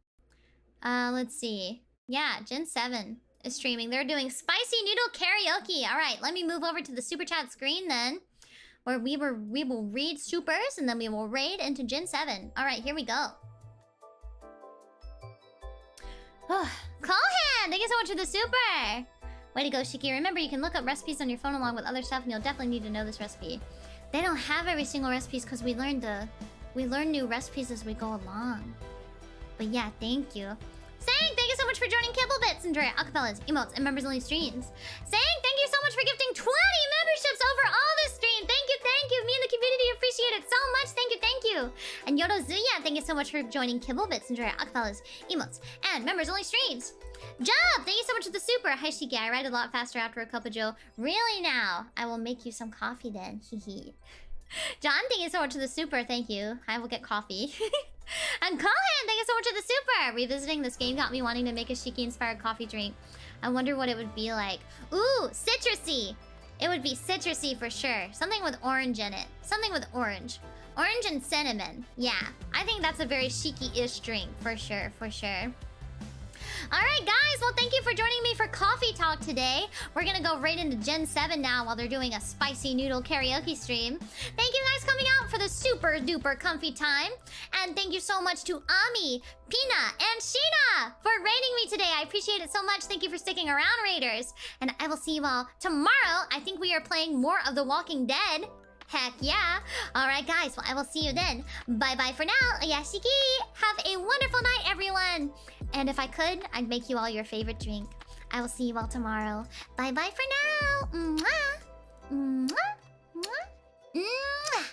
Let's see. Yeah, Gen 7 is streaming. They're doing spicy noodle karaoke. All right, let me move over to the super chat screen then, where we will read supers and then we will raid into Gen 7. All right, here we go. Callhan, thank you so much for the super. Way to go, Shiki. Remember, you can look up recipes on your phone along with other stuff, and you'll definitely need to know this recipe. They don't have every single recipes because we learn new recipes as we go along. But yeah, thank you. Sang, thank you so much for joining Kibblebits. Enjoy acapellas, emotes, and members-only streams. Sang, thank you so much for gifting 20 memberships over all the stream. Thank you, thank you. Me and the community appreciate it so much. Thank you, thank you. And Yodo Zuya, thank you so much for joining Kibblebits. Enjoy acapellas, emotes, and members-only streams. Job, thank you so much for the super. Hi, Shiki. I write a lot faster after a cup of joe. Really now? I will make you some coffee then. Hehe. John, thank you so much for the super. Thank you. I will get coffee. And Colin, thank you so much for the super. Revisiting this game got me wanting to make a Shiki-inspired coffee drink. I wonder what it would be like. Ooh, citrusy. It would be citrusy for sure. Something with orange in it. Something with orange. Orange and cinnamon. Yeah, I think that's a very Shiki-ish drink. For sure, for sure. Alright guys, well thank you for joining me for Coffee Talk today. We're gonna go right into Gen 7 now while they're doing a spicy noodle karaoke stream. Thank you guys coming out for the super duper comfy time. And thank you so much to Ami, Pina, and Sheena for raiding me today. I appreciate it so much. Thank you for sticking around, Raiders. And I will see you all tomorrow. I think we are playing more of The Walking Dead. Heck yeah. Alright guys, well I will see you then. Bye bye for now. Yashiki. Have a wonderful night everyone. And if I could, I'd make you all your favorite drink. I will see you all tomorrow. Bye bye for now. Mwah. Mwah. Mwah. Mwah.